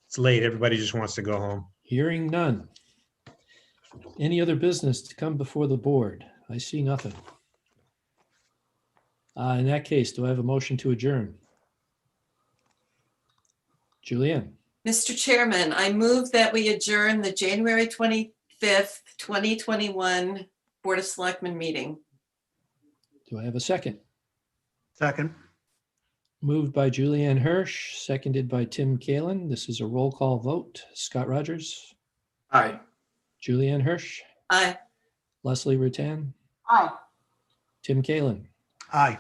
C: It's late. Everybody just wants to go home.
B: Hearing none. Any other business to come before the board? I see nothing. In that case, do I have a motion to adjourn? Julianne?
F: Mr. Chairman, I move that we adjourn the January 25th, 2021 Board of Selectmen meeting.
B: Do I have a second?
I: Second.
B: Moved by Julianne Hirsch, seconded by Tim Kalin. This is a roll call vote. Scott Rogers?
E: Aye.
B: Julianne Hirsch?
F: Aye.
B: Leslie Rutan?
D: Aye.
B: Tim Kalin?
I: Aye.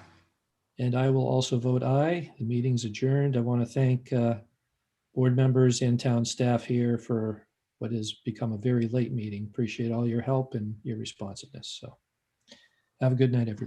B: And I will also vote aye. The meeting's adjourned. I want to thank board members and town staff here for what has become a very late meeting. Appreciate all your help and your responsiveness. So have a good night, everybody.